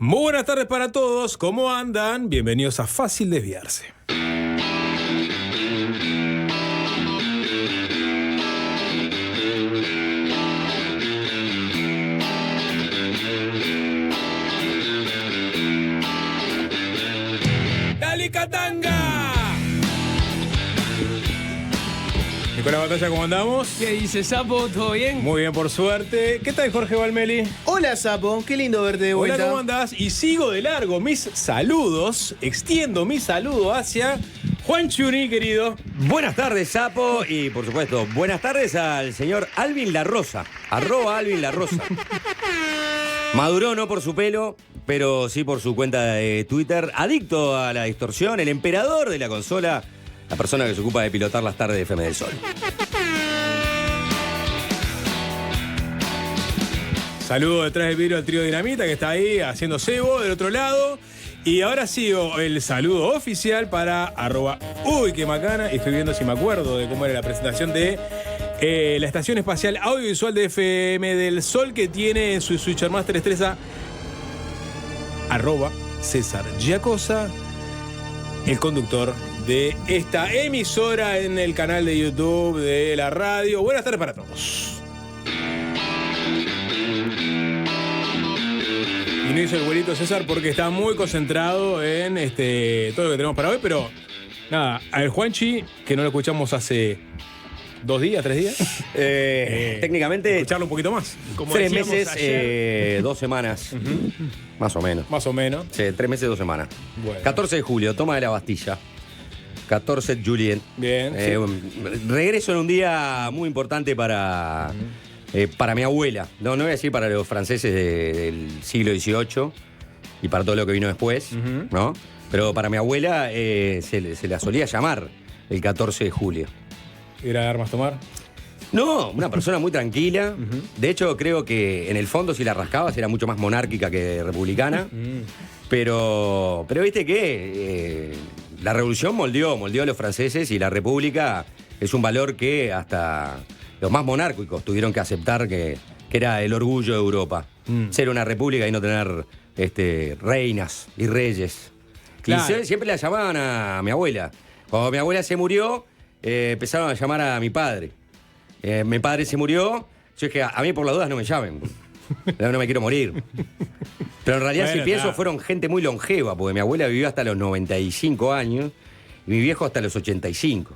Muy buenas tardes para todos, ¿cómo andan? Bienvenidos a Fácil Desviarse. ¡Dale, Catanga! Nicolás Batalla, ¿cómo andamos? ¿Qué dice, Sapo? ¿Todo bien? Muy bien, por suerte. ¿Qué tal, Jorge Valmeli? Hola, Sapo. Qué lindo verte de vuelta. Hola, ¿cómo andás? Y sigo de largo mis saludos, extiendo mi saludo hacia Juan Chuni, querido. Buenas tardes, Sapo, y por supuesto, buenas tardes al señor Alvin La Rosa, @Alvin La Rosa. Maduró no por su pelo, pero sí por su cuenta de Twitter, adicto a la distorsión, el emperador de la consola, la persona que se ocupa de pilotar las tardes de FM del Sol. Saludo detrás del vidrio al trío Dinamita, que está ahí haciendo cebo del otro lado. Y ahora sigo el saludo oficial para @Uy, qué macana. Y estoy viendo si me acuerdo de cómo era la presentación de la Estación Espacial Audiovisual de FM del Sol, que tiene en su Switcher Master Estrella @César Giacosa, el conductor de esta emisora en el canal de YouTube de la radio. Buenas tardes para todos. Y no hizo el güerito César porque está muy concentrado en todo lo que tenemos para hoy, pero nada, al Juanchi, que no lo escuchamos hace 2 días, 3 días. Técnicamente, Escucharlo un poquito más. Como 3 decíamos meses, ayer. 2 semanas, más o menos. Más o menos. Sí, 3 meses, 2 semanas. Bueno. 14 de julio, toma de la Bastilla. 14 de julio. Bien. Regreso en un día muy importante para mi abuela. No voy a decir para los franceses del siglo XVIII y para todo lo que vino después, ¿no? Pero para mi abuela se la solía llamar el 14 de julio. ¿Ir a armas tomar? No, una persona muy tranquila. De hecho, creo que en el fondo, si la rascabas, era mucho más monárquica que republicana. Pero viste que la revolución moldeó a los franceses, y la república es un valor que hasta los más monárquicos tuvieron que aceptar, que era el orgullo de Europa. Ser una república y no tener reinas y reyes. Claro. Y siempre la llamaban a mi abuela. Cuando mi abuela se murió, empezaron a llamar a mi padre. Mi padre se murió. Yo dije, a mí por las dudas no me llamen. No me quiero morir. Pero en realidad, Bueno, si pienso, claro, fueron gente muy longeva, porque mi abuela vivió hasta los 95 años y mi viejo hasta los 85.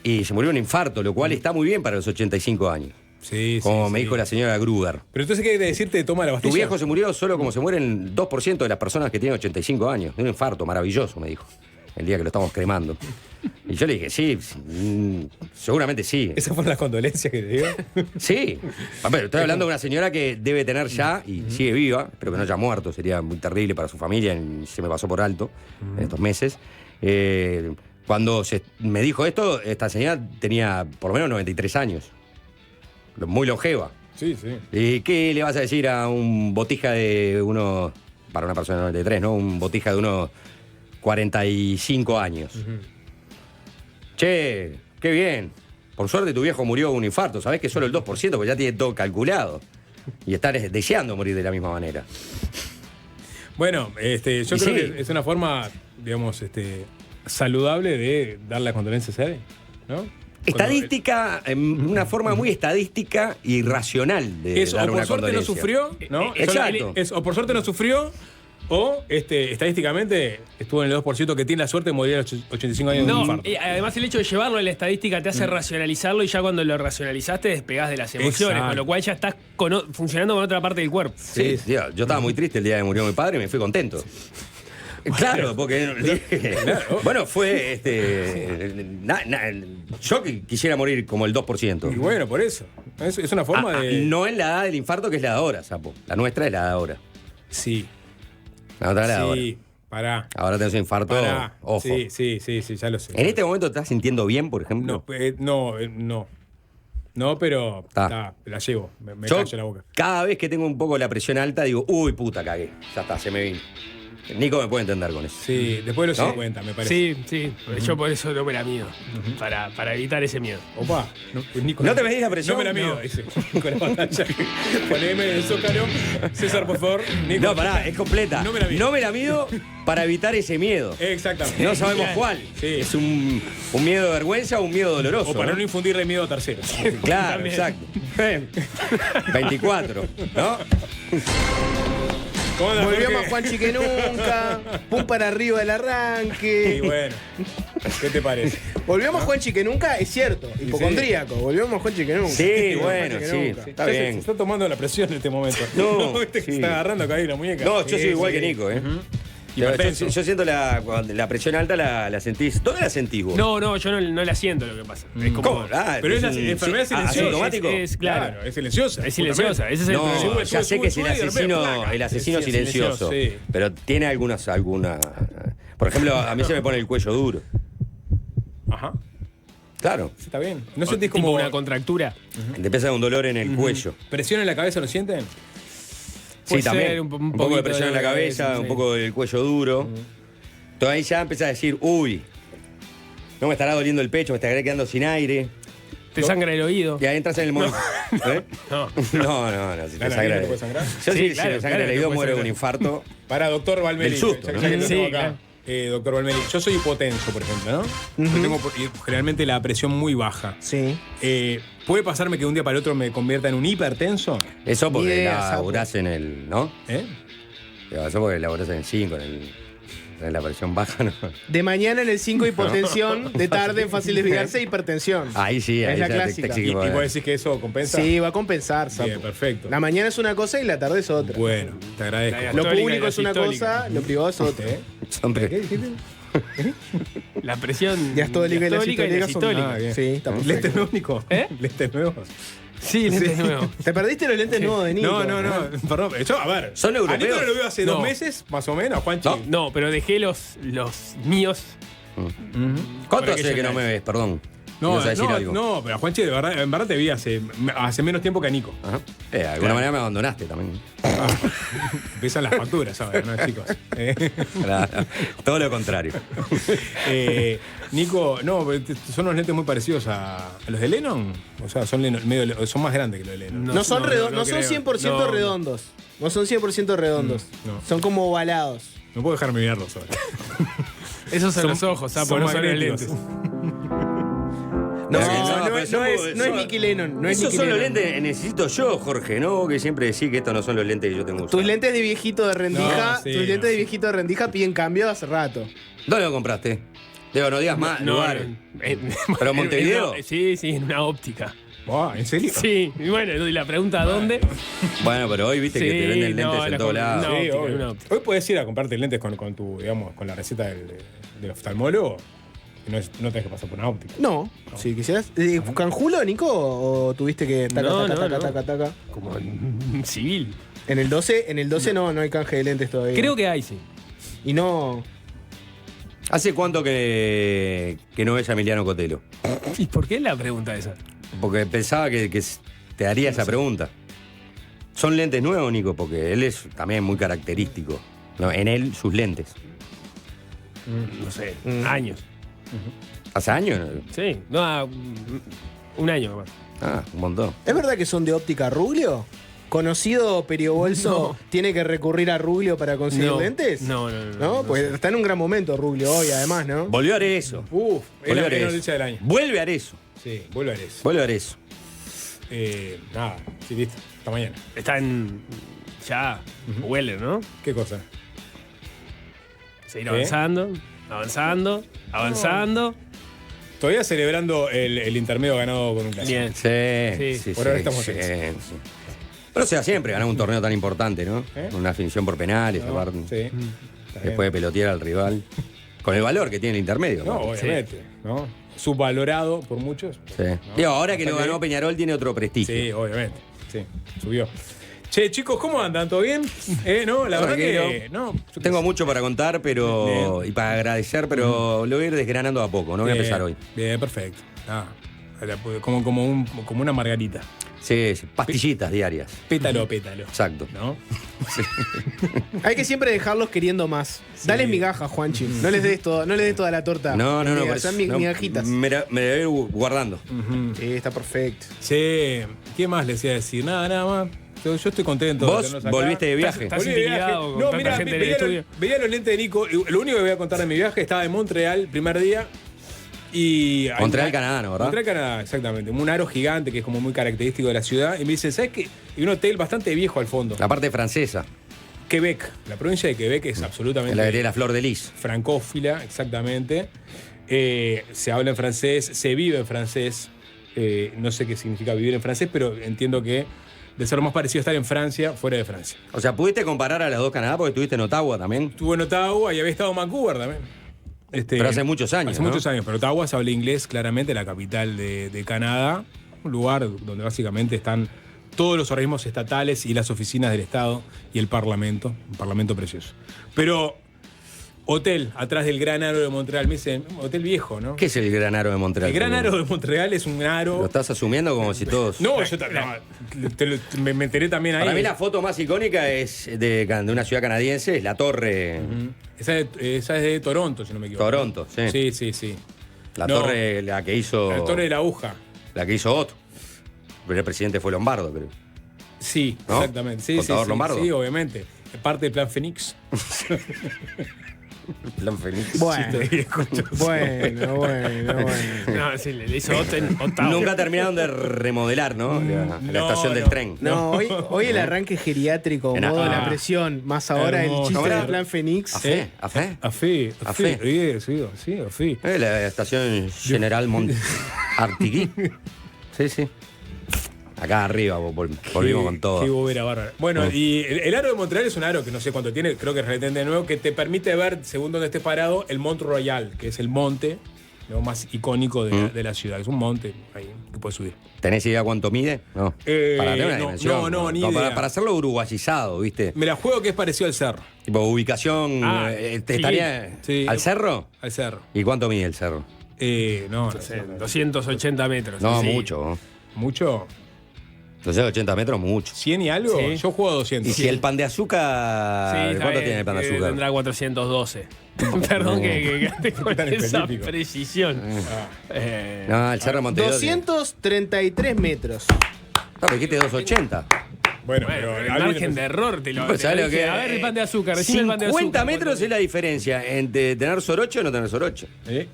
Y se murió de un infarto, lo cual está muy bien para los 85 años. Sí, Como sí, me sí. dijo la señora Gruber. Pero entonces, ¿qué quiere decirte? Toma la Bastilla. Tu viejo se murió solo como se mueren 2% de las personas que tienen 85 años. De un infarto, maravilloso, me dijo. El día que lo estamos cremando. Y yo le dije, sí, seguramente sí. ¿Esas fueron las condolencias que te dio? Sí. Pero estoy hablando de una señora que debe tener ya, y sigue viva, espero que no haya muerto, sería muy terrible para su familia, y se me pasó por alto en estos meses. Cuando me dijo esto, esta señora tenía por lo menos 93 años. Muy longeva. Sí, sí. ¿Y qué le vas a decir a un botija de unos, para una persona de 93, ¿no? Un botija de unos 45 años. Che, qué bien. Por suerte tu viejo murió de un infarto. Sabés que solo el 2%, porque ya tiene todo calculado. Y estar deseando morir de la misma manera. Bueno, yo creo sí, que es una forma, digamos, saludable de dar las condolencias a él, ¿no? Estadística, una forma muy estadística y racional de Es, o dar por una suerte no condolencia. sufrió, ¿no? Exacto. O por suerte no sufrió, o estadísticamente estuvo en el 2% que tiene la suerte de morir a los 85 años de un No, infarto. además el hecho de llevarlo en la estadística te hace racionalizarlo, y ya cuando lo racionalizaste despegás de las emociones, Exacto. con lo cual ya estás funcionando con otra parte del cuerpo. Sí, tío, yo estaba muy triste el día que murió mi padre y me fui contento. Claro, porque bueno, fue yo quisiera morir como el 2%. Y bueno, por eso. Es una forma de. No en la edad del infarto, que es la de ahora, Sapo. La nuestra es la de ahora. Sí. La otra es la de ahora. Sí, pará. Ahora tenés un infarto, Pará. ojo. Sí, ya lo sé. ¿En este momento te estás sintiendo bien, por ejemplo? No. No, pero la llevo. Me Yo, callo la boca. cada vez que tengo un poco la presión alta, digo, uy, puta, cagué. Ya está, se me vino. Nico me puede entender con eso. Sí, después de los ¿No? 50, me parece. Sí, sí. Yo por eso no me la mido. Para evitar ese miedo. Opa, Nico, ¿No te medís la presión? No me la mido, dice. Con la pantalla. Poneme en el zócalo. César, por favor. Nico, No, pará, es completa. No me la mido. No me la mido para evitar ese miedo. Exactamente. No sabemos cuál. Sí. Es un miedo de vergüenza o un miedo doloroso. O para ¿no? no infundirle miedo a terceros. Claro, También. exacto. 24, ¿no? ¿Cómo andas, Volvió Jorge? más Juanchi que nunca. Pum para arriba del Y arranque. bueno, ¿qué te parece? Volvió más Juanchi que nunca, es cierto. Hipocondríaco. Volvió más Juanchi que nunca. Sí, Volvió más bueno, Juanchi que sí. nunca. Está Se bien. está tomando la presión en este momento. No, ¿Viste que sí. se está agarrando acá ahí la muñeca? No, yo soy Sí, igual sí. que Nico, ¿eh? Hipertenso. Yo siento cuando la presión alta la sentís. ¿Dónde la sentís vos? No, yo no la siento lo que pasa. Es como. ¿Cómo? Ah, Pero es la un- enfermedad silenciosa. ¿asintomático? Es claro. Es silenciosa. Es silenciosa. Ese es el No, problema. ya sé que es el asesino Sí, silencioso. sí. Pero tiene alguna. Por ejemplo, a mí se me pone el cuello duro. Ajá, Claro. sí, está bien. ¿No O sentís tipo como una contractura. Te empieza un dolor en el cuello. presión en la cabeza, lo sienten? Sí, Puede también. ser Un, un poco de poquito presión en la de cabeza, cabeza, un sí. poco del cuello duro. Entonces ahí ya empezás a decir, uy, no me estará doliendo el pecho, me estaré quedando sin aire. Te sangra el oído. Y ahí entras en el modo. ¿Eh? No. No, si te ¿La nariz sangra. no te puede sangrar? Yo Sí, sí, claro, si me sangra claro el que oído, puede muero de un sangrar. infarto. Para doctor Valmeli. Del susto, ya ¿no? que lo Sí, tengo acá. claro. Doctor Valmeli, yo soy hipotenso, por ejemplo, ¿no? Yo tengo generalmente la presión muy baja. Sí. ¿Puede pasarme que de un día para el otro me convierta en un hipertenso? Eso porque Ni idea, laburás en el. ¿No? ¿Eh? Eso porque laburás en el 5, en la presión baja, ¿no? De mañana en el 5 hipotensión, de tarde fácil desviarse hipertensión. Ahí sí, ahí Es la ya clásica. te ¿Y vos decís que eso compensa? Sí, va a compensar, sapo. Bien, perfecto. La mañana es una cosa y la tarde es otra. Bueno, te agradezco. La Lo Católica y público la es una sistólica. cosa, lo privado es otra. Siempre. ¿Qué dijiste? La presión. Diastólica y la sistólica son- sistólica. Ah, bien. Sí, está perfecto. ¿Lentes nuevos, Nico? ¿Eh? ¿Lentes nuevos? Sí, lentes nuevos. Te perdiste los lentes nuevos de Nico. No. Perdón. Yo, a ver. ¿Son A Nico europeos? lo veo hace No. 2 meses, más o menos, Juanchi. No. No, pero dejé los míos. ¿Cuánto Para hace que que no yo- me ves? Perdón. No, ¿Ibas a decir no, algo? no, pero a Juanchi, de verdad, en verdad te vi hace menos tiempo que a Nico. Ajá. De alguna manera me abandonaste también. Empiezan las facturas, ¿sabes? ¿No, chicos? Claro. Todo lo contrario. Nico, no, pero son unos lentes muy parecidos a los de Lennon. O sea, son, son más grandes que los de Lennon. No son, No, redo- no no son creo. 100% No, no. redondos. No son 100% redondos. no. Son como ovalados. No puedo dejarme mirarlos ahora. Esos son los ojos, son sapo, no son los magnéticos. lentes. No, Pero que no, pero es, son- no es Nicky Lennon. No es Esos Nicky son los Lennon. lentes que necesito yo, Jorge, ¿no? Que siempre decís que estos no son los lentes que yo tengo. Tus lentes de viejito de rendija, No, sí, tus lentes no. de viejito de rendija piden cambio hace rato. ¿Dónde lo compraste? Digo, no digas más lugares. ¿Pero en- Montevideo? Sí, en una óptica. Wow, ¿en serio? Sí, y bueno, y la pregunta ¿dónde? Bueno, pero hoy viste que te Sí, venden no, lentes en la todos com- lados. no. Sí, óptica, obvio. una óptica. Hoy puedes ir a comprarte lentes con tu, digamos, con la receta del oftalmólogo. Y no tenés que pasar por una óptica. No, si quisieras. ¿Canjulo, Nico? ¿O tuviste que taca, No, taca, no, taca, no. taca, taca? Como en civil. En el 12 no hay canje de lentes todavía. Creo que hay, sí. Y no. ¿Hace cuánto que no ves a Emiliano Cotelo? ¿Y por qué la pregunta esa? Porque pensaba que te haría esa pregunta. ¿Son lentes nuevos, Nico? Porque él es también muy característico. No, en él, sus lentes. No sé, años. ¿Hace años? Sí, no, un año más. Ah, un montón. ¿Es verdad que son de óptica Ruglio? ¿Conocido Periobolso tiene que recurrir a Ruglio para conseguir No. lentes? No. ¿No? Pues está en un gran momento Ruglio hoy, además, ¿no? Volvió a Arezzo. Uf, es Volvió la a Arezzo. noticia del año. Vuelve a Arezzo. Sí, vuelve a eso. Vuelve a Arezzo. Nada, sí, listo. Hasta mañana. Está en. Ya, huele, ¿no? ¿Qué cosa? Seguir ¿Qué? avanzando. Todavía celebrando el intermedio ganado con un clásico. Bien. Sí, Sí. Por ahora estamos sí, felices. sí. Pero o sea, siempre ganar un torneo tan importante, ¿no? ¿Eh? Una definición por penales, ¿No? aparte. Sí. Está Después de pelotear al rival. Con el valor que tiene el intermedio. bien. No, ¿no? obviamente. ¿No? Subvalorado por muchos. Sí. ¿no? Digo, ahora que lo Hasta ganó Peñarol tiene otro prestigio. Sí, obviamente. Sí, subió. Che, chicos, ¿cómo andan? ¿Todo bien? No, la verdad que. Tranquilo. No, yo qué Tengo sé. mucho para contar y para agradecer, pero lo voy a ir desgranando a poco, no voy a Bien, empezar hoy. Bien, perfecto. Como una margarita. Sí, sí, pastillitas diarias. Pétalo a pétalo. Exacto. ¿No? Hay que siempre dejarlos queriendo más. Dale migajas, Juanchi. No les des toda la torta. No. Son migajitas. Me la voy a ir guardando. Sí, está perfecto. Sí. ¿Qué más les iba a decir? Nada más. Yo estoy contento. de ¿Vos tenerlos acá. volviste de viaje? Estás Volví de viaje. intimidado con No, tanta mirá, gente en el estudio. veía los lentes de Nico. Lo único que voy a contar de mi viaje, estaba en Montreal, primer día. Y Montreal, Canadá, ¿no? ¿Verdad? Montreal, Canadá, exactamente. Un aro gigante que es como muy característico de la ciudad. Y me dicen, ¿sabes qué? Y un hotel bastante viejo al fondo. La parte francesa. Quebec. La provincia de Quebec es absolutamente La de la Flor de Lis. francófila, exactamente. Se habla en francés, se vive en francés. No sé qué significa vivir en francés, pero entiendo que de ser lo más parecido a estar en Francia, fuera de Francia. O sea, ¿pudiste comparar a las dos Canadá porque estuviste en Ottawa también? Estuve en Ottawa y había estado en Vancouver también. Pero hace muchos años, Hace ¿no? muchos años, pero Ottawa se habla inglés, claramente, la capital de Canadá. Un lugar donde básicamente están todos los organismos estatales y las oficinas del Estado y el Parlamento. Un Parlamento precioso. Pero hotel, atrás del Gran Aro de Montreal. Me dicen, hotel viejo, ¿no? ¿Qué es el Gran Aro de Montreal? El Gran Aro de Montreal es un aro... Lo estás asumiendo como si todos... No, me enteré también ahí. Para mí la foto más icónica es de una ciudad canadiense, es la torre... Esa es de Toronto, si no me equivoco. Toronto, sí. Sí. La No, torre, la que hizo... La Torre de la Aguja. La que hizo Otto. Pero el presidente fue Lombardo, creo. Sí, ¿No? exactamente. Sí, ¿Contador Lombardo? Sí, obviamente. Parte del plan Fénix. Plan Félix. Bueno, Sí, escucho. bueno. No, sí, le hizo Ottawa. Nunca terminaron de remodelar, ¿no? La no, estación del no. tren. No, hoy el arranque geriátrico, En modo de la ah, presión, más ahora el hermoso. chiste Ahora- del plan Fénix. ¿A fe? ¿A fe? Afí. Sí, afí. La estación General Artigui. Sí. Acá arriba volvimos con todo. Qué bobera bárbara. Bueno, y el aro de Montreal es un aro que no sé cuánto tiene, creo que relativamente nuevo, que te permite ver, según donde estés parado, el Mont Royal, que es el monte lo más icónico de la ciudad. Es un monte ahí que puedes subir. ¿Tenés idea cuánto mide? No. no, Para tener una dimensión. ni idea. Para hacerlo uruguayizado, ¿viste? Me la juego que es parecido al cerro. Tipo ubicación. Ah, ¿Te estaría sí. al cerro? Al cerro. ¿Y cuánto mide el cerro? No No sé, sé. 280 metros. No, Sí. mucho. ¿no? ¿Mucho? 280 metros, mucho. ¿100 y algo? Sí. Yo juego a 200. Y si el pan de azúcar. Sí, está ¿Cuánto bien, tiene el pan de azúcar? Tendrá 412. Perdón que gaste con Tan esa específico. precisión. No, el cerro de Montevideo. 233 metros. No, dijiste 280. Bueno, Bueno, pero el algo margen de error te lo, Pues, te ¿sabés lo lo dije. que- A ver, el pan de azúcar. Decime el pan de 50 azúcar. metros es la diferencia entre tener sorocho y no tener sorocho. ¿Eh?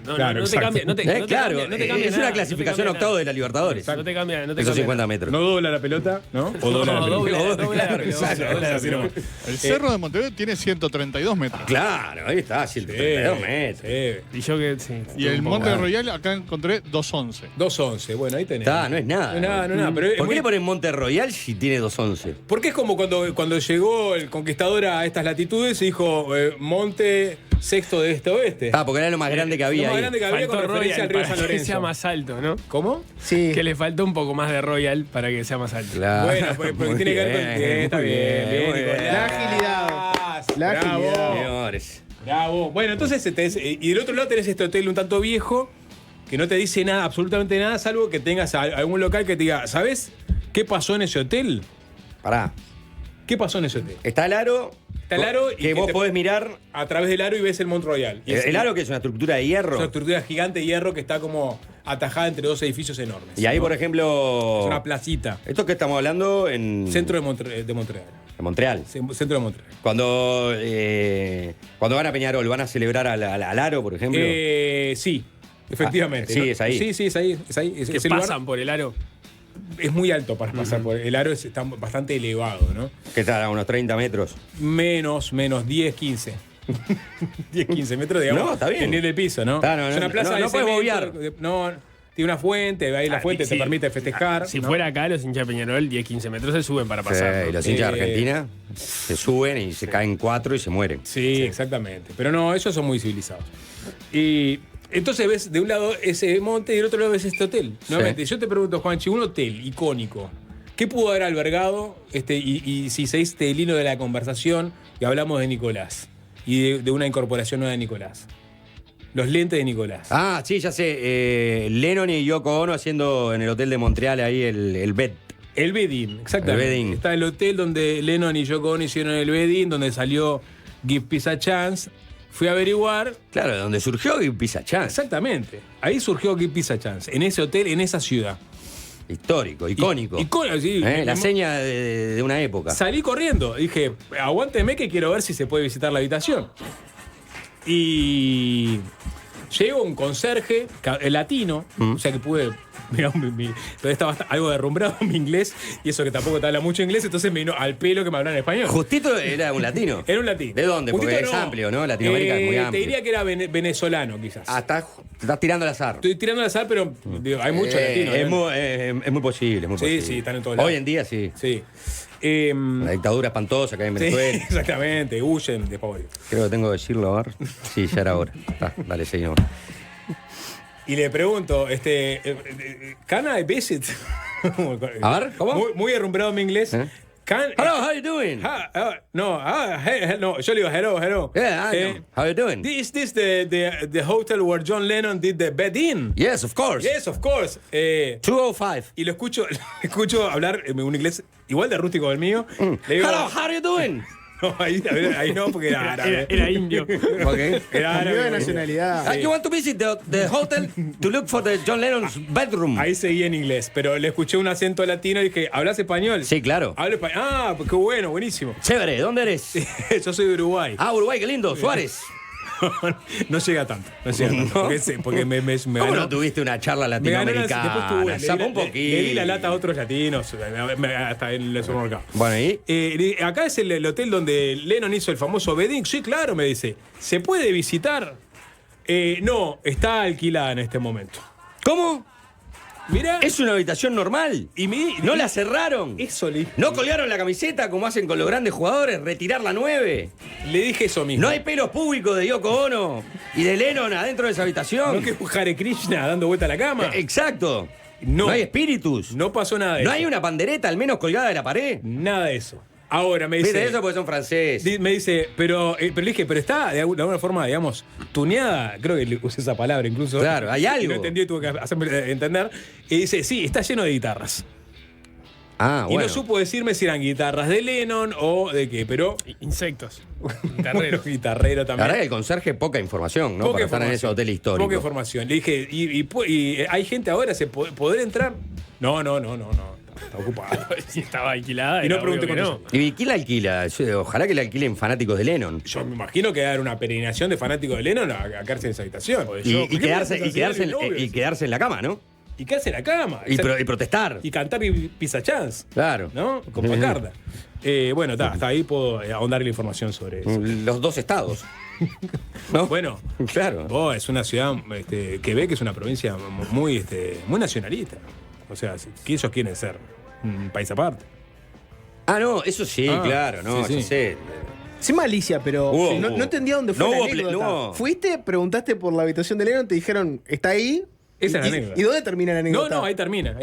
No, Claro, no te exacto. cambia. No te Claro, cambia, no te cambia es nada, una no te clasificación cambia octavo nada. de la Libertadores. No te cambia, no te Esos cambia 50 nada. metros. ¿No dobla la pelota? ¿No? ¿O dobla la No, pelota? dobla la pelota, dobla la Así pelota. nomás. El cerro de Montevideo tiene 132 metros. Claro, ahí está, 132 metros. Sí. Y yo que sí. Y el un poco- Monte Royal acá encontré 211. 211, bueno, ahí tenés. Está, no es nada. No es nada, no es nada. Pero es ¿Por qué muy- le ponen Monte Royal si tiene 211? Porque es como cuando llegó el conquistador a estas latitudes y dijo Monte Sexto de este oeste. Ah, porque era lo más grande que había Lo más ahí. grande que había con Faltó referencia Royal al río para San que Lorenzo. sea más alto, ¿no? ¿Cómo? Sí. Que le faltó un poco más de Royal para que sea más alto. Claro. Bueno, porque Muy tiene que ver con el bien, está muy bien, muy Nicolás. La agilidad. La Bravo. agilidad. Señores. Bravo. Bueno, entonces, y del otro lado tenés este hotel un tanto viejo que no te dice nada, absolutamente nada, salvo que tengas algún local que te diga, ¿sabes qué pasó en ese hotel? Pará. ¿Qué pasó en ese hotel? Está el aro. Está el aro y que que vos te- podés mirar. A través del aro y ves el Mont Royal. Y El aro que es una estructura de es hierro. una estructura gigante de hierro que está como atajada entre dos edificios enormes. Y ahí, ¿no? por ejemplo. Es una placita. Esto que estamos hablando en. Centro de Montreal. de Montreal. Centro de Montreal. Cuando van a Peñarol, ¿van a celebrar al aro, por ejemplo? Sí, efectivamente. Ah, sí, ¿no? es ahí. Sí, es ahí. Que Ese lugar pasan por el aro. es muy alto para pasar por el aro, está bastante elevado, ¿no? Que está a unos 30 metros. Menos, 10, 15. 10, 15 metros, digamos. No, está bien. En el piso, ¿no? Está, no, es no, una plaza no, de no puedes cemento, bobear. No, tiene una fuente, ahí la fuente te Sí. permite festejar. Si ¿no? fuera acá, los hinchas de Peñarol, 10-15 metros se suben para pasar. Sí, y ¿no? los hinchas de Eh, Argentina se suben y se caen 4 y se mueren. Sí, exactamente. Pero no, ellos son muy civilizados. Y entonces ves de un lado ese monte y del otro lado ves este hotel. Nuevamente, yo te pregunto, Juanchi, un hotel icónico, ¿qué pudo haber albergado? Y si seguiste el hilo de la conversación y hablamos de Nicolás y de una incorporación nueva de Nicolás. Los lentes de Nicolás. Ah, sí, ya sé. Lennon y Yoko Ono haciendo en el hotel de Montreal ahí el bed. El Bedin, exactamente. El Bedin. Está el hotel donde Lennon y Yoko Ono hicieron el Bedin, donde salió Give Peace a Chance. Fui a averiguar. Claro, donde surgió Give Peace a Chance. Exactamente. Ahí surgió Give Peace a Chance. En ese hotel, en esa ciudad. Histórico, icónico. Sí. La seña de una época. Salí corriendo. Dije, aguánteme que quiero ver si se puede visitar la habitación. Y llegó un conserje latino, o sea que pude. Mirá, todavía estaba algo derrumbrado en mi inglés, y eso que tampoco te habla mucho inglés, entonces me vino al pelo que me hablan en español. Justito era un latino. Era un latino. ¿De dónde? Porque Justito es amplio, ¿no? Latinoamérica es muy amplio. Te diría que era venezolano, quizás. Estás tirando al azar. Estoy tirando al azar, pero digo, hay muchos latinos. Es muy posible, muy posible. Sí, están en todos lados. Hoy en día sí. Sí. La dictadura espantosa que hay en Venezuela. Sí, exactamente, huyen de favor. Creo que tengo que decirlo, a ver. Sí, ya era hora. Dale, seguimos. Y le pregunto, ¿can I visit? A ver, ¿cómo? Muy derrumbado mi inglés. Hello, how you doing? No, yo le digo, hello. Yeah, I know. How you doing? Is this the hotel where John Lennon did the bed in? Yes, of course. Yes, of course. 205. Y lo escucho hablar un inglés igual de rústico del mío. Le digo, Hello, how you doing? no, ahí no, porque era árabe. Era indio. Okay. Era Cambió de árabe. nacionalidad. You want to visit the hotel to look for the John Lennon's bedroom? Ahí seguí en inglés, pero le escuché un acento latino y dije, ¿hablas español? Sí, claro. Hablo español. Ah, pues qué bueno, buenísimo. Chévere, ¿dónde eres? Yo soy de Uruguay. Ah, Uruguay, qué lindo. Suárez. No llega tanto. No llega tanto. ¿No? Porque me ¿Cómo ganó. no tuviste una charla Me ganó latinoamericana? Zapa un poquito. le di la lata a otros latinos, hasta en el supermercado. Bueno, ¿y? Acá es el hotel donde Lennon hizo el famoso Beding. Sí, claro, me dice. ¿Se puede visitar? No, está alquilada en este momento. ¿Cómo? Mirá. Es una habitación normal. ¿No la cerraron? Eso le ¿No colgaron la camiseta como hacen con los grandes jugadores? ¿Retirar la 9? Le dije eso mismo. ¿No hay pelos públicos de Yoko Ono y de Lennon adentro de esa habitación? ¿No que Hare Krishna dando vuelta a la cama? Exacto. No. ¿No hay espíritus? No pasó nada de ¿No eso. hay una pandereta al menos colgada de la pared? Nada de eso. Ahora me dice. ¿Viste eso? Porque son franceses. Me dice, pero le dije, pero está de alguna forma, digamos, tuneada. Creo que le usé esa palabra incluso. Claro, hay algo. Y no entendí, tuve que hacerme entender. Y dice, sí, está lleno de guitarras. Ah, Y bueno. no supo decirme si eran guitarras de Lennon o de qué, pero. Insectos. Guitarrero. Guitarrero La también. verdad que el conserje poca información, ¿no? Poca Para estar en ese información. hotel histórico. Poca información. Le dije, ¿y hay gente ahora? ¿Poder entrar? No. Está ocupado. Si estaba alquilada. Y no era pregunté obvio con que eso. ¿Y quién la alquila? Ojalá que la alquilen fanáticos de Lennon. Yo me imagino que va a haber una peregrinación de fanáticos de Lennon a quedarse en esa habitación. Y quedarse en la cama, ¿no? Y quedarse en la cama. Y protestar. Y cantar Pizza Chance. Claro. ¿No? Con pancarta. Bueno, hasta ahí puedo ahondar la información sobre eso. Los dos estados. ¿No? Bueno, Claro. es una ciudad, Quebec es una provincia muy nacionalista. O sea, que ellos quieren ser un país aparte. Ah, no, eso sí, Ah, claro, no, sí, yo sí. sé. Sin malicia, pero Hubo, no hubo. entendía dónde fue No la hubo anécdota. no. Fuiste, preguntaste por la habitación de Lennon, te dijeron, está ahí. Esa es la Y- anécdota. ¿Y dónde termina la anécdota? No, ahí termina.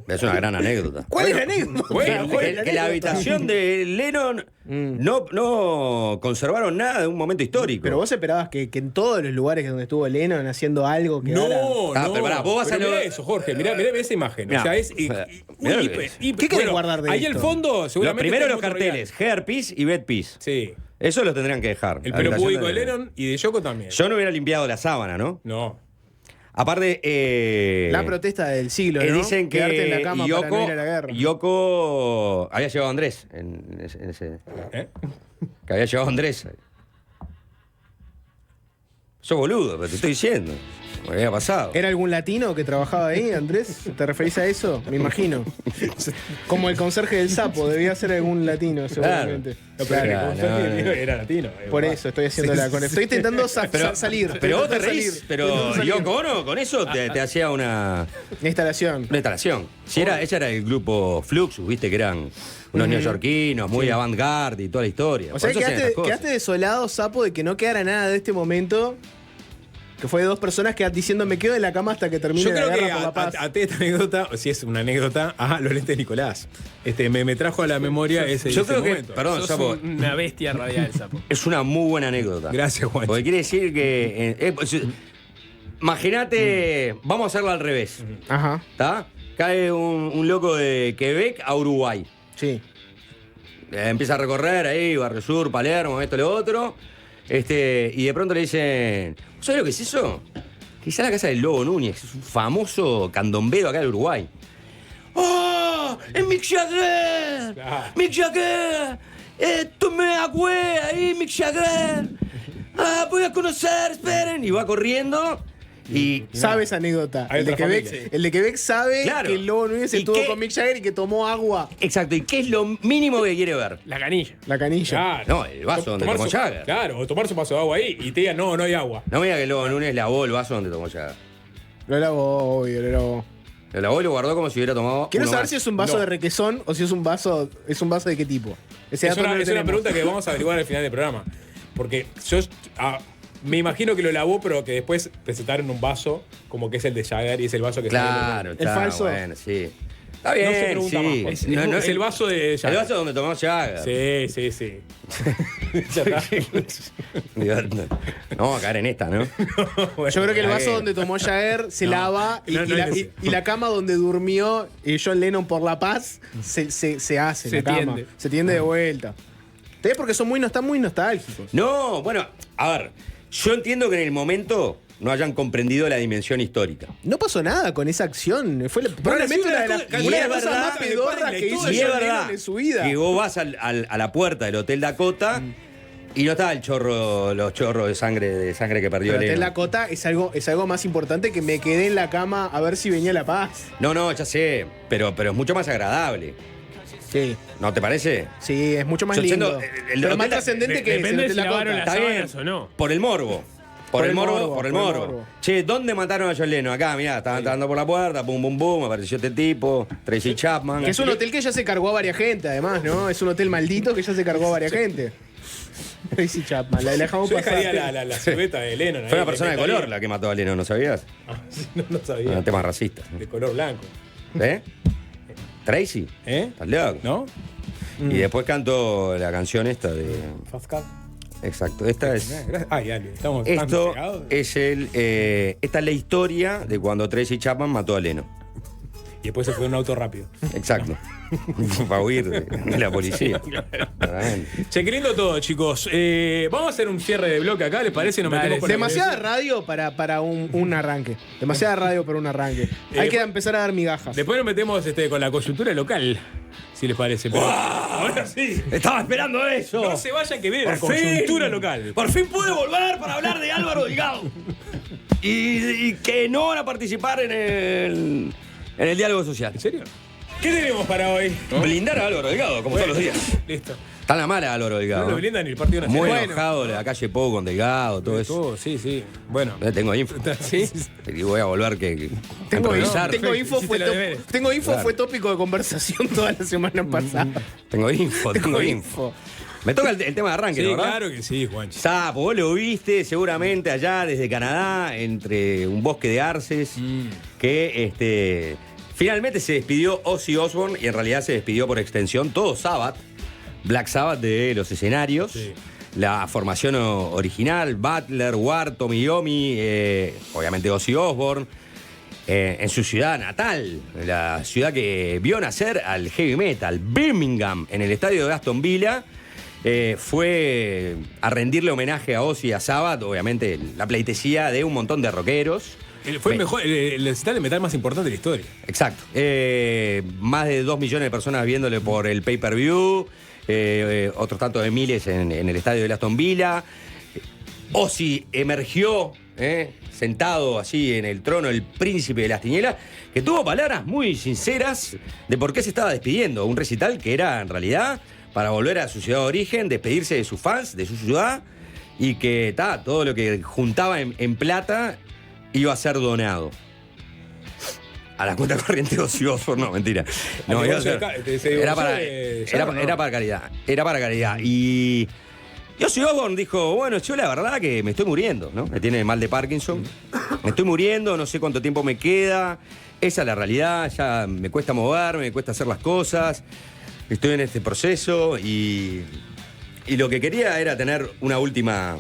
Es una gran anécdota. ¿Cuál es la anécdota? bueno, ¿Cuál es Que la anécdota? habitación de Lennon no conservaron nada de un momento histórico. Pero vos esperabas que en todos los lugares donde estuvo Lennon haciendo algo que No, Ah, no. pero pará, vos vas Pero a lo- mirá eso, Jorge. Mirá esa imagen. Mirá, o sea, es. mirá lo que es. ¿Qué querés guardar de ahí esto? al fondo, seguramente. Primero está los en otro carteles, Hair Piece y Bed Piece. Sí. Eso los tendrían que dejar. El La pelo habitación público de Lennon y de Yoko también. Yo no hubiera limpiado la sábana, ¿no? No. Aparte, La protesta del siglo, ¿no? dicen que Quedarte en la cama para no ir a la guerra. Yoko había llevado a Andrés en ese. ¿Eh? Que había llevado a Andrés. Sos boludo, pero te estoy diciendo. Me había pasado. ¿Era algún latino que trabajaba ahí, Andrés? ¿Te referís a eso? Me imagino. Como el conserje del sapo, debía ser algún latino, seguramente. No, pero Claro. era latino. Por eso estoy haciendo la con. Estoy intentando salir. Pero vos te Estoy intentando reís. salir. Pero Estoy intentando Yoko Ono con eso te hacía una Instalación. instalación. Si ella era el grupo Fluxus, viste que eran unos neoyorquinos, muy avant-garde y toda la historia. O sea, Por eso hacían estas cosas. quedaste desolado, sapo, de que no quedara nada de este momento. Que fue de dos personas que diciendo me quedo en la cama hasta que termine Yo la creo que guerra por la paz. até esta anécdota, o si es una anécdota, los lentes de Nicolás. Me trajo a la memoria ese Yo ese creo que, momento. perdón, Sos Sapo, una bestia radial, sapo. es una muy buena anécdota. Gracias, Juan. Porque quiere decir que Imagínate, vamos a hacerlo al revés. Ajá, ¿Está? Cae un loco de Quebec a Uruguay. sí. Empieza a recorrer ahí, Barrio Sur, Palermo, esto, lo otro. Y de pronto le dicen, ¿sabes lo que es eso? Quizá la casa del Lobo Núñez, es un famoso candombero acá del Uruguay. ¡Oh! ¡Es Mick Jagger! Claro. ¡Mick Jagger! ¡Tú me agüé ahí, Mick Jagger! ¡Ah, voy a conocer, esperen! Y va corriendo y... Sabe esa anécdota. Hay El de, otra Quebec, familia. el de Quebec sabe Claro. que el Lobo Núñez ¿Y estuvo qué? con Mick Jagger y que tomó agua. Exacto, ¿y qué es lo mínimo que quiere ver? La canilla. La canilla. Claro. No, el vaso donde tomó Jagger. Claro, o tomarse un vaso de agua ahí y te digan, no hay agua. No me diga que el Lobo Núñez lavó el vaso donde tomó Jagger. Lo lavó, obvio, lo lavó. Lo lavó y lo guardó como si hubiera tomado Quiero uno saber más. si es un vaso No. de requesón o si es un vaso de qué tipo. Ese Es dato no una, lo es una tenemos. pregunta que vamos a averiguar al final del programa. Porque yo me imagino que lo lavó, pero que después presentaron un vaso como que es el de Jagger y es el vaso que Claro, ¿El está falso? bueno, sí. Está No bien, se pregunta sí. más. Juan. Es el vaso de El Jagger. vaso donde tomó Jagger. Sí. Ya está. No vamos a caer en esta, ¿no? Yo creo que el la vaso que- donde tomó Jagger se lava y, no, y no la, es y- y la cama donde durmió John Lennon por la paz se hace Se la cama. tiende. Se tiende de vuelta. ¿Ustedes porque están muy nostálgicos? No, bueno, a ver, yo entiendo que en el momento no hayan comprendido la dimensión histórica. No pasó nada con esa acción. Fue probablemente sí, una de una las cosa- una de y las es cosas verdad más pedorras que hizo y Y es John Lennon verdad en su vida. que vos vas a la puerta del Hotel Dakota y no está los chorros de sangre que perdió Pero Lennon. en la cota es algo más importante que me quedé en la cama a ver si venía la paz. No, ya sé, pero es mucho más agradable. Sí, ¿No te parece? sí, es mucho más Yo lindo. siendo el pero más hotel- trascendente que depende el si Hotel lavaron Dakota. las Está bien. sábanas o no. Por el morbo. Por el morbo. Che, ¿dónde mataron a John Lennon? Acá, mirá, estaban entrando por la puerta, pum, bum, bum, apareció este tipo, Tracy Chapman. Que es un hotel que ya se cargó a varias gente, además, ¿no? Es un hotel maldito que ya se cargó a varias gente. Tracy Chapman, la dejamos Yo pasar. dejaría la silueta de Lennon. ahí, Fue una le persona de inventaría. color la que mató a Lennon, ¿no sabías? Sí, no sabía. Un tema racista. De color blanco. ¿Eh? ¿Tracy? ¿Eh? ¿Estás loco? ¿No? Y después canto la canción esta de... Fast Car. Exacto, esta es... Ay, dale, estamos tan Esto pegados. es esta es la historia de cuando Tracy Chapman mató a Lennon. Y después se fue en un auto rápido. Exacto. Para huir de la policía. Claramente. Che, qué lindo todo, chicos. Vamos a hacer un cierre de bloque acá, ¿les parece? Nos Dale, metemos con la Demasiada radio para un arranque. Demasiada radio para un arranque. Hay que empezar a dar migajas. Después nos metemos con la coyuntura local, si les parece. Pero ahora sí. Estaba esperando eso. No se vayan que viene la Por fin. coyuntura local. Por fin pude volver para hablar de Álvaro Delgado. Y que no van a participar en el diálogo social. ¿En serio? ¿Qué tenemos para hoy? Blindar a Álvaro Delgado, como todos los días. Listo. Está en la mala Álvaro Delgado. No lo blindan ni el Partido Nacional. Muy Bueno, enojado de la calle Pou con Delgado, todo eso. todo, sí. Bueno. Tengo info. ¿Sí? Y voy a volver que Tengo, improvisar. tengo info, Hiciste fue, los deberes. tengo info Claro. fue tópico de conversación toda la semana pasada. Tengo info. Me toca el tema de arranque, Sí, ¿no, verdad? claro que sí, Juanchi. Sapo, vos lo viste seguramente allá desde Canadá, entre un bosque de arces, que finalmente se despidió Ozzy Osbourne y en realidad se despidió por extensión todo Sabbath, Black Sabbath de los escenarios. Sí. La formación original, Butler, Ward, Tommy Yomi, obviamente Ozzy Osbourne, en su ciudad natal, la ciudad que vio nacer al heavy metal, Birmingham, en el estadio de Aston Villa. Fue a rendirle homenaje a Ozzy y a Sabbath, obviamente la pleitesía de un montón de rockeros. Fue el mejor, el recital de metal más importante de la historia. Exacto. Más de 2 millones de personas viéndole por el pay-per-view, otros tantos de miles en el estadio de Aston Villa. Ozzy emergió, sentado así en el trono, el príncipe de las tinieblas, que tuvo palabras muy sinceras de por qué se estaba despidiendo. Un recital que era en realidad para volver a su ciudad de origen, despedirse de sus fans, de su ciudad, y que todo lo que juntaba en plata iba a ser donado. A la cuenta corriente de Ozzy Osbourne, no, mentira. No, Al iba a negocio ser- de se era divorció para, de era, Sharon, ¿no? era para caridad. Era para caridad. Y Ozzy Osbourne dijo, bueno, yo la verdad que me estoy muriendo, ¿no? Me tiene mal de Parkinson. Me estoy muriendo, no sé cuánto tiempo me queda. Esa es la realidad, ya me cuesta moverme, me cuesta hacer las cosas. Estoy en este proceso y lo que quería era tener una última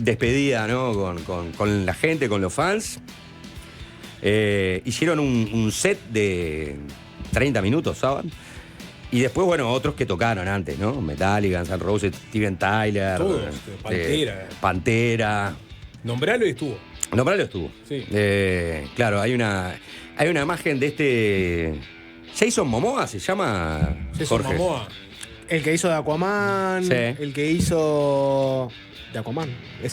despedida, ¿no? Con la gente, con los fans. Hicieron un set de 30 minutos, ¿saben? Y después, bueno, otros que tocaron antes, ¿no? Metallica, Guns N' Roses, Steven Tyler. Todos, Pantera. Pantera. Nombralo y estuvo. Nombralo estuvo. Sí. Claro, hay una imagen de este... Jason Momoa se llama, Jason Jorge. Momoa. El que hizo de Aquaman, Sí. el que hizo de Aquaman.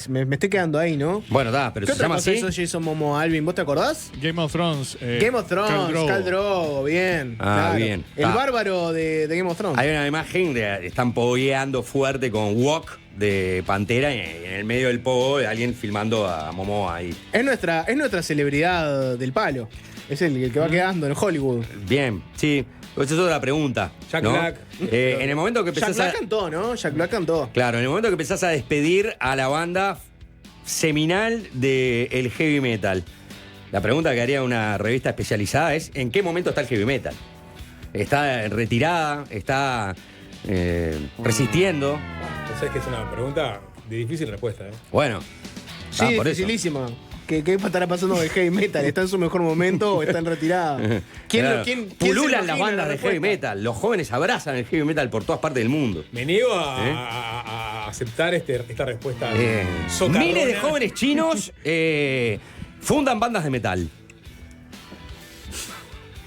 Me estoy quedando ahí, ¿no? Bueno, pero ¿Qué se otra llama cosa así. hizo Jason Momoa, Alvin? ¿Vos te acordás? Game of Thrones. Game of Thrones, Khal Drogo, bien. Ah, bien. El Ah. bárbaro de Game of Thrones. Hay una imagen de están pogueando fuerte con Walk de Pantera y en el medio del pogo de alguien filmando a Momoa ahí. Es nuestra celebridad del palo. Es el que va quedando en Hollywood. Bien, sí. Esa es otra pregunta. Jack ¿no? Black. En el momento que Jack empezás Black cantó, ¿no? Jack Black cantó. Claro, en el momento que empezás a despedir a la banda seminal del heavy metal, la pregunta que haría una revista especializada es: ¿en qué momento está el heavy metal? ¿Está retirada? ¿Está resistiendo? Entonces que es una pregunta de difícil respuesta, ¿eh? Bueno, Sí, por eso. dificilísima. ¿Qué estará pasando con el heavy metal? ¿Está en su mejor momento o está en retirada? Claro. ¿Quién se Pululan las imagina bandas la de heavy respuesta? metal. Los jóvenes abrazan el heavy metal por todas partes del mundo. Me niego a aceptar esta respuesta. socarrona. Miles de jóvenes chinos fundan bandas de metal.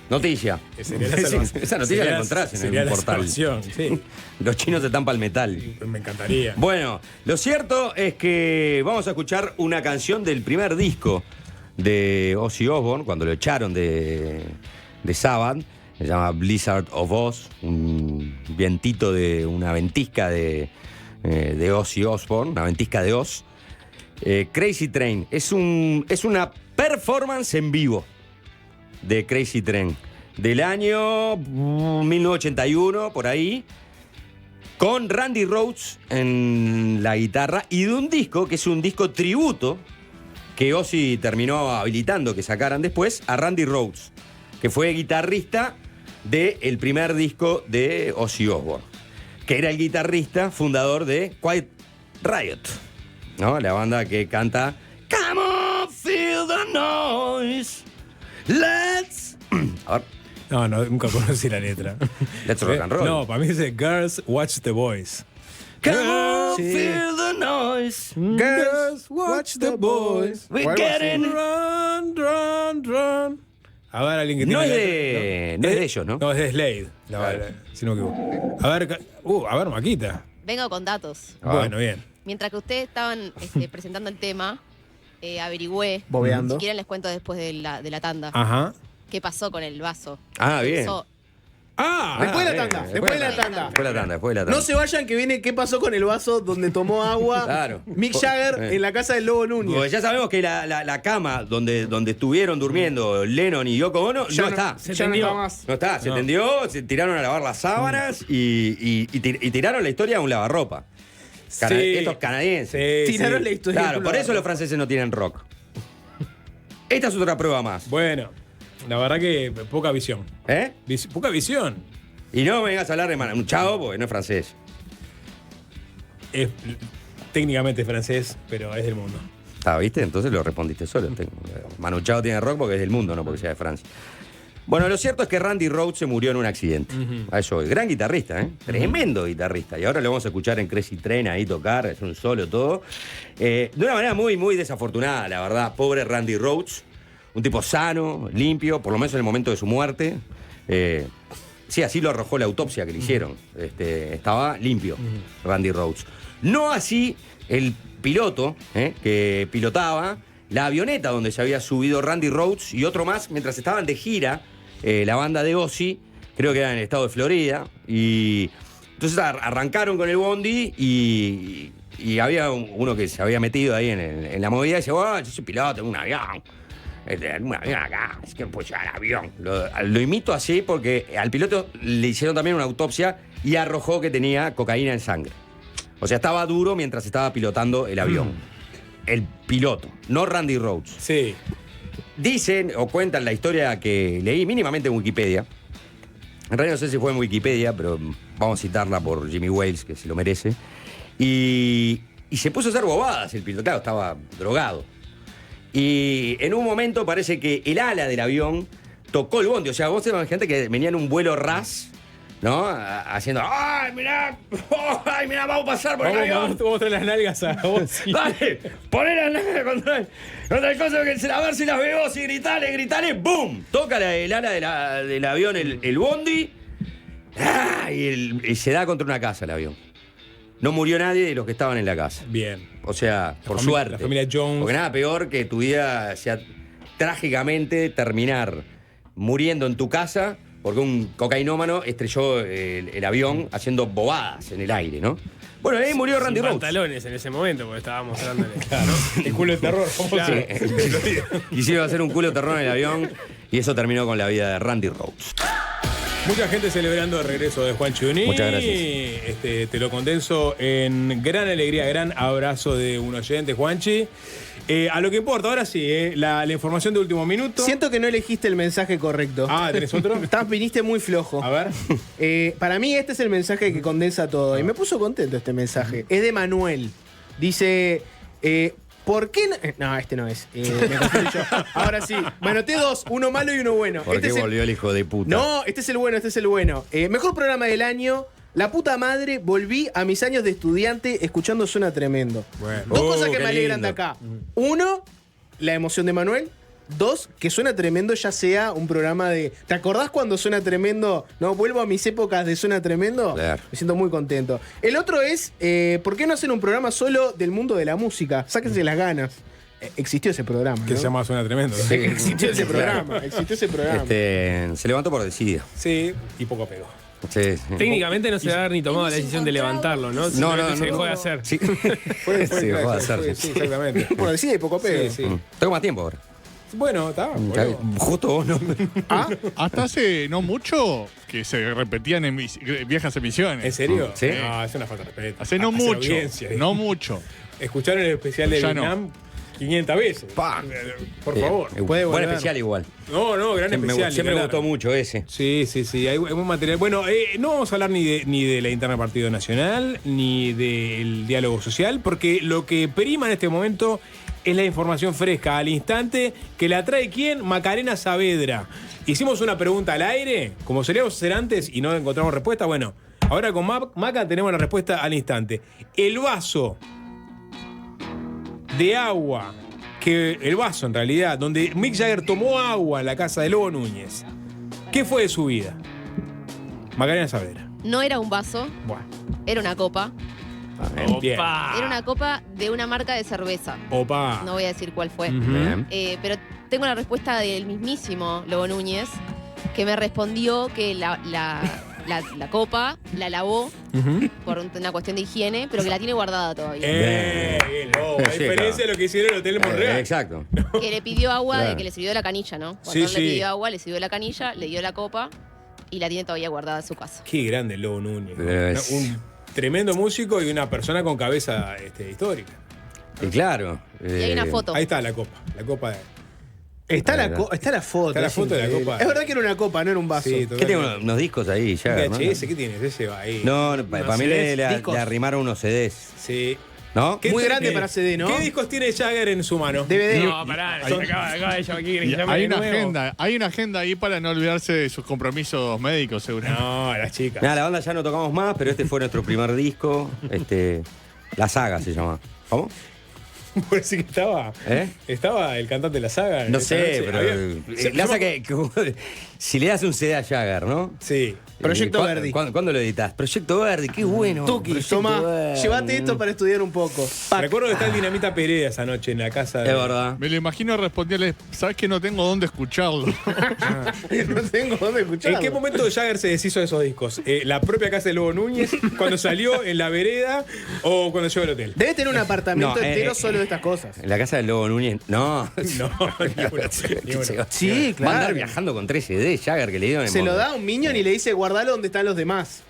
Noticia. Sería la salvación. Esa noticia la encontrás en sería el la portal. salvación, sí. Los chinos están para el metal. Me encantaría. Bueno, lo cierto es que vamos a escuchar una canción del primer disco de Ozzy Osbourne, cuando lo echaron de Sabbath. Se llama Blizzard of Oz, un vientito de una ventisca de Ozzy Osbourne, una ventisca de Oz. Crazy Train es una performance en vivo de Crazy Train del año 1981, por ahí, con Randy Rhoads en la guitarra, y de un disco que es un disco tributo que Ozzy terminó habilitando que sacaran después a Randy Rhoads, que fue guitarrista del primer disco de Ozzy Osbourne, que era el guitarrista fundador de Quiet Riot, ¿no? La banda que canta Come on, feel the noise, let's... A ver, No, nunca conocí la letra. let's rock and roll. No, para mí dice Girls Watch the Boys. Come on, Sí. feel the noise. Girls Watch the Boys. We O algo getting... Run. A ver, alguien que No tiene es la de- letra. no es de ellos, ¿no? No, es de Slade. Claro. Si no me equivoco. A ver, Maquita. Vengo con datos. Ah. Bueno, bien. Mientras que ustedes estaban presentando el tema, averigüé. Bobeando. Si quieren les cuento después de la tanda. Ajá. ¿Qué pasó con el vaso? Ah, bien. Eso- Ah, Después de la bien, tanda, después de la tanda. Después de la tanda, después de la tanda. No se vayan que viene qué pasó con el vaso donde tomó agua Claro. Mick Jagger en la casa del Lobo Porque Núñez. ya sabemos que la cama donde estuvieron durmiendo Lennon y Yoko Ono no está. Se ya no tendió. está más. No está, se No. tendió, se tiraron a lavar las sábanas y tiraron la historia a un lavarropa. sí. Estos canadienses. Sí, Tiraron sí. la historia. Claro, por eso los franceses no tienen rock. Esta es otra prueba más. Bueno, la verdad que poca visión. ¿Eh? Poca visión. Y no me vengas a hablar de un chavo porque no es francés. Es técnicamente francés, pero es del mundo. Ah, ¿viste? Entonces lo respondiste solo. Manu Chao tiene rock porque es del mundo, no porque sea de Francia. Bueno, lo cierto es que Randy Rhoads se murió en un accidente. A eso, gran guitarrista, ¿eh? Tremendo guitarrista. Y ahora lo vamos a escuchar en Crazy Train ahí tocar, es un solo todo. De una manera muy, muy desafortunada, la verdad. Pobre Randy Rhoads. Un tipo sano, limpio, por lo menos en el momento de su muerte. Sí, así lo arrojó la autopsia que le hicieron. Estaba limpio, Randy Rhoads. No así el piloto, que pilotaba la avioneta donde se había subido Randy Rhoads y otro más mientras estaban de gira, la banda de Ozzy, creo que era en el estado de Florida. Y entonces arrancaron con el bondi y había uno que se había metido ahí en la movida y dice, oh, yo soy piloto en un avión. Un avión acá, es que no puedo llegar al avión. Lo imito así porque al piloto le hicieron también una autopsia y arrojó que tenía cocaína en sangre. O sea, estaba duro mientras estaba pilotando el avión. El piloto, no Randy Rhoads. Sí. Dicen o cuentan la historia que leí mínimamente en Wikipedia. En realidad no sé si fue en Wikipedia, pero vamos a citarla por Jimmy Wales, que se lo merece. Y y se puso a hacer bobadas el piloto. Claro, estaba drogado. Y en un momento parece que el ala del avión tocó el bondi. O sea, vos te imaginate que venía en un vuelo RAS, ¿no? Haciendo, ¡ay, mirá! ¡Ay, mirá, vamos a pasar por el avión! Vamos a traer las nalgas a vos. ¡Dale! ¡Poné las nalgas contra el coso! A ver si las veo, si gritale, ¡bum! Toca el ala del avión el bondi. ¡Ah! Y se da contra una casa el avión. No murió nadie de los que estaban en la casa. Bien. O sea, por familia- suerte. la familia Jones. Porque nada peor que tu vida sea trágicamente terminar muriendo en tu casa porque un cocainómano estrelló el avión haciendo bobadas en el aire, ¿no? Bueno, ahí murió Randy Sin Rhoads. pantalones en ese momento, porque estábamos dándole. El culo de terror. famoso. Claro. Quisieron hacer un culo de terror en el avión y eso terminó con la vida de Randy Rhoads. Mucha gente celebrando el regreso de Juan Chuní. Muchas gracias. Te lo condenso en gran alegría, gran abrazo de un oyente, Juanchi. A lo que importa, ahora sí, la información de último minuto. Siento que no elegiste el mensaje correcto. Ah, ¿tenés otro? Viniste muy flojo. A ver. Para mí este es el mensaje que condensa todo. Y me puso contento este mensaje. Es de Manuel. Dice, ¿por qué no? No, este no es. Me confundí yo. Ahora sí. Me anoté dos, uno malo y uno bueno. ¿Por Este qué es volvió el hijo de puta? No, este es el bueno, este es el bueno. Mejor programa del año. La puta madre, volví a mis años de estudiante escuchando Suena Tremendo. Bueno. Dos cosas que qué me alegran de lindo. acá. Uno, la emoción de Manuel. Dos, que Suena Tremendo ya sea un programa de... ¿Te acordás cuando Suena Tremendo? No, vuelvo a mis épocas de Suena Tremendo. Claro. Me siento muy contento. El otro es, ¿por qué no hacer un programa solo del mundo de la música? Sáquense las ganas. Existió ese programa, Que ¿no? se llama Suena Tremendo. Sí. Existió ese programa, existió ese programa. Se levantó por decidido. Sí, y poco pegó. Sí, sí. Técnicamente no se debe haber ni tomado la decisión de levantarlo, ¿no? Simplemente se dejó de hacer. Sí. Fue, Sí, dejó de hacerse. sí, exactamente. Por decir, poco pego. Sí, sí. Tengo más tiempo ahora. Bueno, está. bueno. Justo vos no. Hasta hace no mucho que se repetían en viejas emisiones. ¿En serio? Sí. No, es una falta de respeto. Hace no Hacia la mucho. audiencia. No mucho. Escucharon el especial de Ya no. Vietnam 500 veces. Pa. Por favor. Puede Buen volver. especial igual. No, gran especial. Siempre me Nicolás. gustó mucho ese. Sí, hay buen material. Bueno, no vamos a hablar ni de la interna del Partido Nacional, ni del diálogo social, porque lo que prima en este momento es la información fresca, al instante, que la trae ¿quién? Macarena Saavedra. Hicimos una pregunta al aire, como solíamos hacer antes y no encontramos respuesta. Bueno, ahora con Maca tenemos la respuesta al instante. El vaso de agua, el vaso en realidad, donde Mick Jagger tomó agua en la casa de Lobo Núñez. ¿Qué fue de su vida? Macarena Saavedra. No era un vaso, Bueno, era una copa. bien. Opa. Era una copa de una marca de cerveza. Opa. No voy a decir cuál fue. Ujú. Bien. Pero tengo la respuesta del mismísimo Lobo Núñez, que me respondió que la copa la lavó Ujú. por una cuestión de higiene, pero que la tiene guardada todavía. Bien, Lobo. A Sí, diferencia claro. de lo que hicieron en el Hotel Monreal. Exacto. Que le pidió agua, Claro. de que le sirvió de la canilla, ¿no? Cuando Sí, él sí. le pidió agua, le sirvió de la canilla, le dio la copa y la tiene todavía guardada en su casa. Qué grande el Lobo Núñez. Pero es- Un tremendo músico y una persona con cabeza histórica. Y claro. Y hay una foto. Ahí está la copa. La copa de. Está la Verdad. foto. Está la es foto de la increíble. copa. Es verdad que era una copa, no era un vaso. Sí, ¿Qué totalmente. tiene unos discos ahí ya? ¿no? VHS, ¿qué tienes? Ese va ahí. No, para mí CDs, le discos. arrimaron unos CDs. Sí. ¿No? ¿Qué Muy te- grande para CD, ¿no? ¿Qué discos tiene Jagger en su mano? DVD. No, pará, acaba de llamar aquí. Y llame hay de una nuevo. agenda. Hay una agenda ahí para no olvidarse de sus compromisos médicos, seguramente. No, las chicas. Nada, la banda ya no tocamos más, pero este fue nuestro primer disco. La Saga se llama. ¿Cómo? Por decir que estaba. ¿Eh? Estaba el cantante de la saga. No esa sé, noche. pero. Había- Pasa que si le das un CD a Jagger, ¿no? Sí. Proyecto ¿Cuándo- Verdi. ¿Cuándo lo editas? Proyecto Verdi, qué bueno. Tuki, Proyecto toma, Verdi. llévate esto para estudiar un poco. Pac. Recuerdo que está el Dinamita Pereira esa noche en la casa de. Es verdad. Me lo imagino responderle, ¿sabes que no tengo dónde escucharlo? No tengo dónde escucharlo. ¿En qué momento Jagger se deshizo de esos discos? ¿La propia casa de Lobo Núñez? ¿Cuando salió en la vereda? ¿O cuando llegó al hotel? Debe tener un apartamento No, entero solo de estas cosas. En la casa del Lobo Núñez. No. No, ni uno, ni uno. Sí, Va a andar claro. viajando con 3 CD, Jagger, que le dieron en Se lo Monte. da a un Minion y le dice guardalo donde están los demás.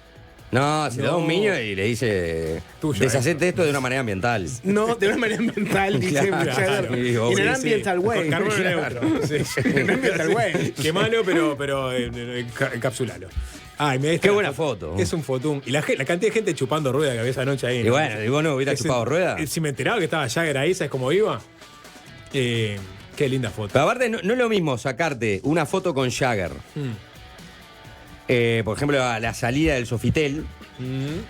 No, se lo da a un No. niño y le dice. Tuyo, deshacete esto de una manera ambiental. No, de una manera ambiental, dice Claro, Jagger. sí, In an sí, ambiental way. Con carbono Claro. neutro. Sí. In an ambiental way. Qué malo, pero encapsulalo. Ay, me Qué buena foto. Es un fotón. Y la cantidad de gente chupando rueda que había esa noche ahí. Y bueno, ¿y vos no hubieras chupado rueda? Si me enteraba que estaba Jagger ahí, ¿sabes cómo iba? Qué linda foto. Pero aparte, no es lo mismo sacarte una foto con Jagger. Por ejemplo, a la salida del Sofitel,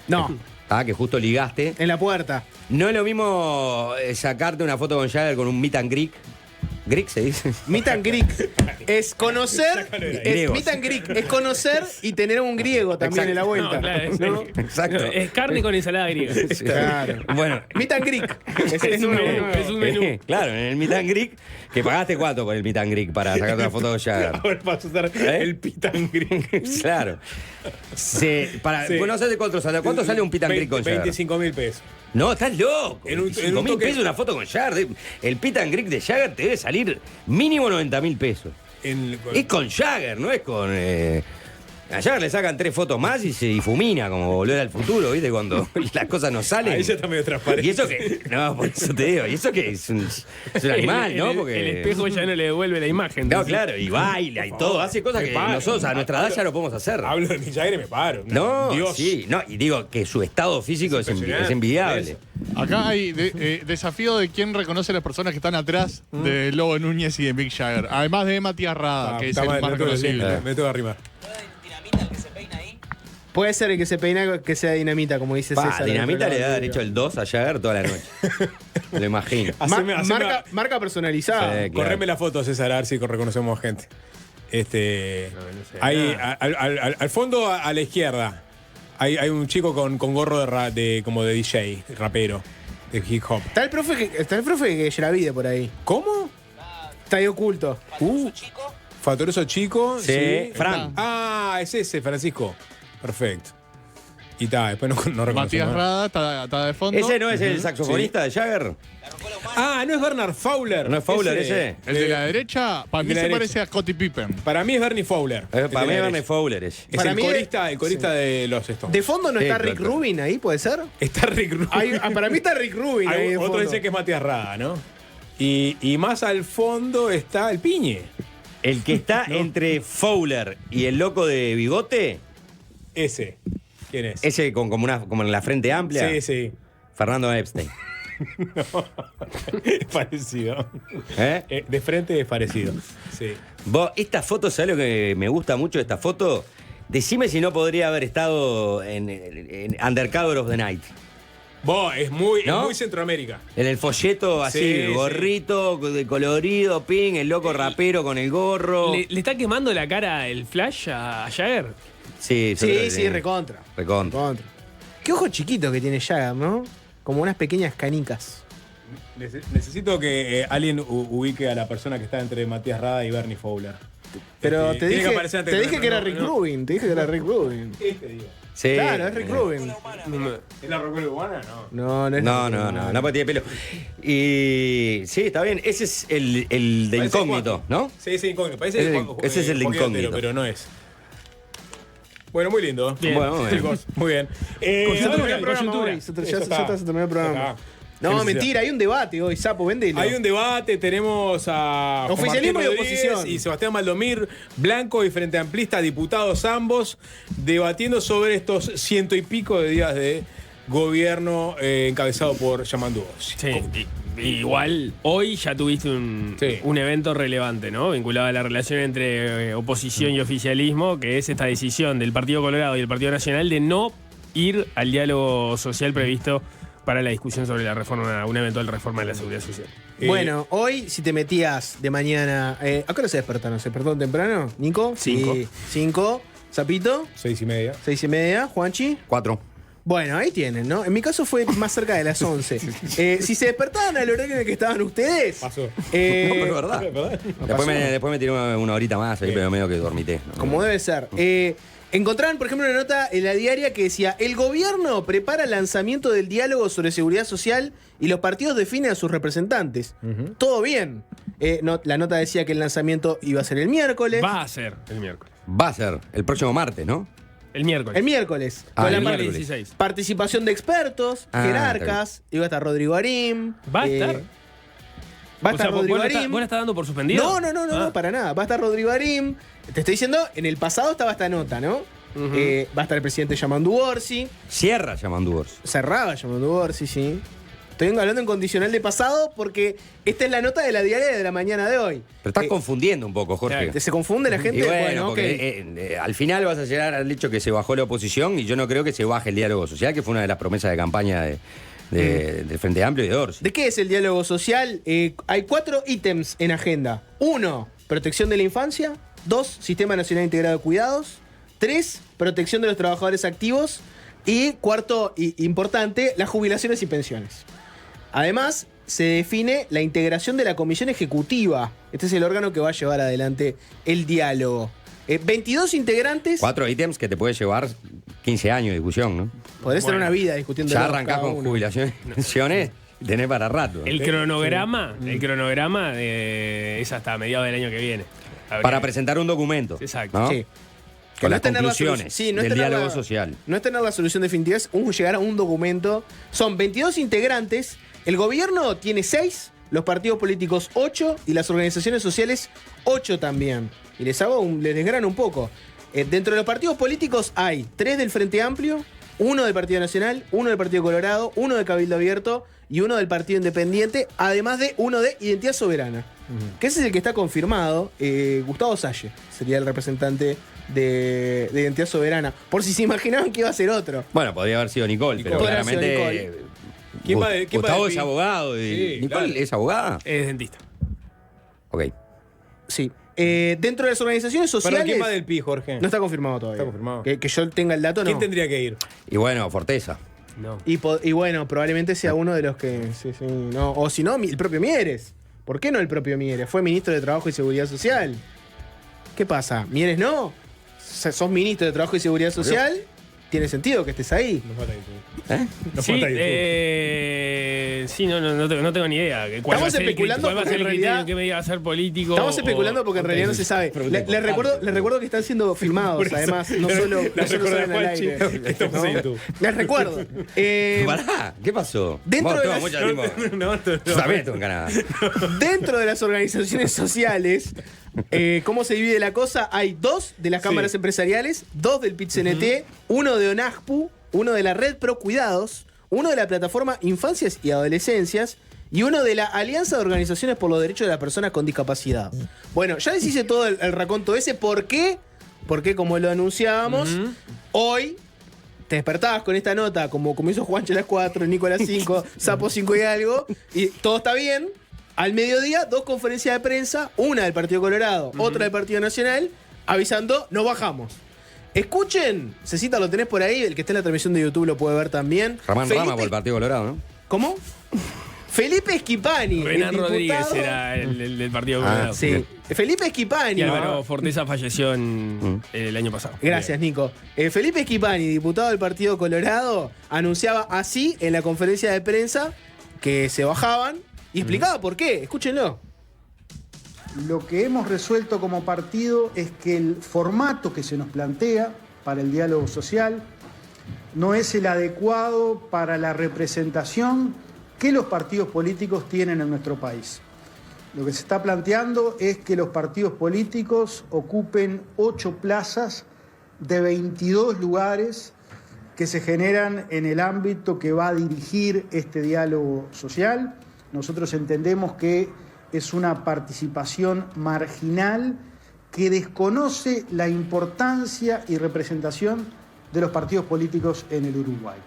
No, que justo ligaste. en la puerta. No es lo mismo sacarte una foto con Jagger con un meet and greet. ¿Greek se dice? Meet and greet es conocer. Sácalo de ahí. Es Griegos. meet and greet es conocer y tener un griego también en la vuelta. No, claro, ¿no? Exacto. Es carne con ensalada griega. Claro. Bueno. Meet and greet. Es un nuevo, menú, nuevo. es un menú. Claro, en el meet and greet, que pagaste cuánto por el meet and greet para sacarte una foto con Jagger. Ahora vas a usar el pitangri. Claro. Sí. Vos no sabés cuánto sale un meet and greet con Jagger. 25.000 pesos. No, estás loco. En un 5.000 toque- pesos una foto con Jagger. El meet and greet de Jagger te debe salir mínimo 90.000 pesos. Es con Jagger, no es con... A Jagger le sacan 3 fotos más y se difumina como Volver al Futuro, ¿viste? Cuando las cosas no salen. Ahí ya está medio transparente. Y eso que... No, por eso te digo. Y eso que es un animal, ¿no? Porque... El espejo ya no le devuelve la imagen. No, Entonces, claro, y baila y todo. Hace cosas Me que paro. nosotros a nuestra edad ya no podemos hacer. Hablo de mi Jagger y me paro. No, Dios. sí. No, y digo que su estado físico es impresionante. envidiable. Acá hay desafío de quién reconoce a las personas que están atrás de Lobo Núñez y de Mick Jagger. Además de Matías Rada, que es el más reconocible. Me tengo que arrimar. Puede ser el que se peina que sea Dinamita, como dice César. Dinamita le da derecho el 2 a Jagger toda la noche. Lo imagino. Marca personalizada. Sí. Claro. Correme la foto, César, a ver si reconocemos gente. Ahí, al fondo, a la izquierda, hay un chico con gorro como de DJ, rapero, de hip hop. Está el profe que la vide por ahí. ¿Cómo? Está ahí oculto. Fatoroso Chico. Sí, Fran. Ah, es ese, Francisco. Perfecto. Y está, después no reconocemos. Matías Rada está de fondo. ¿Ese no es el saxofonista de Jagger? Ah, no es Bernard Fowler. ¿No es Fowler ese? El de la derecha, para mí de la se derecha. parece a Scottie Pippen. Para mí es Bernie Fowler. Para el de mí la es Bernie derecha. Fowler ese. Es Para el mí corista de los Stones. De fondo no Sí, está claro, Rick claro. Rubin ahí, ¿puede ser? Está Rick Rubin. Para mí está Rick Rubin ahí de Otro fondo. dice que es Matías Rada, ¿no? Y más al fondo está el Piñe. El que está entre Fowler y el loco de bigote, Ese. ¿Quién es? ese como en la frente amplia, Sí, sí. Fernando Epstein. Es parecido. ¿Eh? De frente es parecido. Sí. Vos, esta foto, ¿sabes lo que me gusta mucho de esta foto? Decime si no podría haber estado en Undercover of the Night. Vos, es muy ¿No? Centroamérica. En el folleto, así, Sí, el gorrito de colorido, ping, el loco rapero con el gorro. ¿Le está quemando la cara el flash a Jagger? Sí, yo creo que Sí, recontra. Recontra. Qué ojo chiquito que tiene Jagger, ¿no? Como unas pequeñas canicas. Necesito que alguien ubique a la persona que está entre Matías Rada y Bernie Fowler. Pero te tiene que dije, aparecer te antes dije que era Rick Rubin. Te dije que era Rick Rubin. Este, digo. Sí. Claro, es Rick Rubin. ¿Es la rockera urbana? No. No es No, Rick Rubin. no porque tiene pelo. Y sí, está bien. Ese es el de Parece incógnito, Juan. ¿no? Sí, incógnito. Ese es el de Joaquín incógnito. Otero, pero no es. Bueno, muy lindo. Bien. Bueno, muy bien. Chicos, muy bien. Ya terminó el programa coyuntura. hoy. Ya Eso está, se terminó el programa. Ya está. No, Qué mentira, hay un debate hoy, Sapo, vendelo. Hay un debate, tenemos a Juan Oficialismo Martín y Rodríguez oposición. y Sebastián Maldomir, Blanco y Frente Amplista, diputados ambos, debatiendo sobre estos 100 y pico de días de gobierno encabezado por Yamandu Ossi. Sí. Igual, hoy ya tuviste Sí. un evento relevante, ¿no? Vinculado a la relación entre oposición y oficialismo, que es esta decisión del Partido Colorado y el Partido Nacional de no ir al diálogo social previsto para la discusión sobre la reforma, una eventual reforma de la seguridad social. Bueno, hoy si te metías de mañana. ¿A qué hora se despertaron? ¿Se despertaron temprano? ¿Nico? Cinco. Sí. 5. ¿Zapito? 6:30. 6:30. ¿Juanchi? 4. Bueno, ahí tienen, ¿no? En mi caso fue más cerca de las 11. Si se despertaban al horario en el que estaban ustedes. Pasó. No, pero es verdad. ¿Verdad? Después me tiré una horita más ahí, Bien. pero medio que dormité. ¿no? Como debe ser. Encontraron, por ejemplo, una nota en la diaria que decía: el gobierno prepara el lanzamiento del diálogo sobre seguridad social y los partidos definen a sus representantes. Todo bien. La nota decía que el lanzamiento iba a ser el miércoles. Va a ser el miércoles. Va a ser el próximo martes, ¿no? El miércoles. El miércoles. Ah, Con la el par- miércoles. 16. participación de expertos, Ah, jerarcas. Iba a estar Rodrigo Arim. ¿Va a estar? Va a O sea, estar ¿vos Rodrigo lo Arim. ¿Vos la estás dando por suspendido? No, Ah. para nada. Va a estar Rodrigo Arim. Te estoy diciendo, en el pasado estaba esta nota, ¿no? Va a estar el presidente Yamandu Orsi. Cierra Yamandu Orsi. Cerraba Yamandu Orsi, sí. Estoy hablando en condicional de pasado porque esta es la nota de la diaria de la mañana de hoy. Pero estás confundiendo un poco, Jorge. ¿Se confunde la gente? Y bueno, porque al final vas a llegar al hecho que se bajó la oposición y yo no creo que se baje el diálogo social, que fue una de las promesas de campaña del Frente Amplio y de Orsi. ¿De qué es el diálogo social? Hay 4 ítems en agenda. 1, protección de la infancia. 2, Sistema Nacional Integrado de Cuidados. 3, protección de los trabajadores activos. Y 4, importante, las jubilaciones y pensiones. Además, se define la integración de la Comisión Ejecutiva. Este es el órgano que va a llevar adelante el diálogo. 22 integrantes. 4 ítems que te puede llevar 15 años de discusión, ¿no? Podés tener una vida discutiendo. Ya arrancás con jubilaciones y pensiones y tenés para rato. El cronograma es hasta mediados del año que viene. Para presentar un documento. Exacto. ¿no? Sí. Con no las conclusiones del diálogo social. No es tener la solución definitiva, es llegar a un documento. Son 22 integrantes. El gobierno tiene 6, los partidos políticos 8 y las organizaciones sociales 8 también. Y les desgrano un poco. Dentro de los partidos políticos hay 3 del Frente Amplio, 1 del Partido Nacional, 1 del Partido Colorado, 1 del Cabildo Abierto y 1 del Partido Independiente, además de 1 de Identidad Soberana. Que ese es el que está confirmado. Gustavo Salle sería el representante de Identidad Soberana. Por si se imaginaban que iba a ser otro. Bueno, podría haber sido Nicole, pero claramente Gustavo es abogado. Sí, ¿Nicole claro. es abogada? Es dentista. Ok. Sí. Dentro de las organizaciones sociales. Perdón, ¿quién va del PI, Jorge? No está confirmado todavía. Está confirmado. Que yo tenga el dato, no. ¿Quién tendría que ir? Y bueno, Forteza. No. Y bueno, probablemente sea uno de los que. Sí, no. O si no, el propio Mieres. ¿Por qué no el propio Mieres? Fue ministro de Trabajo y Seguridad Social. ¿Qué pasa? ¿Mieres no? Sos ministro de Trabajo y Seguridad Social. Tiene sentido que estés ahí. Nos falta YouTube. Nos Sí, falta YouTube. no tengo ni idea. Estamos especulando ¿Cuál va a ser el porque en criterio realidad- que me diga a ser político? Estamos especulando porque en realidad no se sabe. Les recuerdo que están siendo filmados, Por eso, además. No solo recordé salen a al Juanchi aire. que estamos ¿no? en YouTube. Les recuerdo. Pará, ¿qué pasó? Dentro de Vos, las- mucho tiempo. No, Yo también estuve en Canadá. Dentro de las organizaciones sociales, ¿cómo se divide la cosa? Hay 2 de las cámaras empresariales, 2 del PIT-CNT, 1 de ONASPU, 1 de la Red Pro Cuidados, 1 de la plataforma Infancias y Adolescencias y 1 de la Alianza de Organizaciones por los Derechos de las Personas con Discapacidad. Bueno, ya les hice todo el raconto ese. ¿Por qué? Porque como lo anunciábamos, hoy te despertabas con esta nota, como hizo Juancho a las 4, Nico a las 5, Sapo 5 y algo, y todo está bien. Al mediodía, 2 conferencias de prensa, una del Partido Colorado, otra del Partido Nacional, avisando, nos bajamos. Escuchen, Cecita, lo tenés por ahí, el que está en la transmisión de YouTube lo puede ver también. Ramán Rama por el Partido Colorado, ¿no? ¿Cómo? Felipe Schipani. Renan el Rodríguez diputado. era el del Partido Colorado. Sí. Felipe Schipani. Y Álvaro Forteza falleció el año pasado. Gracias, Nico. Felipe Schipani, diputado del Partido Colorado, anunciaba así en la conferencia de prensa que se bajaban y explicaba por qué. Escúchenlo. Lo que hemos resuelto como partido es que el formato que se nos plantea para el diálogo social no es el adecuado para la representación que los partidos políticos tienen en nuestro país. Lo que se está planteando es que los partidos políticos ocupen 8 plazas de 22 lugares que se generan en el ámbito que va a dirigir este diálogo social. Nosotros entendemos que es una participación marginal que desconoce la importancia y representación de los partidos políticos en el Uruguay.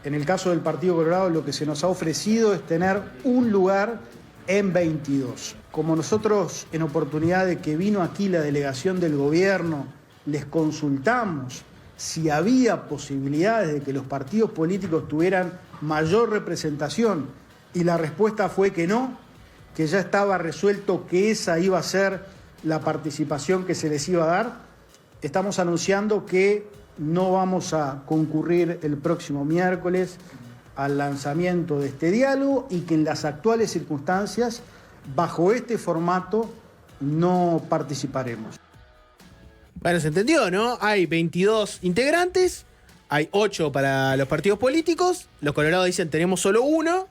En el caso del Partido Colorado, lo que se nos ha ofrecido es tener un lugar en 22. Como nosotros, en oportunidad de que vino aquí la delegación del gobierno, les consultamos si había posibilidades de que los partidos políticos tuvieran mayor representación, y la respuesta fue que no, que ya estaba resuelto que esa iba a ser la participación que se les iba a dar. Estamos anunciando que no vamos a concurrir el próximo miércoles al lanzamiento de este diálogo y que en las actuales circunstancias, bajo este formato, no participaremos. Bueno, se entendió, ¿no? Hay 22 integrantes, hay 8 para los partidos políticos, los colorados dicen tenemos solo 1.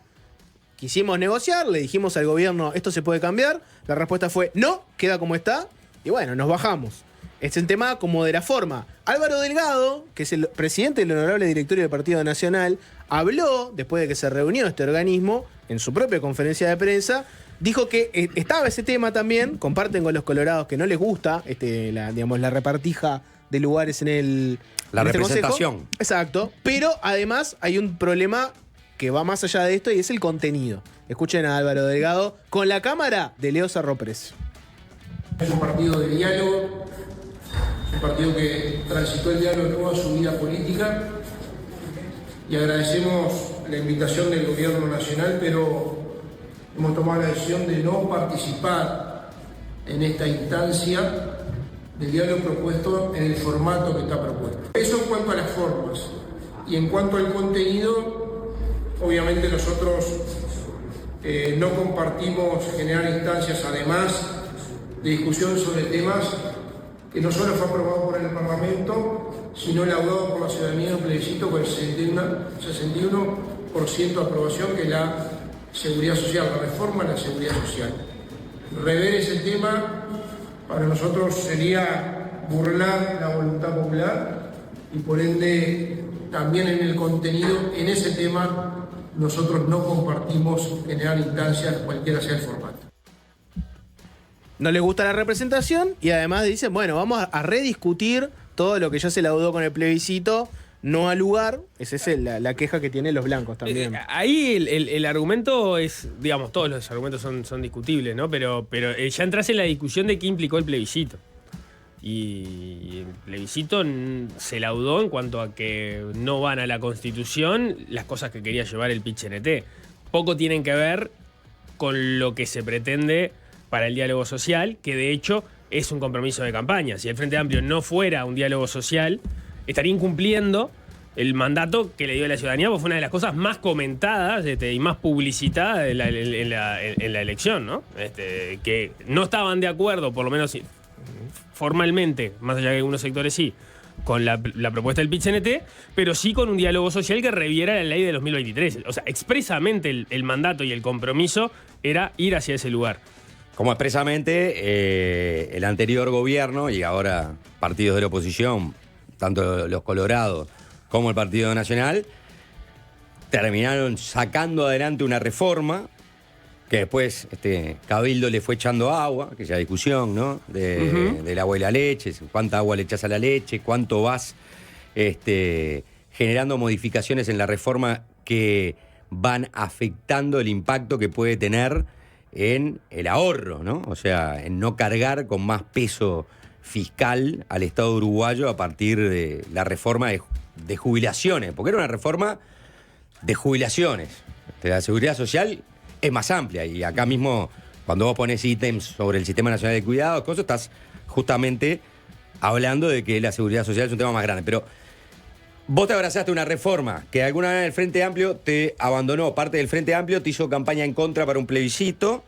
Quisimos negociar, le dijimos al gobierno, esto se puede cambiar. La respuesta fue, no, queda como está. Y bueno, nos bajamos. Es el tema como de la forma. Álvaro Delgado, que es el presidente del honorable directorio del Partido Nacional, habló, después de que se reunió este organismo, en su propia conferencia de prensa, dijo que estaba ese tema también, comparten con los colorados que no les gusta la repartija de lugares en la este representación. consejo. Exacto, pero además hay un problema que va más allá de esto y es el contenido. Escuchen a Álvaro Delgado con la cámara de Leo Sarropres. Es un partido de diálogo, un partido que transitó el diálogo toda su vida política y agradecemos la invitación del gobierno nacional, pero hemos tomado la decisión de no participar en esta instancia del diálogo propuesto en el formato que está propuesto. Eso en cuanto a las formas. Y en cuanto al contenido, obviamente nosotros no compartimos generar instancias, además de discusión sobre temas que no solo fue aprobado por el Parlamento, sino laudado por la ciudadanía en un plebiscito con el 61% de aprobación, que es la seguridad social, la reforma de la seguridad social. Rever ese tema para nosotros sería burlar la voluntad popular y por ende también en el contenido, en ese tema, nosotros no compartimos generar instancias, cualquiera sea el formato. No les gusta la representación y además dicen, bueno, vamos a rediscutir todo lo que ya se laudó con el plebiscito, no al lugar. Esa es la queja que tienen los blancos también. Ahí el argumento es, digamos, todos los argumentos son discutibles, ¿no? Pero ya entras en la discusión de qué implicó el plebiscito. Y el plebiscito se laudó en cuanto a que no van a la Constitución las cosas que quería llevar el PIT-CNT. Poco tienen que ver con lo que se pretende para el diálogo social, que de hecho es un compromiso de campaña. Si el Frente Amplio no fuera un diálogo social, estaría incumpliendo el mandato que le dio a la ciudadanía, porque fue una de las cosas más comentadas y más publicitadas en la elección, ¿no? Que no estaban de acuerdo, por lo menos formalmente, más allá de algunos sectores sí, con la propuesta del PIT-CNT, pero sí con un diálogo social que reviera la ley de 2023. O sea, expresamente el mandato y el compromiso era ir hacia ese lugar. Como expresamente el anterior gobierno y ahora partidos de la oposición, tanto los Colorados como el Partido Nacional, terminaron sacando adelante una reforma que después Cabildo le fue echando agua, que ya discusión, ¿no? Del agua y la leche, cuánta agua le echas a la leche, cuánto vas generando modificaciones en la reforma que van afectando el impacto que puede tener en el ahorro, ¿no? O sea, en no cargar con más peso fiscal al Estado uruguayo a partir de la reforma de jubilaciones, porque era una reforma de jubilaciones. La seguridad social es más amplia y acá mismo, cuando vos pones ítems sobre el Sistema Nacional de Cuidados, cosas, estás justamente hablando de que la seguridad social es un tema más grande. Pero vos te abrazaste una reforma que de alguna manera el Frente Amplio te abandonó, parte del Frente Amplio te hizo campaña en contra para un plebiscito,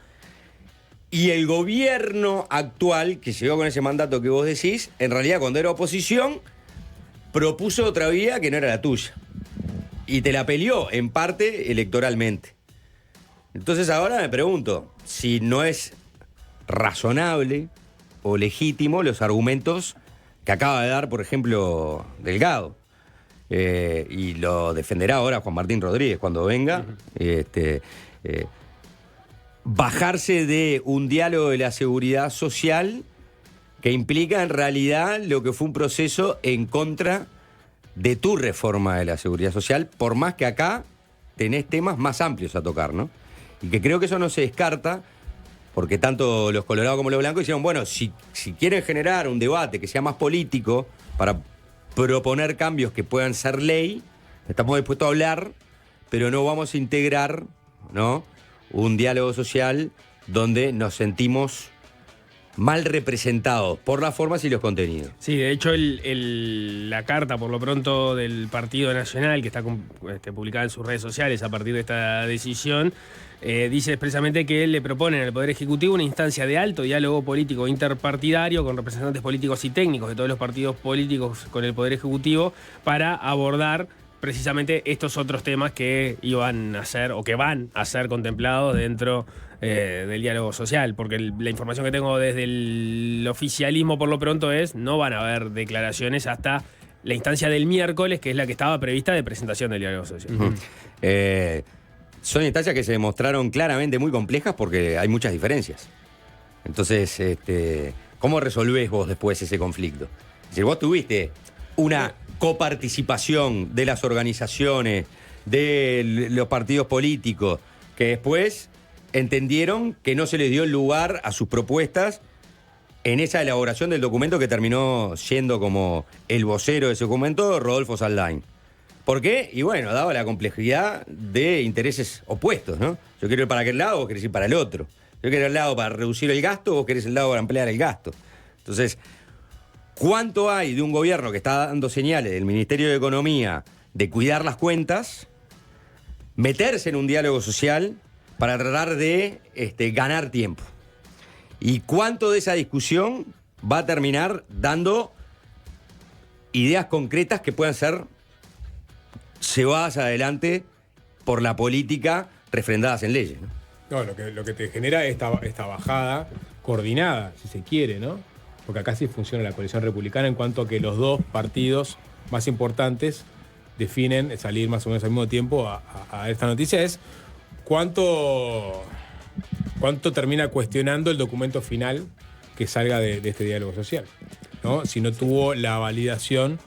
y el gobierno actual, que llegó con ese mandato que vos decís, en realidad cuando era oposición, propuso otra vía que no era la tuya. Y te la peleó, en parte, electoralmente. Entonces ahora me pregunto si no es razonable o legítimo los argumentos que acaba de dar, por ejemplo, Delgado. Y lo defenderá ahora Juan Martín Rodríguez cuando venga. Bajarse de un diálogo de la seguridad social que implica en realidad lo que fue un proceso en contra de tu reforma de la seguridad social, por más que acá tenés temas más amplios a tocar, ¿no? Y que creo que eso no se descarta, porque tanto los colorados como los blancos dijeron, bueno, si quieren generar un debate que sea más político para proponer cambios que puedan ser ley, estamos dispuestos a hablar, pero no vamos a integrar, ¿no?, un diálogo social donde nos sentimos mal representados por las formas y los contenidos. Sí, de hecho la carta, por lo pronto, del Partido Nacional, que está publicada en sus redes sociales a partir de esta decisión, dice expresamente que le proponen al Poder Ejecutivo una instancia de alto diálogo político interpartidario con representantes políticos y técnicos de todos los partidos políticos con el Poder Ejecutivo para abordar precisamente estos otros temas que iban a ser o que van a ser contemplados dentro del diálogo social, porque la información que tengo desde el oficialismo por lo pronto es no van a haber declaraciones hasta la instancia del miércoles, que es la que estaba prevista de presentación del diálogo social. Son instancias que se demostraron claramente muy complejas porque hay muchas diferencias. Entonces, ¿cómo resolvés vos después ese conflicto? Es decir, vos tuviste una coparticipación de las organizaciones, de los partidos políticos, que después entendieron que no se les dio el lugar a sus propuestas en esa elaboración del documento que terminó siendo como el vocero de ese documento, Rodolfo Saldain. ¿Por qué? Y bueno, dado la complejidad de intereses opuestos, ¿no? Yo quiero ir para aquel lado, vos querés ir para el otro. Yo quiero el lado para reducir el gasto, vos querés el lado para ampliar el gasto. Entonces, ¿cuánto hay de un gobierno que está dando señales del Ministerio de Economía de cuidar las cuentas, meterse en un diálogo social para tratar de ganar tiempo? ¿Y cuánto de esa discusión va a terminar dando ideas concretas que puedan ser llevadas adelante por la política refrendadas en leyes, ¿no? No, lo que te genera esta bajada coordinada, si se quiere, ¿no? Porque acá sí funciona la coalición republicana en cuanto a que los dos partidos más importantes definen salir más o menos al mismo tiempo a esta noticia, es cuánto termina cuestionando el documento final que salga de este diálogo social, ¿no? Si no tuvo la validación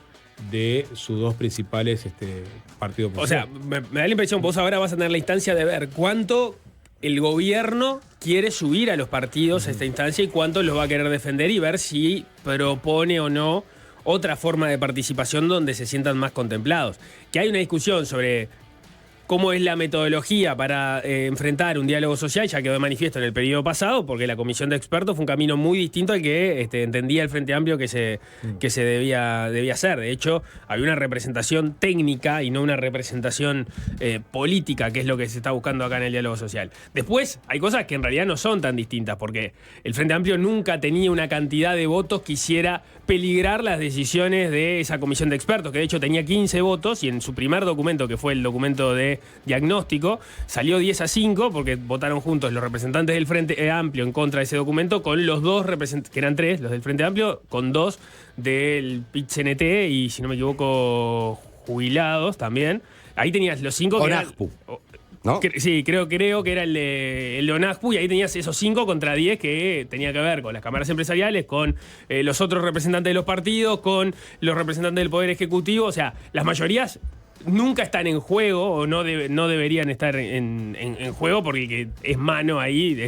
de sus dos principales partidos políticos. O sea, me da la impresión, vos ahora vas a tener la instancia de ver cuánto el gobierno quiere subir a los partidos a esta instancia y cuánto los va a querer defender y ver si propone o no otra forma de participación donde se sientan más contemplados. Que hay una discusión sobre cómo es la metodología para enfrentar un diálogo social, ya quedó de manifiesto en el periodo pasado, porque la comisión de expertos fue un camino muy distinto al que entendía el Frente Amplio que se debía hacer. De hecho, había una representación técnica y no una representación política, que es lo que se está buscando acá en el diálogo social. Después, hay cosas que en realidad no son tan distintas, porque el Frente Amplio nunca tenía una cantidad de votos que hiciera peligrar las decisiones de esa comisión de expertos, que de hecho tenía 15 votos y en su primer documento, que fue el documento de diagnóstico, salió 10-5 porque votaron juntos los representantes del Frente Amplio en contra de ese documento con los dos representantes, que eran 3, los del Frente Amplio, con 2 del PIT-CNT y, si no me equivoco, jubilados también. Ahí tenías los 5 que eran, ¿no? Sí, creo que era el de ONAJPU, y ahí tenías esos 5 contra 10 que tenía que ver con las cámaras empresariales, con los otros representantes de los partidos, con los representantes del Poder Ejecutivo. O sea, las mayorías nunca están en juego o no deberían estar en juego porque es mano ahí,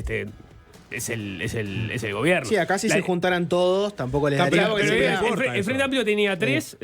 es el gobierno. Sí, acá si se juntaran todos tampoco les daría. Pero el Frente Amplio tenía 3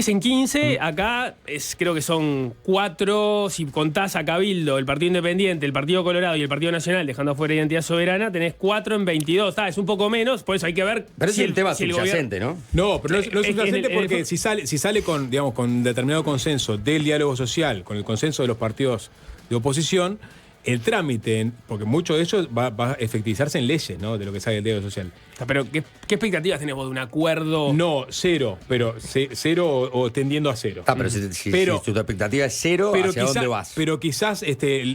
en 15, acá creo que son 4, si contás a Cabildo, el Partido Independiente, el Partido Colorado y el Partido Nacional, dejando afuera Identidad Soberana, tenés 4 en 22. Es un poco menos, por eso hay que ver. Pero es el tema subyacente, ¿no? No, pero no es subyacente porque si sale con determinado consenso del diálogo social, con el consenso de los partidos de oposición, el trámite, porque mucho de eso va a efectivizarse en leyes, ¿no? De lo que sale del diálogo social. Pero, ¿qué expectativas tenés vos de un acuerdo? No, 0, pero 0 o tendiendo a 0. Pero si tu expectativa es 0, ¿hacia dónde vas? Pero quizás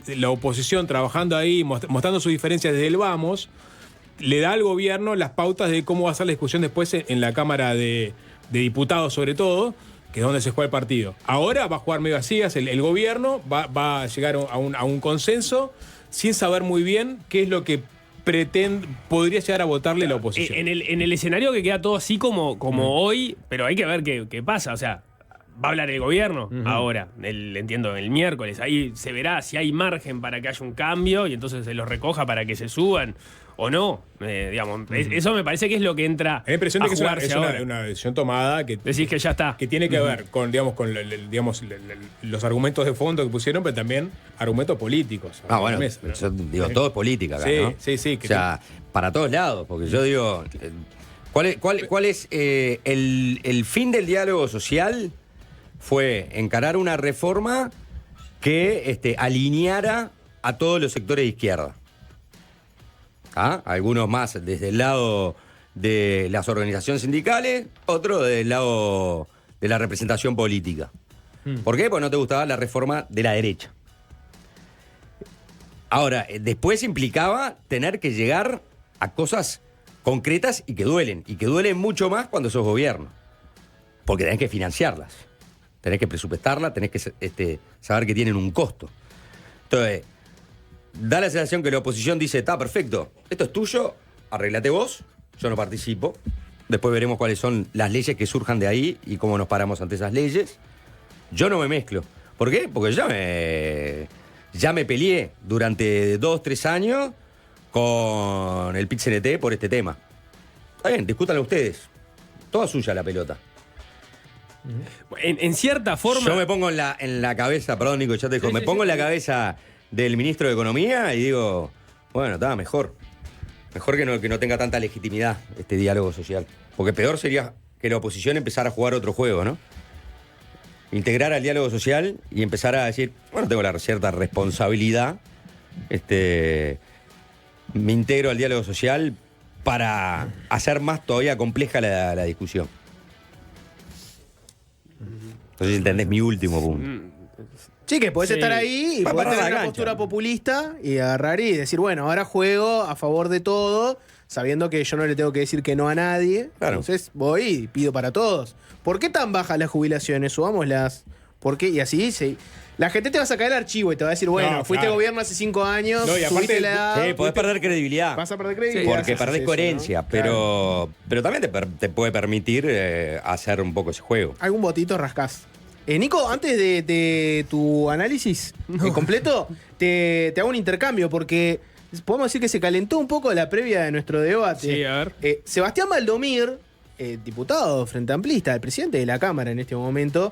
la oposición trabajando ahí, mostrando sus diferencias desde el vamos, le da al gobierno las pautas de cómo va a ser la discusión después en la Cámara de Diputados, sobre todo, que es donde se juega el partido. Ahora va a jugar medio a ciegas, el gobierno va a llegar a un consenso sin saber muy bien qué es lo que podría llegar a votarle la oposición. En el escenario que queda todo así como hoy, pero hay que ver qué pasa. O sea, va a hablar el gobierno ahora, entiendo, el miércoles. Ahí se verá si hay margen para que haya un cambio y entonces se los recoja para que se suban o no. Eso me parece que es lo que entra. La impresión de que es una decisión tomada que decís que ya está, que tiene que ver con los argumentos de fondo que pusieron, pero también argumentos políticos. Yo digo, todo es política acá, ¿no? Sí. O sea, para todos lados, porque yo digo, ¿cuál es el fin del diálogo social? Fue encarar una reforma que alineara a todos los sectores de izquierda. Algunos más desde el lado de las organizaciones sindicales, otros desde el lado de la representación política. ¿Por qué? Porque no te gustaba la reforma de la derecha. Ahora, después implicaba tener que llegar a cosas concretas y que duelen mucho más cuando sos gobierno. Porque tenés que financiarlas, tenés que presupuestarlas, tenés que saber que tienen un costo. Entonces, da la sensación que la oposición dice, está perfecto, esto es tuyo, arréglate vos, yo no participo. Después veremos cuáles son las leyes que surjan de ahí y cómo nos paramos ante esas leyes. Yo no me mezclo. ¿Por qué? Porque ya me peleé durante 2-3 años con el PIT-CNT por este tema. Está bien, discútanlo ustedes. Toda suya la pelota. En cierta forma... Yo me pongo en la cabeza, perdón Nico, ya te digo, me pongo en la cabeza del ministro de Economía y digo, bueno, está mejor. Mejor que no tenga tanta legitimidad este diálogo social. Porque peor sería que la oposición empezara a jugar otro juego, ¿no? Integrar al diálogo social y empezar a decir, bueno, tengo la cierta responsabilidad, me integro al diálogo social para hacer más todavía compleja la discusión. No sé si entendés mi último punto. Sí, que podés estar ahí y Para podés parar tener la una cancha. postura populista y agarrar y decir, bueno, ahora juego a favor de todo, sabiendo que yo no le tengo que decir que no a nadie. Claro. Entonces voy y pido para todos. ¿Por qué tan bajas las jubilaciones? Subámoslas. ¿Por qué? Y así, sí. La gente te va a sacar el archivo y te va a decir, bueno, No, fuiste claro. gobierno hace 5 años, No, y aparte subiste la edad, Sí, podés perder credibilidad. vas a perder credibilidad. Porque si haces perdés eso, coherencia, ¿no? Claro. pero también te puede permitir hacer un poco ese juego. Algún botito rascás. Nico, antes de tu análisis completo, te hago un intercambio porque podemos decir que se calentó un poco la previa de nuestro debate. Sí, a ver. Sebastián Baldomir, diputado frente amplista, el presidente de la Cámara en este momento,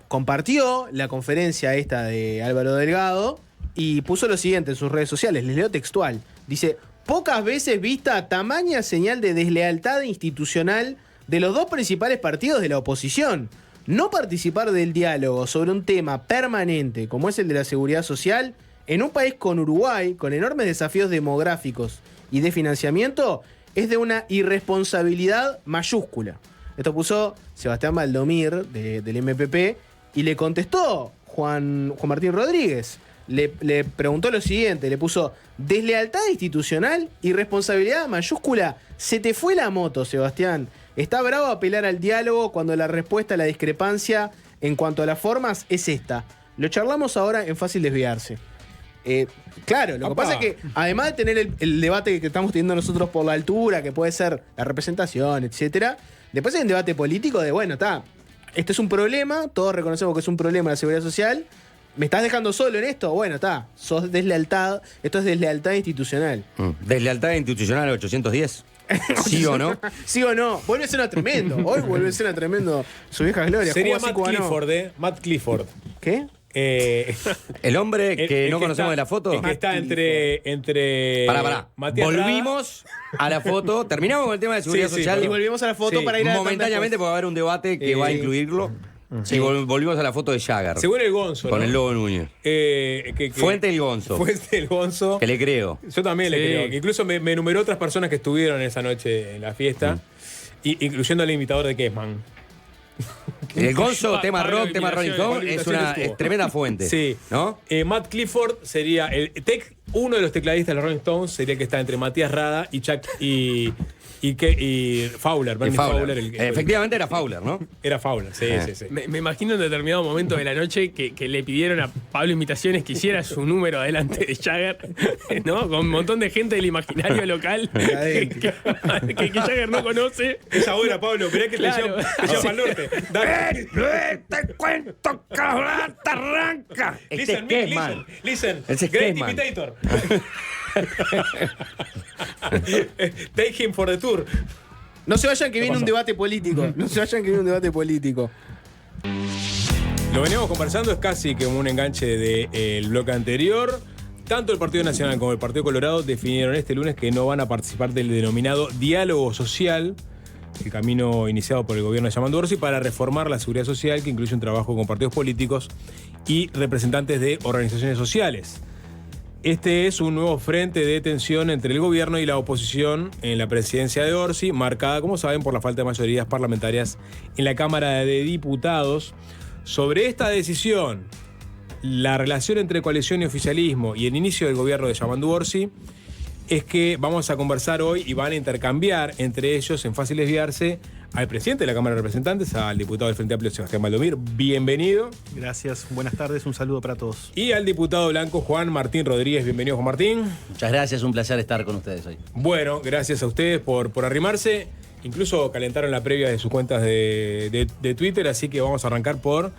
compartió la conferencia esta de Álvaro Delgado y puso lo siguiente en sus redes sociales, les leo textual. Dice, pocas veces vista tamaña señal de deslealtad institucional de los dos principales partidos de la oposición. No participar del diálogo sobre un tema permanente como es el de la seguridad social en un país con Uruguay, con enormes desafíos demográficos y de financiamiento, es de una irresponsabilidad mayúscula. Esto puso Sebastián Baldomir del MPP y le contestó Juan Martín Rodríguez. Le preguntó lo siguiente, le puso deslealtad institucional, irresponsabilidad mayúscula. Se te fue la moto, Sebastián. Está bravo apelar al diálogo cuando la respuesta a la discrepancia en cuanto a las formas es esta. Lo charlamos ahora en Fácil Desviarse. Claro, lo que pasa es que además de tener el debate que estamos teniendo nosotros por la altura, que puede ser la representación, etcétera, después hay un debate político de, bueno, esto es un problema, todos reconocemos que es un problema la seguridad social. ¿Me estás dejando solo en esto? Bueno, sos deslealtad, esto es deslealtad institucional. Deslealtad institucional 810. ¿Sí o no? ¿Sí o no? Vuelve a ser tremendo. Hoy vuelve a ser tremendo su vieja gloria. Sería Jugó así, Matt jugó no. Clifford, Matt Clifford. ¿Qué? El hombre que el no conocemos de la foto. El que está entre Pará. Matías Volvimos a la foto. Terminamos con el tema de seguridad Sí, sí, social. Y volvimos a la foto para ir a la tanda Momentáneamente después. porque va a haber un debate que va a incluirlo. Sí. Y volvimos a la foto de Jagger. Según el Gonzo, Con ¿no? el Lobo Núñez. Fuente el Gonzo. Fuente el Gonzo. Que le creo. Yo también le Sí. creo. Que incluso me enumeró otras personas que estuvieron esa noche en la fiesta, incluyendo al imitador de Kessman. El Gonzo, tema Pablo rock, tema Rolling Imitaciones, Stone, Pablo es tremenda fuente. Sí. ¿No? Matt Clifford sería uno de los tecladistas de los Rolling Stones, sería el que está entre Matías Rada y Chuck y Fowler. Bernie Fowler. Efectivamente era Fowler, ¿no? Era Fowler, sí. Me imagino en determinado momento de la noche que le pidieron a Pablo Imitaciones que hiciera su número adelante de Jagger, ¿no? Con un montón de gente del imaginario local que Jagger no conoce. Esa buena, Pablo, mirá que Claro. te lleva para el norte. Te cuento, cabrón, te arranca. Este es Listen, Kessman. listen. Ese es Great Kessman. imitator. Take him for the tour. No se vayan que viene un debate político. No se vayan que viene un debate político. Lo veníamos conversando, es casi como un enganche del bloque anterior. Tanto el Partido Nacional como el Partido Colorado definieron este lunes que no van a participar del denominado diálogo social, el camino iniciado por el gobierno de Yamandu Orsi para reformar la seguridad social, que incluye un trabajo con partidos políticos y representantes de organizaciones sociales. Este es un nuevo frente de tensión entre el gobierno y la oposición en la presidencia de Orsi, marcada, como saben, por la falta de mayorías parlamentarias en la Cámara de Diputados. sobre esta decisión, la relación entre coalición y oficialismo y el inicio del gobierno de Yamandu Orsi, es que vamos a conversar hoy y van a intercambiar entre ellos, en fácil desviarse, al presidente de la Cámara de Representantes, al diputado del Frente Amplio, Sebastián Valdomir. Bienvenido. Gracias, buenas tardes, un saludo para todos. Y al diputado blanco Juan Martín Rodríguez. Bienvenido, Juan Martín. Muchas gracias, un placer estar con ustedes hoy. Bueno, gracias a ustedes por arrimarse. Incluso calentaron la previa de sus cuentas de Twitter, así que vamos a arrancar por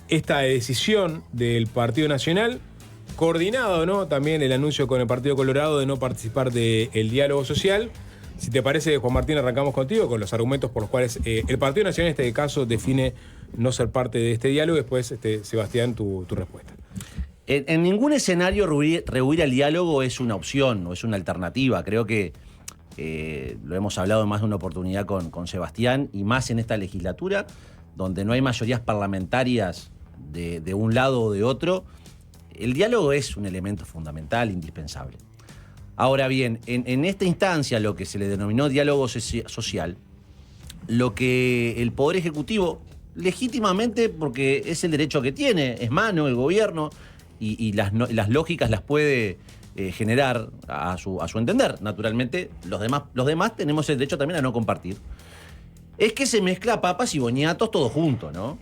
esta decisión del Partido Nacional, coordinado, ¿no? También el anuncio con el Partido Colorado de no participar del diálogo social. Si te parece, Juan Martín, arrancamos contigo con los argumentos por los cuales el Partido Nacional en este caso define no ser parte de este diálogo. Después, Sebastián, tu respuesta. En ningún escenario rehuir al diálogo es una opción o es una alternativa. Creo que lo hemos hablado en más de una oportunidad con Sebastián, y más en esta legislatura, donde no hay mayorías parlamentarias de un lado o de otro. El diálogo es un elemento fundamental, indispensable. Ahora bien, en esta instancia, lo que se le denominó diálogo social, lo que el Poder Ejecutivo, legítimamente, porque es el derecho que tiene, es mano el gobierno, y las lógicas las puede generar a su entender. Naturalmente, los demás tenemos el derecho también a no compartir. Es que se mezcla papas y boniatos todo junto, ¿no?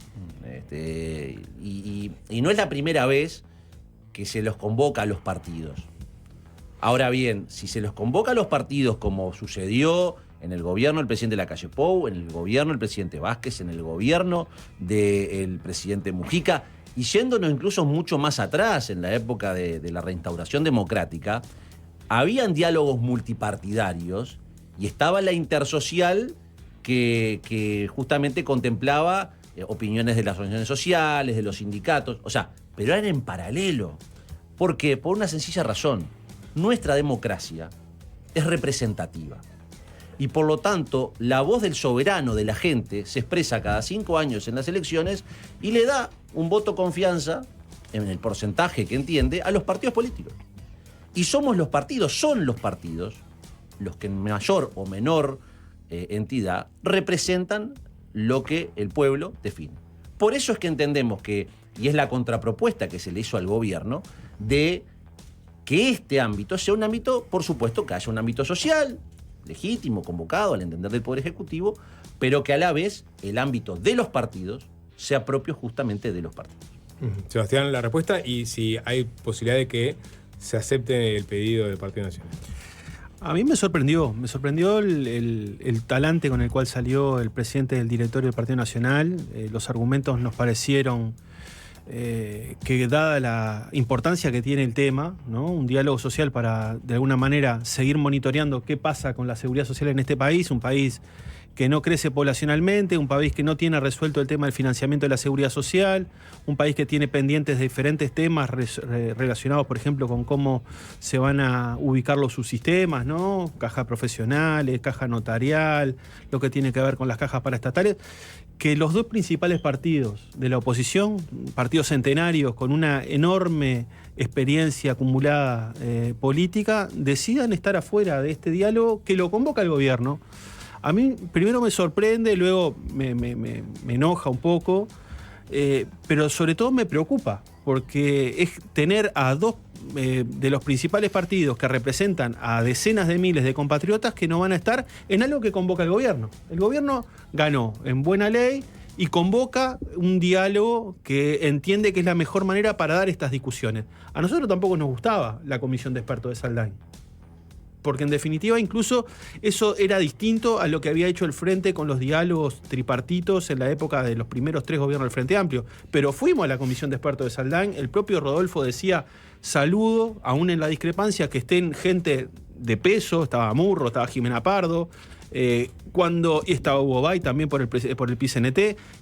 Y no es la primera vez que se los convoca a los partidos. Ahora bien, si se los convoca a los partidos, como sucedió en el gobierno del presidente Lacalle Pou, en el gobierno del presidente Vázquez, en el gobierno del presidente Mujica, y yéndonos incluso mucho más atrás, en la época de la reinstauración democrática, habían diálogos multipartidarios y estaba la intersocial que justamente contemplaba opiniones de las organizaciones sociales, de los sindicatos, pero eran en paralelo. ¿Por qué? Por una sencilla razón. Nuestra democracia es representativa. Y por lo tanto, la voz del soberano, de la gente, se expresa cada 5 años en las elecciones y le da un voto confianza, en el porcentaje que entiende, a los partidos políticos. Y son los partidos los que en mayor o menor entidad representan lo que el pueblo define. Por eso es que entendemos que, y es la contrapropuesta que se le hizo al gobierno, de que este ámbito sea un ámbito, por supuesto, que haya un ámbito social, legítimo, convocado al entender del Poder Ejecutivo, pero que a la vez el ámbito de los partidos sea propio justamente de los partidos. Sebastián, la respuesta, y si hay posibilidad de que se acepte el pedido del Partido Nacional. A mí me sorprendió el talante con el cual salió el presidente del directorio del Partido Nacional. Los argumentos nos parecieron que, dada la importancia que tiene el tema, ¿no? Un diálogo social para, de alguna manera, seguir monitoreando qué pasa con la seguridad social en este país, un país que no crece poblacionalmente, un país que no tiene resuelto el tema del financiamiento de la seguridad social, un país que tiene pendientes de diferentes temas relacionados, por ejemplo, con cómo se van a ubicar los subsistemas, ¿no? Caja profesionales, caja notarial, lo que tiene que ver con las cajas paraestatales, que los dos principales partidos de la oposición, partidos centenarios con una enorme experiencia acumulada política, decidan estar afuera de este diálogo que lo convoca el gobierno. A mí primero me sorprende, luego me enoja un poco, pero sobre todo me preocupa, porque es tener a dos de los principales partidos que representan a decenas de miles de compatriotas que no van a estar en algo que convoca el gobierno. El gobierno ganó en buena ley y convoca un diálogo que entiende que es la mejor manera para dar estas discusiones. A nosotros tampoco nos gustaba la comisión de expertos de Saldaña, porque en definitiva incluso eso era distinto a lo que había hecho el Frente con los diálogos tripartitos en la época de los primeros 3 gobiernos del Frente Amplio. Pero fuimos a la comisión de expertos de Saldaña, el propio Rodolfo decía, saludo, aún en la discrepancia, que estén gente de peso, estaba Murro, estaba Jimena Pardo, cuando estaba Hugo Bay también por el PCNT,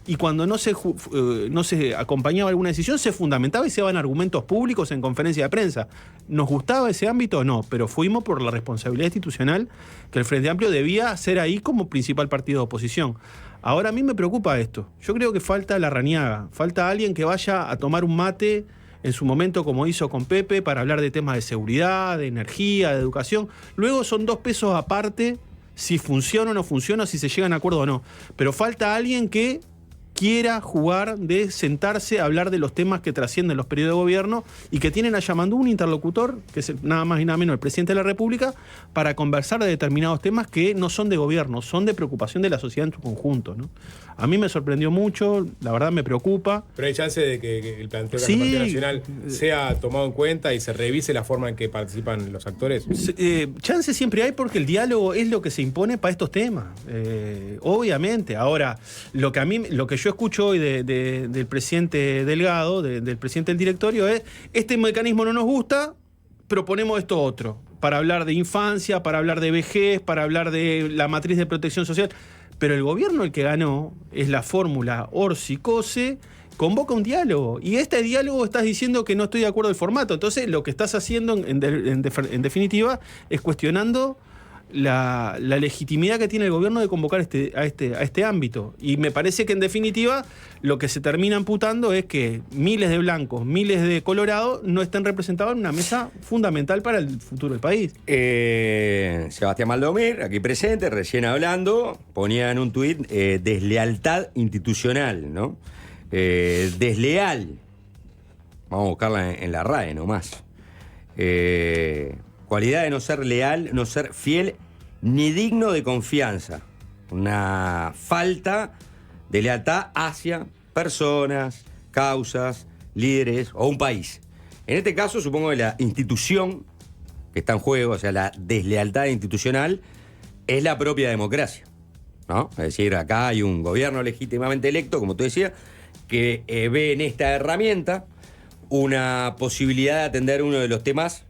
y cuando no se acompañaba alguna decisión, se fundamentaba y se daban argumentos públicos en conferencia de prensa. ¿Nos gustaba ese ámbito? No, pero fuimos por la responsabilidad institucional que el Frente Amplio debía ser ahí como principal partido de oposición. Ahora a mí me preocupa esto. Yo creo que falta Larrañaga, falta alguien que vaya a tomar un mate en su momento, como hizo con Pepe, para hablar de temas de seguridad, de energía, de educación. Luego son 2 pesos aparte si funciona o no funciona, si se llegan a acuerdo o no. Pero falta alguien que quiera jugar de sentarse a hablar de los temas que trascienden los periodos de gobierno y que tienen a Yamandu un interlocutor, que es nada más y nada menos el presidente de la República, para conversar de determinados temas que no son de gobierno, son de preocupación de la sociedad en su conjunto, ¿no? A mí me sorprendió mucho, la verdad me preocupa. Pero hay chance de que el planteo del Partido Nacional sea tomado en cuenta y se revise la forma en que participan los actores. Chance siempre hay porque el diálogo es lo que se impone para estos temas. Obviamente. Ahora, lo que yo escucho hoy del presidente Delgado, del presidente del directorio, es: este mecanismo no nos gusta, proponemos esto otro. Para hablar de infancia, para hablar de vejez, para hablar de la matriz de protección social. Pero el gobierno, el que ganó, es la fórmula Orsi-Cose, convoca un diálogo. Y este diálogo estás diciendo que no estoy de acuerdo del formato. Entonces, lo que estás haciendo, en definitiva, es cuestionando la legitimidad que tiene el gobierno de convocar a este ámbito. Y me parece que, en definitiva, lo que se termina amputando es que miles de blancos, miles de colorados no estén representados en una mesa fundamental para el futuro del país. Sebastián Baldomir, aquí presente, recién hablando, ponía en un tuit deslealtad institucional, ¿no? Desleal. Vamos a buscarla en la RAE nomás. Cualidad de no ser leal, no ser fiel, ni digno de confianza. Una falta de lealtad hacia personas, causas, líderes o un país. En este caso, supongo que la institución que está en juego, o sea, la deslealtad institucional, es la propia democracia, ¿no? Es decir, acá hay un gobierno legítimamente electo, como tú decías, que ve en esta herramienta una posibilidad de atender uno de los temas,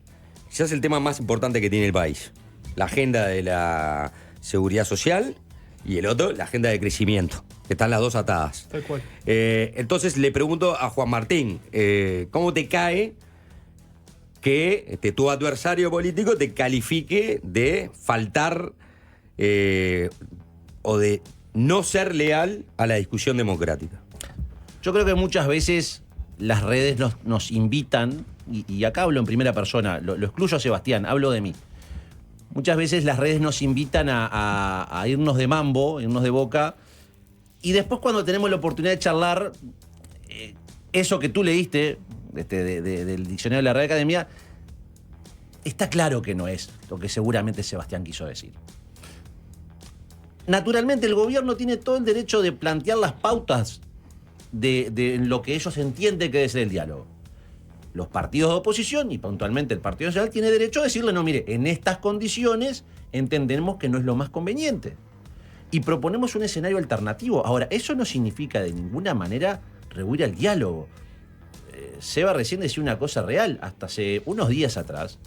quizás el tema más importante que tiene el país: la agenda de la seguridad social y el otro, la agenda de crecimiento, que están las dos atadas. Tal cual. Entonces le pregunto a Juan Martín, ¿cómo te cae que tu adversario político te califique de faltar o de no ser leal a la discusión democrática? Yo creo que muchas veces las redes nos invitan, y acá hablo en primera persona, lo excluyo a Sebastián, hablo de mí. Muchas veces las redes nos invitan a irnos de mambo, irnos de boca, y después, cuando tenemos la oportunidad de charlar, eso que tú leíste del diccionario de la Real Academia, está claro que no es lo que seguramente Sebastián quiso decir. Naturalmente, el gobierno tiene todo el derecho de plantear las pautas de lo que ellos entienden que debe ser el diálogo. Los partidos de oposición, y puntualmente el Partido Nacional, tiene derecho a decirle: no, mire, en estas condiciones entendemos que no es lo más conveniente. Y proponemos un escenario alternativo. Ahora, eso no significa de ninguna manera rehuir al diálogo. Seba recién decía una cosa real. Hasta hace unos días atrás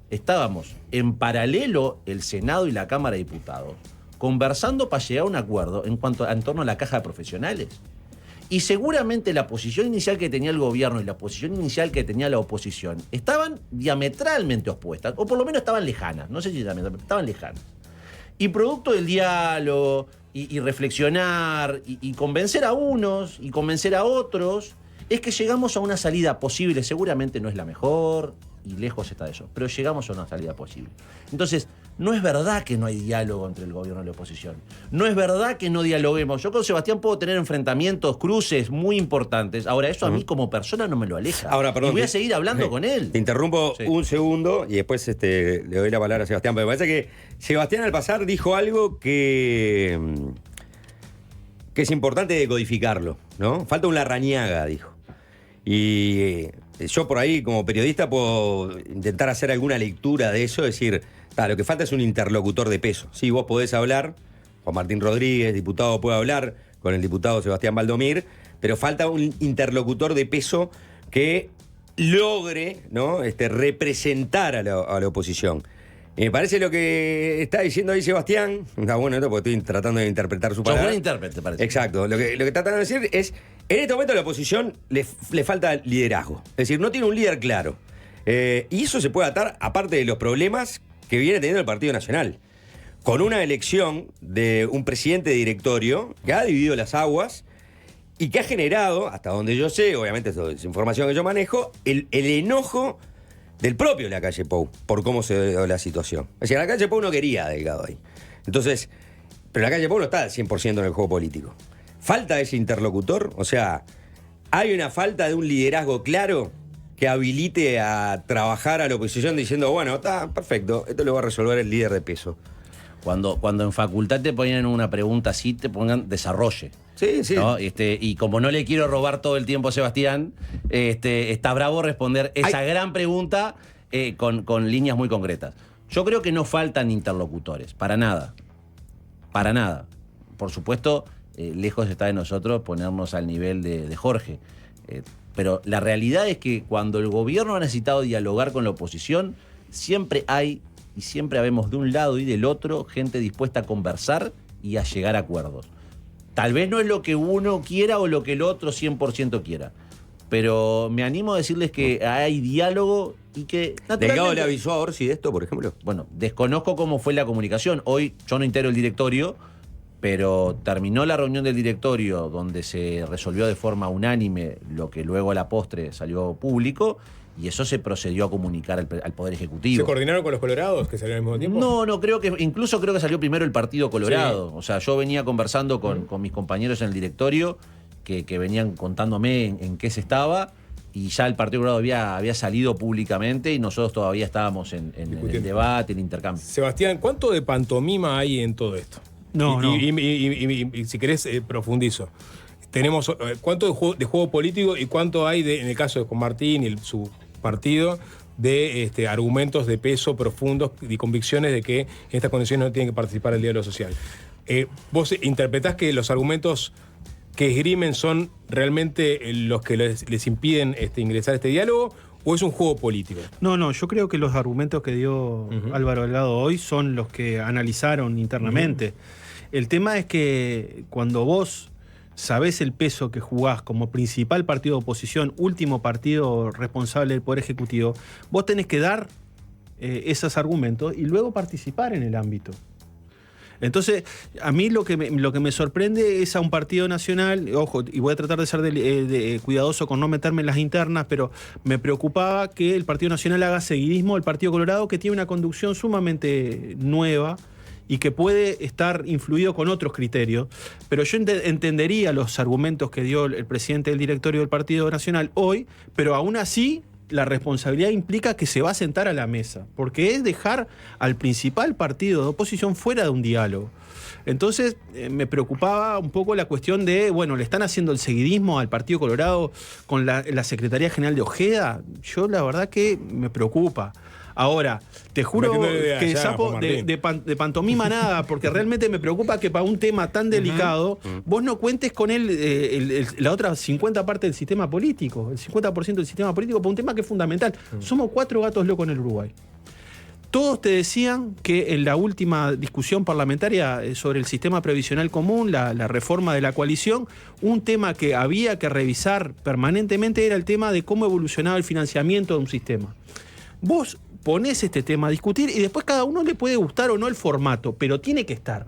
estábamos en paralelo el Senado y la Cámara de Diputados conversando para llegar a un acuerdo en torno a la caja de profesionales. Y seguramente la posición inicial que tenía el gobierno y la posición inicial que tenía la oposición estaban diametralmente opuestas, o por lo menos estaban lejanas. No sé si diametralmente, estaban lejanas. Y producto del diálogo, y reflexionar, y convencer a unos, y convencer a otros, es que llegamos a una salida posible. Seguramente no es la mejor, y lejos está de eso, pero llegamos a una salida posible. Entonces, no es verdad que no hay diálogo entre el gobierno y la oposición. No es verdad que no dialoguemos. Yo con Sebastián puedo tener enfrentamientos, cruces muy importantes. Ahora, eso a mí como persona no me lo aleja. Ahora, perdón, y voy a seguir hablando con él. Te interrumpo un segundo y después le doy la palabra a Sebastián. Pero me parece que Sebastián, al pasar, dijo algo que es importante decodificarlo, ¿no? Falta un Larrañaga, dijo. Y yo por ahí, como periodista, puedo intentar hacer alguna lectura de eso, decir, lo que falta es un interlocutor de peso. Sí, vos podés hablar, Juan Martín Rodríguez, diputado, puede hablar con el diputado Sebastián Baldomir, pero falta un interlocutor de peso que logre, ¿no?, representar a la oposición. Me parece lo que está diciendo ahí Sebastián. Está bueno esto porque estoy tratando de interpretar su palabra. Buen intérprete, parece. Exacto. Lo que tratan de decir es, en este momento a la oposición le falta liderazgo. Es decir, no tiene un líder claro. Y eso se puede atar, aparte de los problemas que viene teniendo el Partido Nacional, con una elección de un presidente de directorio que ha dividido las aguas y que ha generado, hasta donde yo sé, obviamente esto es información que yo manejo, el enojo del propio Lacalle Pou por cómo se dio la situación. Es decir, Lacalle Pou no quería a Delgado ahí. Entonces, pero Lacalle Pou no está al 100% en el juego político. falta ese interlocutor, o sea, hay una falta de un liderazgo claro que habilite a trabajar a la oposición diciendo, bueno, está perfecto, esto lo va a resolver el líder de peso. Cuando en facultad te ponían una pregunta así, te pongan desarrolle. Sí, sí. ¿No? Y como no le quiero robar todo el tiempo a Sebastián, está bravo responder esa gran pregunta con líneas muy concretas. Yo creo que no faltan interlocutores, para nada. Para nada. Por supuesto, lejos está de nosotros ponernos al nivel de Jorge. Pero la realidad es que cuando el gobierno ha necesitado dialogar con la oposición, siempre hay y siempre habemos de un lado y del otro gente dispuesta a conversar y a llegar a acuerdos. Tal vez no es lo que uno quiera o lo que el otro 100% quiera, pero me animo a decirles que hay diálogo y que... ¿Delgado le avisó a Orsi de esto, por ejemplo? Bueno, desconozco cómo fue la comunicación. Hoy yo no integro el directorio, pero terminó la reunión del directorio donde se resolvió de forma unánime lo que luego a la postre salió público, y eso se procedió a comunicar al Poder Ejecutivo. ¿Se coordinaron con los colorados que salieron al mismo tiempo? No, creo que salió primero el Partido Colorado. Sí. O sea, yo venía conversando con mis compañeros en el directorio que venían contándome en qué se estaba, y ya el Partido Colorado había salido públicamente y nosotros todavía estábamos en el debate, en el intercambio. Sebastián, ¿cuánto de pantomima hay en todo esto? Y si querés, profundizo. Tenemos cuánto de juego político y cuánto hay en el caso de Juan Martín y su partido de argumentos de peso profundos y convicciones de que en estas condiciones no tienen que participar del diálogo social. ¿Vos interpretás que los argumentos que esgrimen son realmente los que les impiden ingresar a este diálogo, o es un juego político? No, yo creo que los argumentos que dio Álvaro Delgado hoy son los que analizaron internamente. El tema es que cuando vos sabés el peso que jugás como principal partido de oposición, último partido responsable del Poder Ejecutivo, vos tenés que dar esos argumentos y luego participar en el ámbito. Entonces, a mí lo que me sorprende es a un partido nacional, ojo, y voy a tratar de ser cuidadoso con no meterme en las internas, pero me preocupaba que el Partido Nacional haga seguidismo del Partido Colorado, que tiene una conducción sumamente nueva y que puede estar influido con otros criterios. Pero yo entendería los argumentos que dio el presidente del directorio del Partido Nacional hoy, pero aún así la responsabilidad implica que se va a sentar a la mesa, porque es dejar al principal partido de oposición fuera de un diálogo. Entonces me preocupaba un poco la cuestión de, bueno, ¿le están haciendo el seguidismo al Partido Colorado con la Secretaría General de Ojeda? Yo la verdad que me preocupa. Ahora, te juro que sapo de pantomima nada, porque realmente me preocupa que para un tema tan delicado vos no cuentes con la otra 50 parte del sistema político, el 50% del sistema político, para un tema que es fundamental. Somos 4 gatos locos en el Uruguay. Todos te decían que en la última discusión parlamentaria sobre el sistema previsional común, la reforma de la coalición, un tema que había que revisar permanentemente era el tema de cómo evolucionaba el financiamiento de un sistema. Vos ponés este tema a discutir y después cada uno le puede gustar o no el formato, pero tiene que estar.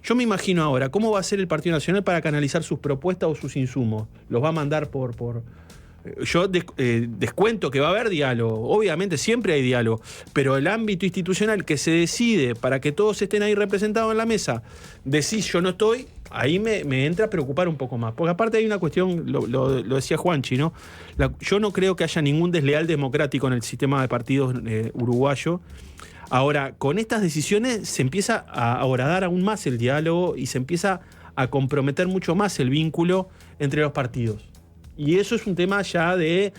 Yo me imagino ahora, ¿cómo va a ser el Partido Nacional para canalizar sus propuestas o sus insumos? ¿Los va a mandar por...? Yo descuento que va a haber diálogo, obviamente siempre hay diálogo, pero el ámbito institucional que se decide para que todos estén ahí representados en la mesa, decís yo no estoy, ahí me entra a preocupar un poco más. Porque aparte hay una cuestión, lo decía Juanchi, ¿no? Yo no creo que haya ningún desleal democrático en el sistema de partidos uruguayo. Ahora, con estas decisiones se empieza a horadar aún más el diálogo y se empieza a comprometer mucho más el vínculo entre los partidos. Y eso es un tema ya de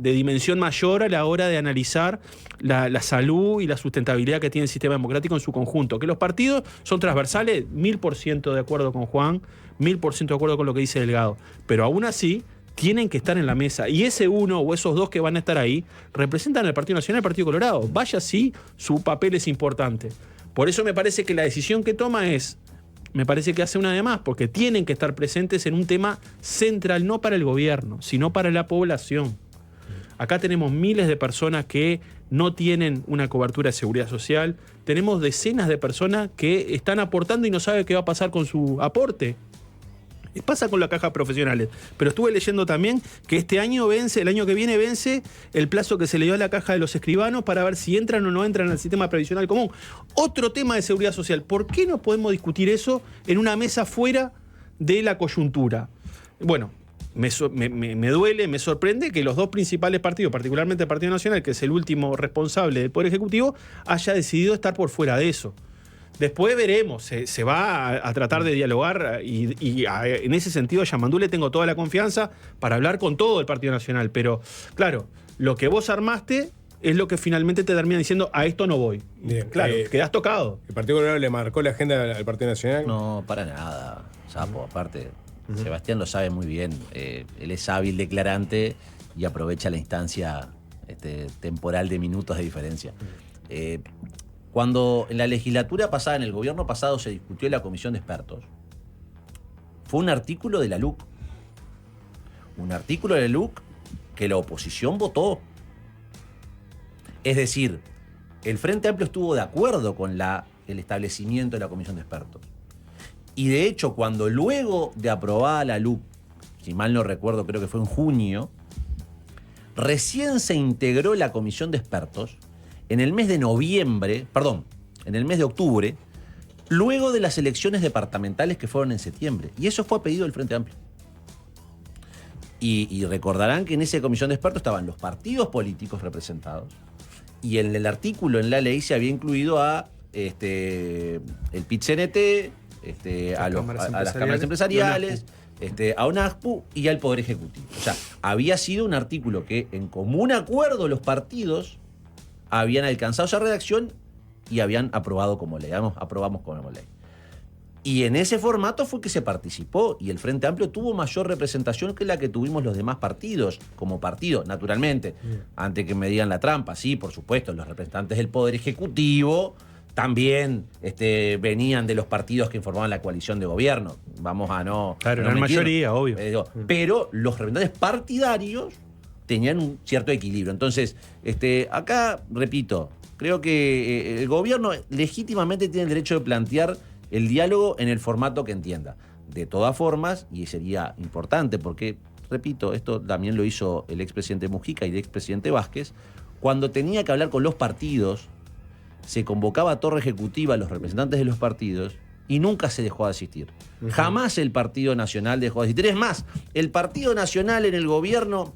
dimensión mayor a la hora de analizar la salud y la sustentabilidad que tiene el sistema democrático en su conjunto. Que los partidos son transversales, 1000% de acuerdo con Juan, 1000% de acuerdo con lo que dice Delgado. Pero aún así tienen que estar en la mesa. Y ese uno o esos dos que van a estar ahí representan al Partido Nacional y al Partido Colorado. Vaya sí, su papel es importante. Por eso me parece que la decisión que toma me parece que hace una de más, porque tienen que estar presentes en un tema central, no para el gobierno, sino para la población. Acá tenemos miles de personas que no tienen una cobertura de seguridad social, tenemos decenas de personas que están aportando y no saben qué va a pasar con su aporte. Pasa con las cajas profesionales. Pero estuve leyendo también que el año que viene vence el plazo que se le dio a la caja de los escribanos para ver si entran o no entran al sistema previsional común. Otro tema de seguridad social. ¿Por qué no podemos discutir eso en una mesa fuera de la coyuntura? Bueno, me duele, me sorprende que los dos principales partidos, particularmente el Partido Nacional, que es el último responsable del Poder Ejecutivo, haya decidido estar por fuera de eso. Después veremos, se va a tratar de dialogar y en ese sentido a Yamandú le tengo toda la confianza para hablar con todo el Partido Nacional, pero claro, lo que vos armaste es lo que finalmente te termina diciendo a esto no voy. Bien, claro, quedás tocado. ¿El Partido Colorado le marcó la agenda al Partido Nacional? No, para nada, Sapo. Aparte, Sebastián lo sabe muy bien. Él es hábil declarante y aprovecha la instancia temporal de minutos de diferencia. Cuando en la legislatura pasada, en el gobierno pasado, se discutió la comisión de expertos, fue un artículo de la LUC. Un artículo de la LUC que la oposición votó. Es decir, el Frente Amplio estuvo de acuerdo con el establecimiento de la comisión de expertos. Y de hecho, cuando luego de aprobada la LUC, si mal no recuerdo, creo que fue en junio, recién se integró la comisión de expertos en el mes de octubre, luego de las elecciones departamentales que fueron en septiembre. Y eso fue a pedido del Frente Amplio. Y recordarán que en esa comisión de expertos estaban los partidos políticos representados, y en el artículo, en la ley, se había incluido a el PIT-CNT, a las cámaras empresariales, a UNASPU y al Poder Ejecutivo. O sea, había sido un artículo que en común acuerdo los partidos habían alcanzado esa redacción y habían aprobado como ley. Aprobamos como ley. Y en ese formato fue que se participó, y el Frente Amplio tuvo mayor representación que la que tuvimos los demás partidos, como partido, naturalmente. Antes que me digan la trampa, sí, por supuesto, los representantes del Poder Ejecutivo también venían de los partidos que informaban la coalición de gobierno. Vamos a no... Claro, no la mentir. mayoría, obvio. Pero los representantes partidarios tenían un cierto equilibrio. Entonces, acá, repito, creo que el gobierno legítimamente tiene el derecho de plantear el diálogo en el formato que entienda. De todas formas, y sería importante porque, repito, esto también lo hizo el expresidente Mujica y el expresidente Vázquez, cuando tenía que hablar con los partidos, se convocaba a torre ejecutiva a los representantes de los partidos y nunca se dejó de asistir. Jamás el Partido Nacional dejó de asistir. Es más, el Partido Nacional en el gobierno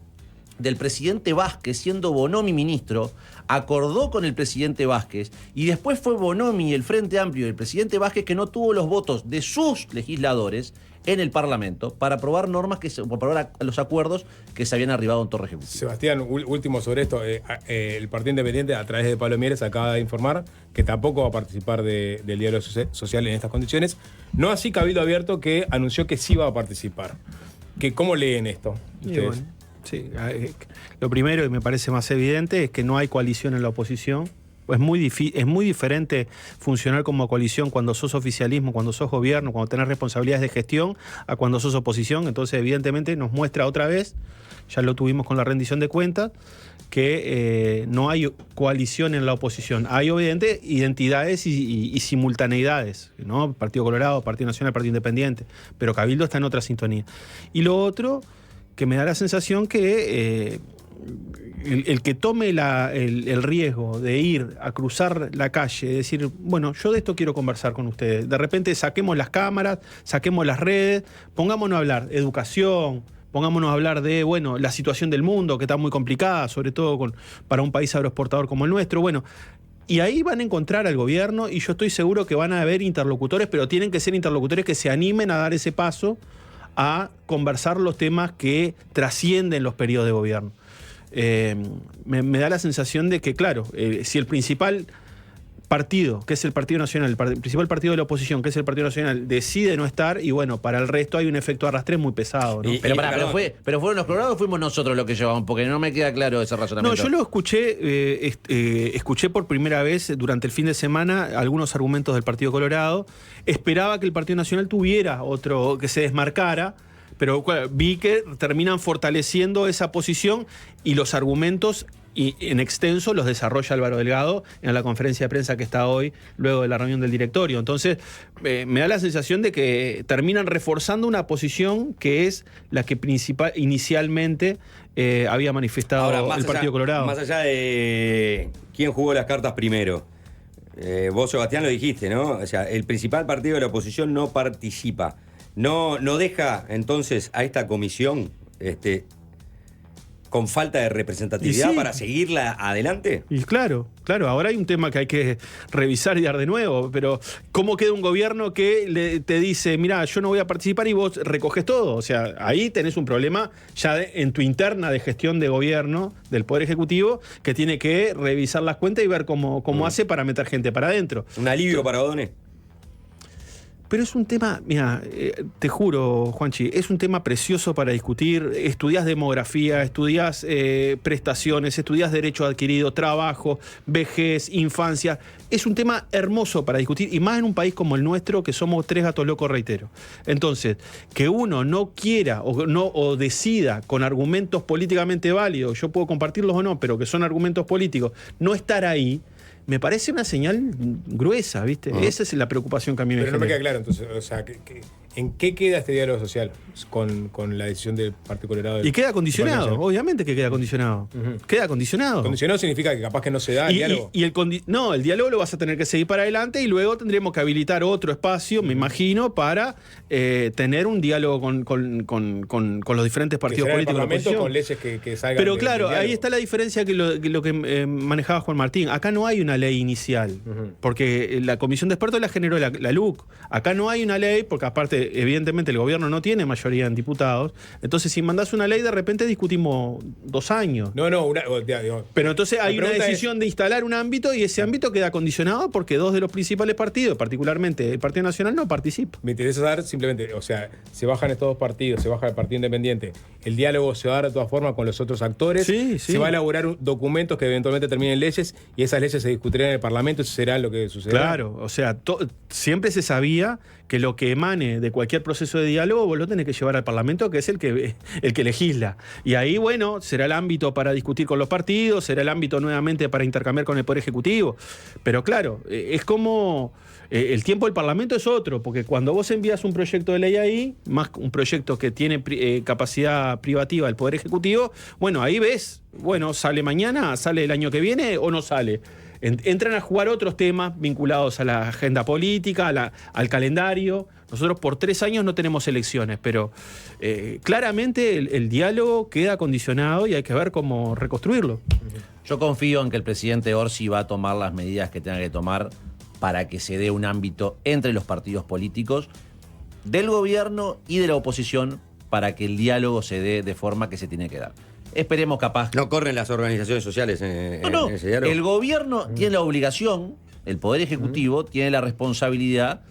del presidente Vázquez, siendo Bonomi ministro, acordó con el presidente Vázquez, y después fue Bonomi, el Frente Amplio y el presidente Vázquez, que no tuvo los votos de sus legisladores en el Parlamento para aprobar normas para aprobar los acuerdos que se habían arribado en torre ejecutiva. Sebastián, último sobre esto. El Partido Independiente, a través de Pablo Mieres, acaba de informar que tampoco va a participar del diálogo social en estas condiciones. No así Cabildo Abierto, que anunció que sí va a participar. ¿Cómo leen esto ustedes? Sí, lo primero y me parece más evidente es que no hay coalición en la oposición. Es muy diferente funcionar como coalición cuando sos oficialismo, cuando sos gobierno, cuando tenés responsabilidades de gestión, a cuando sos oposición. Entonces, evidentemente, nos muestra otra vez, ya lo tuvimos con la rendición de cuentas, que no hay coalición en la oposición. Hay, obviamente, identidades y simultaneidades, ¿no? Partido Colorado, Partido Nacional, Partido Independiente, pero Cabildo está en otra sintonía. Y lo otro, que me da la sensación que el que tome el riesgo de ir a cruzar la calle, decir, bueno, yo de esto quiero conversar con ustedes. De repente saquemos las cámaras, saquemos las redes, pongámonos a hablar educación, pongámonos a hablar de, bueno, la situación del mundo, que está muy complicada, sobre todo para un país agroexportador como el nuestro. Bueno, y ahí van a encontrar al gobierno, y yo estoy seguro que van a haber interlocutores, pero tienen que ser interlocutores que se animen a dar ese paso a conversar los temas que trascienden los periodos de gobierno. Me da la sensación de que, claro, si el principal partido, que es el Partido Nacional, el principal partido de la oposición, que es el Partido Nacional, decide no estar, y bueno, para el resto hay un efecto arrastre muy pesado, ¿no? Pero fueron los colorados o fuimos nosotros los que llevamos, porque no me queda claro ese razonamiento. No, yo lo escuché, escuché por primera vez durante el fin de semana algunos argumentos del Partido Colorado. Esperaba que el Partido Nacional tuviera otro, que se desmarcara, pero vi que terminan fortaleciendo esa posición y los argumentos y en extenso los desarrolla Álvaro Delgado en la conferencia de prensa que está hoy, luego de la reunión del directorio. Entonces, me da la sensación de que terminan reforzando una posición que es la que inicialmente había manifestado Ahora, el Partido Colorado. Más allá de quién jugó las cartas primero, vos, Sebastián, lo dijiste, ¿no? O sea, el principal partido de la oposición no participa. No deja, entonces, a esta comisión con falta de representatividad para seguirla adelante. Y claro, ahora hay un tema que hay que revisar y dar de nuevo, pero ¿cómo queda un gobierno que te dice, mira, yo no voy a participar y vos recoges todo? O sea, ahí tenés un problema ya en tu interna de gestión de gobierno del Poder Ejecutivo, que tiene que revisar las cuentas y ver cómo hace para meter gente para adentro. Un alivio para O'Donnell. Pero es un tema, mira, te juro, Juanchi, es un tema precioso para discutir. Estudiás demografía, estudiás prestaciones, estudiás derecho adquirido, trabajo, vejez, infancia. Es un tema hermoso para discutir, y más en un país como el nuestro, que somos 3 gatos locos, reitero. Entonces, que uno no quiera o decida con argumentos políticamente válidos, yo puedo compartirlos o no, pero que son argumentos políticos, no estar ahí, me parece una señal gruesa, ¿viste? Esa es la preocupación que a mí me genera. Pero no me queda claro, entonces, o sea, ¿en qué queda este diálogo social con la decisión del Partido Colorado? Y queda condicionado, obviamente que queda condicionado. Queda condicionado. Condicionado significa que capaz que no se da el diálogo. El diálogo lo vas a tener que seguir para adelante, y luego tendremos que habilitar otro espacio, me imagino, para tener un diálogo con los diferentes partidos políticos de la oposición. Con leyes que salgan. Pero claro, ahí está la diferencia que lo que manejaba Juan Martín. Acá no hay una ley inicial, porque la comisión de expertos la generó la LUC. Acá no hay una ley, porque aparte, evidentemente, el gobierno no tiene mayoría en diputados. Entonces, si mandás una ley, de repente discutimos 2 años. Pero entonces hay una decisión de instalar un ámbito, y ese ámbito queda condicionado porque 2 de los principales partidos, particularmente el Partido Nacional, no participan. Me interesa saber simplemente, o sea, se bajan estos 2 partidos, se baja el Partido Independiente, el diálogo se va a dar de todas formas con los otros actores, se va a elaborar documentos que eventualmente terminen en leyes, y esas leyes se discutirán en el Parlamento, eso será lo que sucederá. Claro, o sea, siempre se sabía que lo que emane de cualquier proceso de diálogo vos lo tenés que llevar al Parlamento, que es el que legisla. Y ahí, bueno, será el ámbito para discutir con los partidos, será el ámbito nuevamente para intercambiar con el Poder Ejecutivo. Pero claro, es como... el tiempo del Parlamento es otro, porque cuando vos envías un proyecto de ley ahí, más un proyecto que tiene capacidad privativa del Poder Ejecutivo, bueno, ahí ves, bueno, sale mañana, sale el año que viene o no sale. Entran a jugar otros temas vinculados a la agenda política, al calendario. Nosotros por 3 años no tenemos elecciones, pero claramente el diálogo queda condicionado y hay que ver cómo reconstruirlo. Yo confío en que el presidente Orsi va a tomar las medidas que tenga que tomar para que se dé un ámbito entre los partidos políticos del gobierno y de la oposición, para que el diálogo se dé de forma que se tiene que dar. Esperemos capaz. ¿No corren las organizaciones sociales en ese diálogo? El gobierno tiene la obligación, el Poder Ejecutivo tiene la responsabilidad,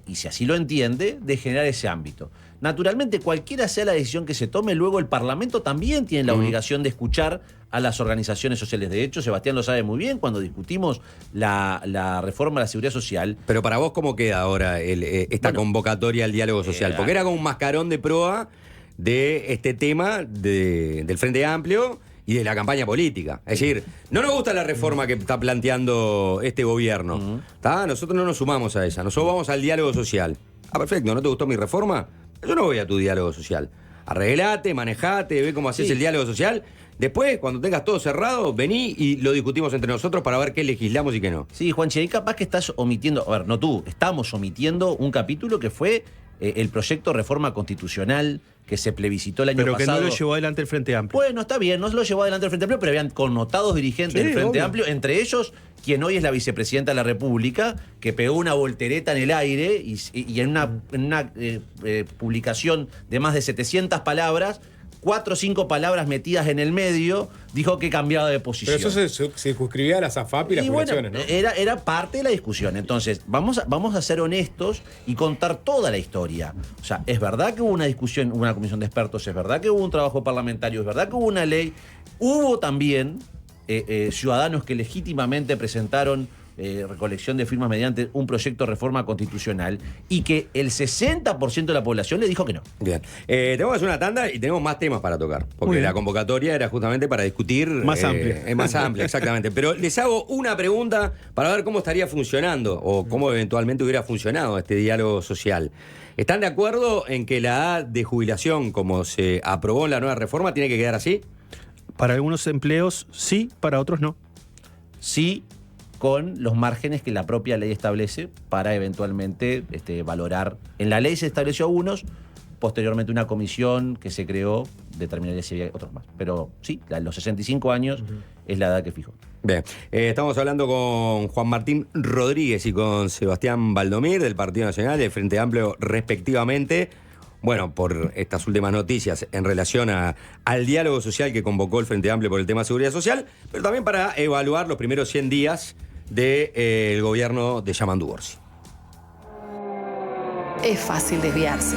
y si así lo entiende, de generar ese ámbito. Naturalmente, cualquiera sea la decisión que se tome, luego el Parlamento también tiene la obligación de escuchar a las organizaciones sociales. De hecho, Sebastián lo sabe muy bien, cuando discutimos la reforma de la seguridad social. Pero para vos, ¿cómo queda ahora esta convocatoria al diálogo social? Porque era como un mascarón de proa de este tema del Frente Amplio y de la campaña política. Es decir, no nos gusta la reforma que está planteando este gobierno. Nosotros no nos sumamos a esa, nosotros vamos al diálogo social. Perfecto, ¿no te gustó mi reforma? Yo no voy a tu diálogo social. Arreglate, manejate, ve cómo haces el diálogo social. Después, cuando tengas todo cerrado, vení y lo discutimos entre nosotros para ver qué legislamos y qué no. Sí, Juanchi, ahí capaz que estás omitiendo, a ver, no tú, estamos omitiendo un capítulo que fue el proyecto de reforma constitucional que se plebiscitó el año pasado. Pero que no lo llevó adelante el Frente Amplio. Bueno, está bien, no se lo llevó adelante el Frente Amplio, pero habían connotados dirigentes del Frente Amplio, entre ellos quien hoy es la vicepresidenta de la República, que pegó una voltereta en el aire y en una publicación de más de 700 palabras, 4 o 5 palabras metidas en el medio, dijo que cambiaba de posición. Pero eso se circunscribía a la SAFAP y las jubilaciones, ¿no? Era parte de la discusión. Entonces, vamos a ser honestos y contar toda la historia. O sea, es verdad que hubo una discusión, hubo una comisión de expertos, es verdad que hubo un trabajo parlamentario, es verdad que hubo una ley. Hubo también ciudadanos que legítimamente presentaron recolección de firmas mediante un proyecto de reforma constitucional y que el 60% de la población le dijo que no. Bien. Tenemos que hacer una tanda y tenemos más temas para tocar. Porque la convocatoria era justamente para discutir. Más amplia. Más amplia, exactamente. Pero les hago una pregunta para ver cómo estaría funcionando o cómo eventualmente hubiera funcionado este diálogo social. ¿Están de acuerdo en que la edad de jubilación, como se aprobó en la nueva reforma, tiene que quedar así? Para algunos empleos sí, para otros no. Sí, con los márgenes que la propia ley establece para eventualmente valorar. En la ley se estableció unos, posteriormente una comisión que se creó determinaría si había otros más. Pero sí, los 65 años es la edad que fijó. Bien, estamos hablando con Juan Martín Rodríguez y con Sebastián Baldomir del Partido Nacional y del Frente Amplio respectivamente. Bueno, por estas últimas noticias en relación al diálogo social que convocó el Frente Amplio por el tema de seguridad social, pero también para evaluar los primeros 100 días del gobierno de Yamandu Orsi. Es fácil desviarse.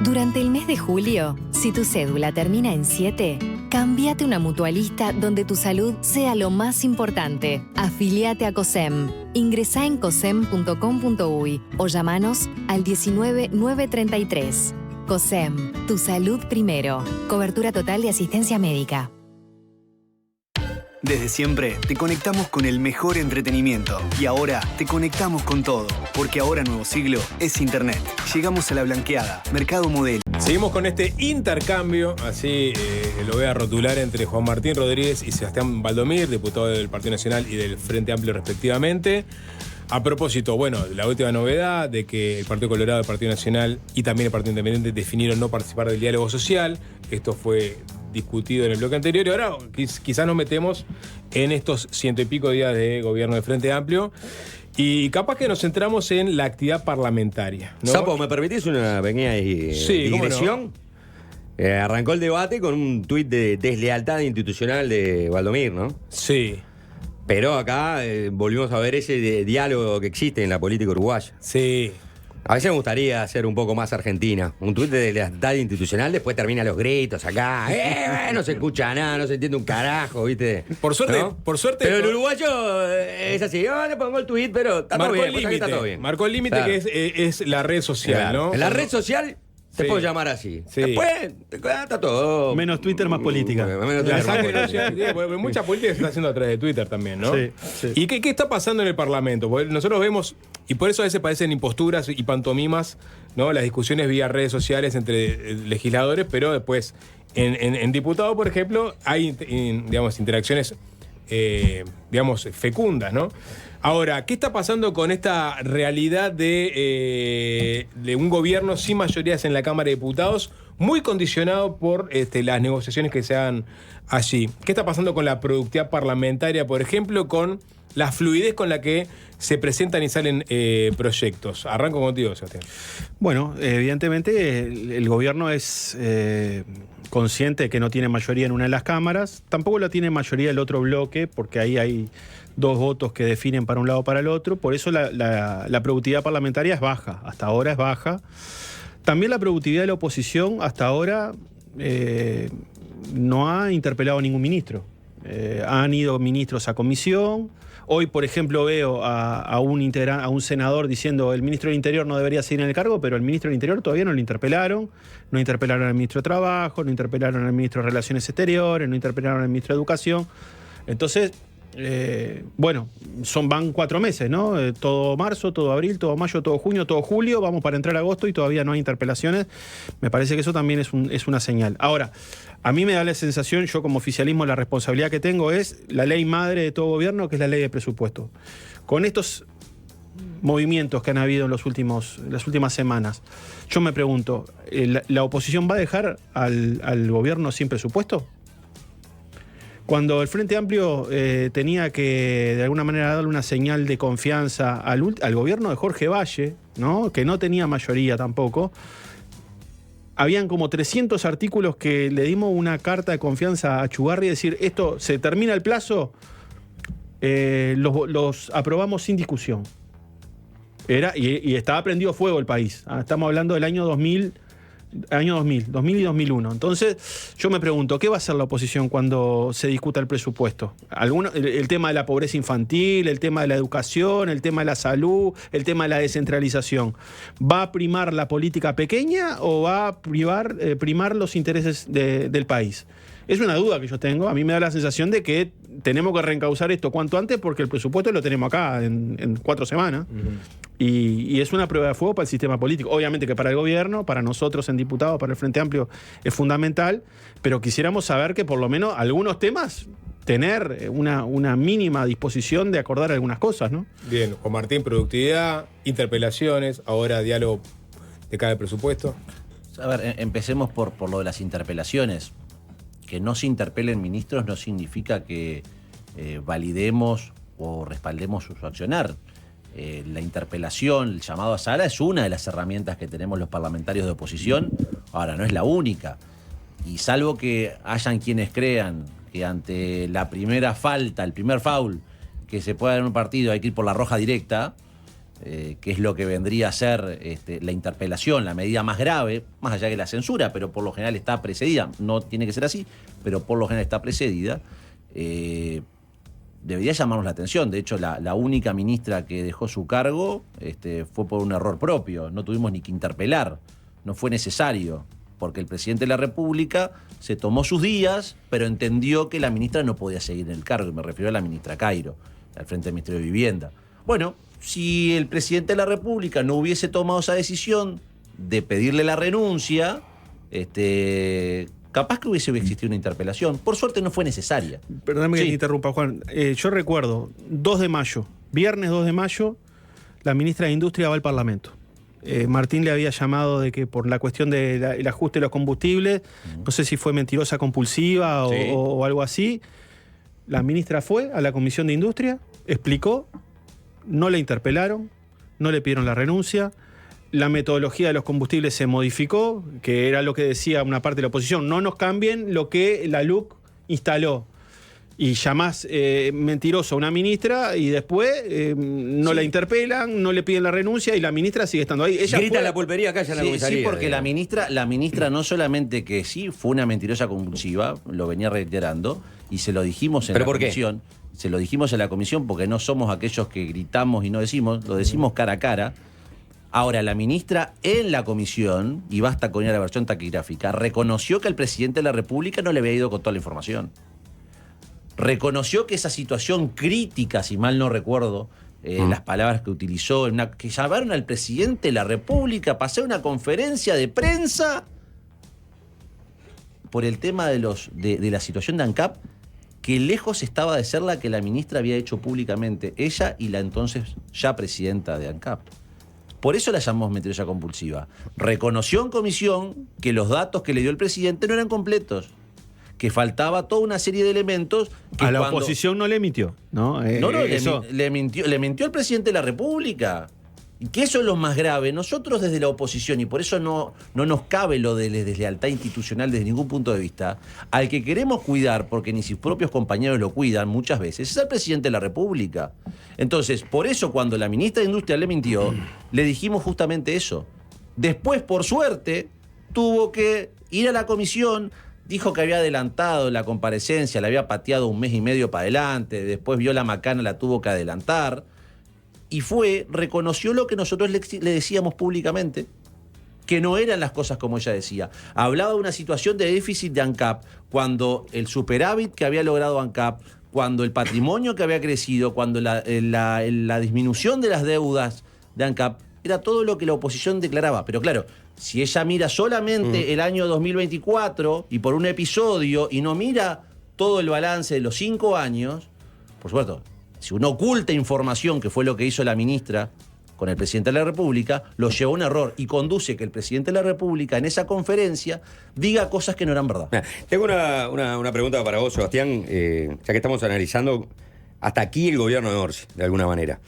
Durante el mes de julio, si tu cédula termina en 7, cámbiate una mutualista donde tu salud sea lo más importante. Afiliate a COSEM. Ingresá en cosem.com.uy o llamanos al 19-933. COSEM, tu salud primero. Cobertura total de asistencia médica. Desde siempre te conectamos con el mejor entretenimiento y ahora te conectamos con todo, porque ahora Nuevo Siglo es Internet. Llegamos a La Blanqueada, Mercado Modelo. Seguimos con este intercambio, así lo voy a rotular, entre Juan Martín Rodríguez y Sebastián Baldomir, diputado del Partido Nacional y del Frente Amplio respectivamente. A propósito, bueno, la última novedad de que el Partido Colorado, el Partido Nacional y también el Partido Independiente definieron no participar del diálogo social. Esto fue discutido en el bloque anterior y ahora quizás nos metemos en estos 100 y pico días de gobierno de Frente Amplio y capaz que nos centramos en la actividad parlamentaria, ¿no? Sapo, ¿me permitís una pequeña digresión? No? Arrancó el debate con un tuit de deslealtad institucional de Baldomir, ¿no? Sí. Pero acá volvimos a ver ese diálogo que existe en la política uruguaya. Sí. A veces me gustaría ser un poco más argentina. Un tuit de deslealtad institucional, después termina los gritos acá. No se escucha nada, no se entiende un carajo, ¿viste? Por suerte, ¿no? por suerte. Pero el uruguayo es así. Yo le pongo el tuit, pero está todo bien. Está todo bien. Marcó el límite, claro, que es la red social, claro, ¿no? En la red social te puedo llamar así. Sí. Después está todo. Menos Twitter, más política. Mucha política se está haciendo a través de Twitter también, ¿no? Sí, sí. ¿Y qué está pasando en el Parlamento? Porque nosotros vemos, y por eso a veces parecen imposturas y pantomimas, ¿no? Las discusiones vía redes sociales entre legisladores, pero después en diputados, por ejemplo, hay digamos, interacciones digamos, fecundas, ¿no? Ahora, ¿qué está pasando con esta realidad de un gobierno sin mayorías en la Cámara de Diputados, muy condicionado por las negociaciones que se hagan allí? ¿Qué está pasando con la productividad parlamentaria, por ejemplo, con la fluidez con la que se presentan y salen proyectos? Arranco contigo, Sebastián. Bueno, evidentemente el gobierno es consciente de que no tiene mayoría en una de las cámaras, tampoco la tiene mayoría el otro bloque, porque ahí hay 2 votos que definen para un lado o para el otro, por eso la productividad parlamentaria es baja, hasta ahora es baja. También la productividad de la oposición hasta ahora no ha interpelado a ningún ministro. Han ido ministros a comisión. Hoy, por ejemplo, veo a un senador diciendo el ministro del Interior no debería seguir en el cargo, pero el ministro del Interior todavía no lo interpelaron. No interpelaron al ministro de Trabajo, no interpelaron al ministro de Relaciones Exteriores, no interpelaron al ministro de Educación. Entonces, bueno, van 4 meses, ¿no? Todo marzo, todo abril, todo mayo, todo junio, todo julio, vamos para entrar a agosto y todavía no hay interpelaciones. Me parece que eso también es una señal. Ahora, a mí me da la sensación, yo como oficialismo, la responsabilidad que tengo es la ley madre de todo gobierno, que es la ley de presupuesto. Con estos movimientos que han habido en las últimas semanas, yo me pregunto, ¿la oposición va a dejar al gobierno sin presupuesto? Cuando el Frente Amplio tenía que, de alguna manera, darle una señal de confianza al gobierno de Jorge Valle, ¿no? Que no tenía mayoría tampoco, habían como 300 artículos que le dimos una carta de confianza a Chugarri y decir, esto se termina el plazo, los aprobamos sin discusión. Y estaba prendido fuego el país. Estamos hablando del año 2000. Año 2000 y 2001. Entonces, yo me pregunto, ¿qué va a hacer la oposición cuando se discuta el presupuesto? El tema de la pobreza infantil, el tema de la educación, el tema de la salud, el tema de la descentralización. ¿Va a primar la política pequeña o va a primar los intereses del país? Es una duda que yo tengo. A mí me da la sensación de que tenemos que reencauzar esto cuanto antes porque el presupuesto lo tenemos acá en 4 semanas. Y es una prueba de fuego para el sistema político. Obviamente que para el gobierno, para nosotros en diputados, para el Frente Amplio es fundamental, pero quisiéramos saber que por lo menos algunos temas tener una mínima disposición de acordar algunas cosas, ¿no? Bien, Juan Martín, productividad, interpelaciones, ahora diálogo de cada presupuesto. A ver, empecemos por lo de las interpelaciones. Que no se interpelen ministros no significa que validemos o respaldemos su accionar. La interpelación, el llamado a sala es una de las herramientas que tenemos los parlamentarios de oposición. Ahora, no es la única. Y salvo que hayan quienes crean que ante la primera falta, el primer foul que se pueda dar en un partido hay que ir por la roja directa, que es lo que vendría a ser la interpelación, la medida más grave, más allá de la censura, pero por lo general está precedida. No tiene que ser así, pero por lo general está precedida. Debería llamarnos la atención. De hecho, la única ministra que dejó su cargo fue por un error propio. No tuvimos ni que interpelar. No fue necesario, porque el presidente de la República se tomó sus días, pero entendió que la ministra no podía seguir en el cargo. Y me refiero a la ministra Cairo, al frente del Ministerio de Vivienda. Bueno, si el presidente de la República no hubiese tomado esa decisión de pedirle la renuncia, capaz que hubiese existido una interpelación. Por suerte no fue necesaria. Perdóname que te interrumpa, Juan. Yo recuerdo, 2 de mayo, viernes 2 de mayo, la ministra de Industria va al Parlamento. Martín le había llamado de que por la cuestión del ajuste de los combustibles, no sé si fue mentirosa compulsiva o algo así. La ministra fue a la Comisión de Industria, explicó, no le interpelaron, no le pidieron la renuncia. La metodología de los combustibles se modificó, que era lo que decía una parte de la oposición. No nos cambien lo que la LUC instaló. Y llamás mentiroso a una ministra y después no la interpelan, no le piden la renuncia y la ministra sigue estando ahí. Ella grita la pulpería acá en la comisaría. Sí, porque la ministra no solamente que sí fue una mentirosa compulsiva, lo venía reiterando, y se lo dijimos en la comisión. Se lo dijimos en la comisión porque no somos aquellos que gritamos y no decimos, lo decimos cara a cara. Ahora, la ministra en la comisión, y basta con ir a la versión taquigráfica, reconoció que el presidente de la República no le había ido con toda la información. Reconoció que esa situación crítica, si mal no recuerdo, las palabras que utilizó, que llamaron al presidente de la República para hacer una conferencia de prensa por el tema de la situación de ANCAP, que lejos estaba de ser la que la ministra había hecho públicamente, ella y la entonces ya presidenta de ANCAP. Por eso la llamamos mentirosa compulsiva. Reconoció en comisión que los datos que le dio el presidente no eran completos, que faltaba toda una serie de elementos que a la oposición no le mintió, ¿no? Le mintió el presidente de la República. Y que eso es lo más grave. Nosotros desde la oposición, y por eso no nos cabe lo de deslealtad institucional desde ningún punto de vista, al que queremos cuidar, porque ni sus propios compañeros lo cuidan muchas veces, es al presidente de la República. Entonces, por eso cuando la ministra de Industria le mintió, le dijimos justamente eso. Después, por suerte, tuvo que ir a la comisión, dijo que había adelantado la comparecencia, la había pateado 1 mes y medio para adelante, después vio la macana, la tuvo que adelantar. Y reconoció lo que nosotros le decíamos públicamente, que no eran las cosas como ella decía. Hablaba de una situación de déficit de ANCAP, cuando el superávit que había logrado ANCAP, cuando el patrimonio que había crecido, cuando la disminución de las deudas de ANCAP, era todo lo que la oposición declaraba. Pero claro, si ella mira solamente el año 2024 y por un episodio y no mira todo el balance de los 5 años, por supuesto, si uno oculta información, que fue lo que hizo la ministra con el presidente de la República, lo lleva a un error y conduce que el presidente de la República en esa conferencia diga cosas que no eran verdad. Tengo una pregunta para vos, Sebastián, ya que estamos analizando hasta aquí el gobierno de Orsi, de alguna manera.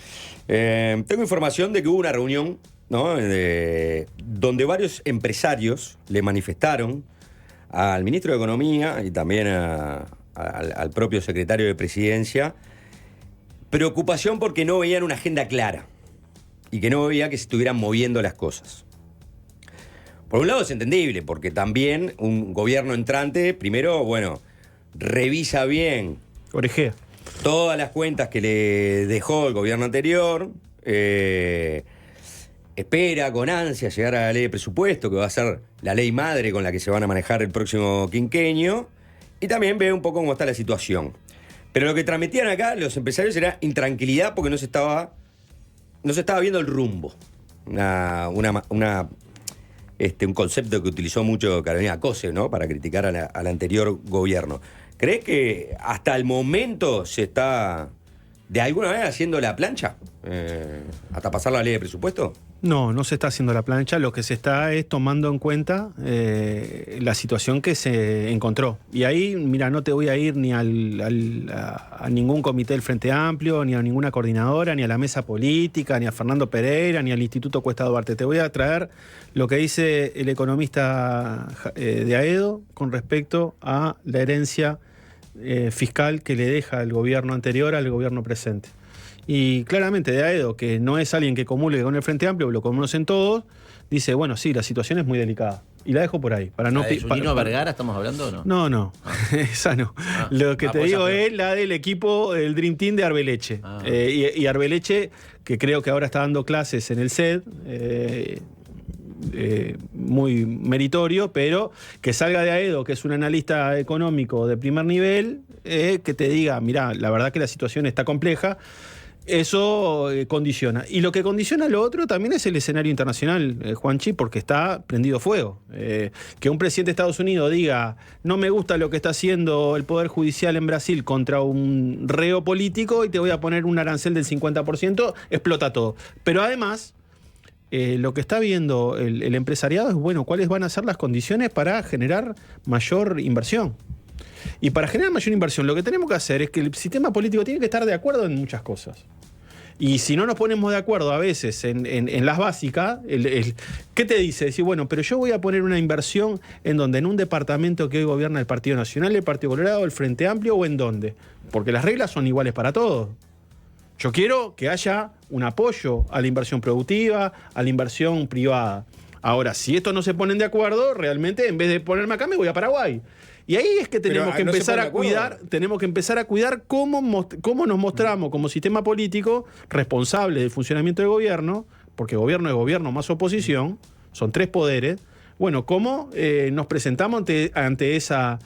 Tengo información de que hubo una reunión, ¿no?, donde varios empresarios le manifestaron al ministro de Economía y también al propio secretario de Presidencia preocupación porque no veían una agenda clara y que no veía que se estuvieran moviendo las cosas. Por un lado es entendible, porque también un gobierno entrante, primero, bueno, revisa bien. Orejea. Todas las cuentas que le dejó el gobierno anterior. Espera con ansia llegar a la ley de presupuesto, que va a ser la ley madre con la que se van a manejar el próximo quinquenio. Y también ve un poco cómo está la situación. Pero lo que transmitían acá los empresarios era intranquilidad porque no se estaba viendo el rumbo. Un concepto que utilizó mucho Carolina Cose, ¿no? Para criticar al anterior gobierno. ¿Crees que hasta el momento se está de alguna manera haciendo la plancha? ¿Hasta pasar la ley de presupuesto? No se está haciendo la plancha. Lo que se está es tomando en cuenta la situación que se encontró. Y ahí, mira, no te voy a ir ni a ningún comité del Frente Amplio, ni a ninguna coordinadora, ni a la mesa política, ni a Fernando Pereira, ni al Instituto Cuesta Duarte. Te voy a traer lo que dice el economista de Aedo con respecto a la herencia fiscal que le deja el gobierno anterior al gobierno presente. Y claramente de Aedo, que no es alguien que comulgue con el Frente Amplio, lo conocen todos, dice, bueno, sí, la situación es muy delicada. Y la dejo por ahí. Para no ¿La de Junino Vergara estamos hablando o no? No, esa no. Lo que te digo es la del equipo, el Dream Team de Arbeleche. Y Arbeleche, que creo que ahora está dando clases en el CED, muy meritorio, pero que salga de Aedo, que es un analista económico de primer nivel, que te diga, mirá, la verdad que la situación está compleja. Eso condiciona. Y lo que condiciona lo otro también es el escenario internacional, Juanchi, porque está prendido fuego. Que un presidente de Estados Unidos diga, no me gusta lo que está haciendo el Poder Judicial en Brasil contra un reo político y te voy a poner un arancel del 50%, explota todo. Pero además, lo que está viendo el empresariado es, bueno, cuáles van a ser las condiciones para generar mayor inversión. Y para generar mayor inversión, lo que tenemos que hacer es que el sistema político tiene que estar de acuerdo en muchas cosas. Y si no nos ponemos de acuerdo a veces en las básicas, ¿qué te dice? Decir, bueno, pero yo voy a poner una inversión en donde, en un departamento que hoy gobierna el Partido Nacional, el Partido Colorado, el Frente Amplio, o en dónde. Porque las reglas son iguales para todos. Yo quiero que haya un apoyo a la inversión productiva, a la inversión privada. Ahora, si estos no se ponen de acuerdo, realmente en vez de ponerme acá me voy a Paraguay. Y ahí es que tenemos que empezar a cuidar cómo nos mostramos como sistema político responsable del funcionamiento del gobierno, porque gobierno es gobierno más oposición, son tres poderes. Bueno, cómo nos presentamos ante esas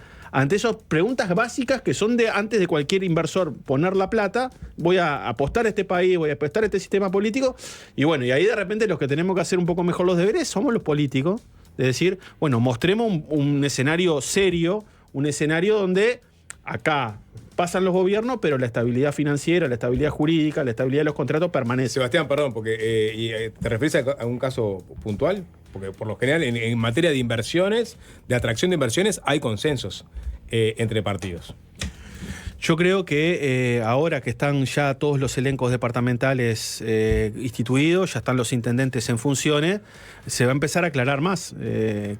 preguntas básicas que son de antes de cualquier inversor poner la plata, voy a apostar a este país, voy a apostar a este sistema político, y bueno, y ahí de repente los que tenemos que hacer un poco mejor los deberes somos los políticos. De decir, bueno, mostremos un escenario serio, un escenario donde acá pasan los gobiernos, pero la estabilidad financiera, la estabilidad jurídica, la estabilidad de los contratos permanece. Sebastián, perdón, porque ¿te refieres a un caso puntual? Porque por lo general en materia de inversiones, de atracción de inversiones, hay consensos entre partidos. Yo creo que ahora que están ya todos los elencos departamentales instituidos, ya están los intendentes en funciones, se va a empezar a aclarar más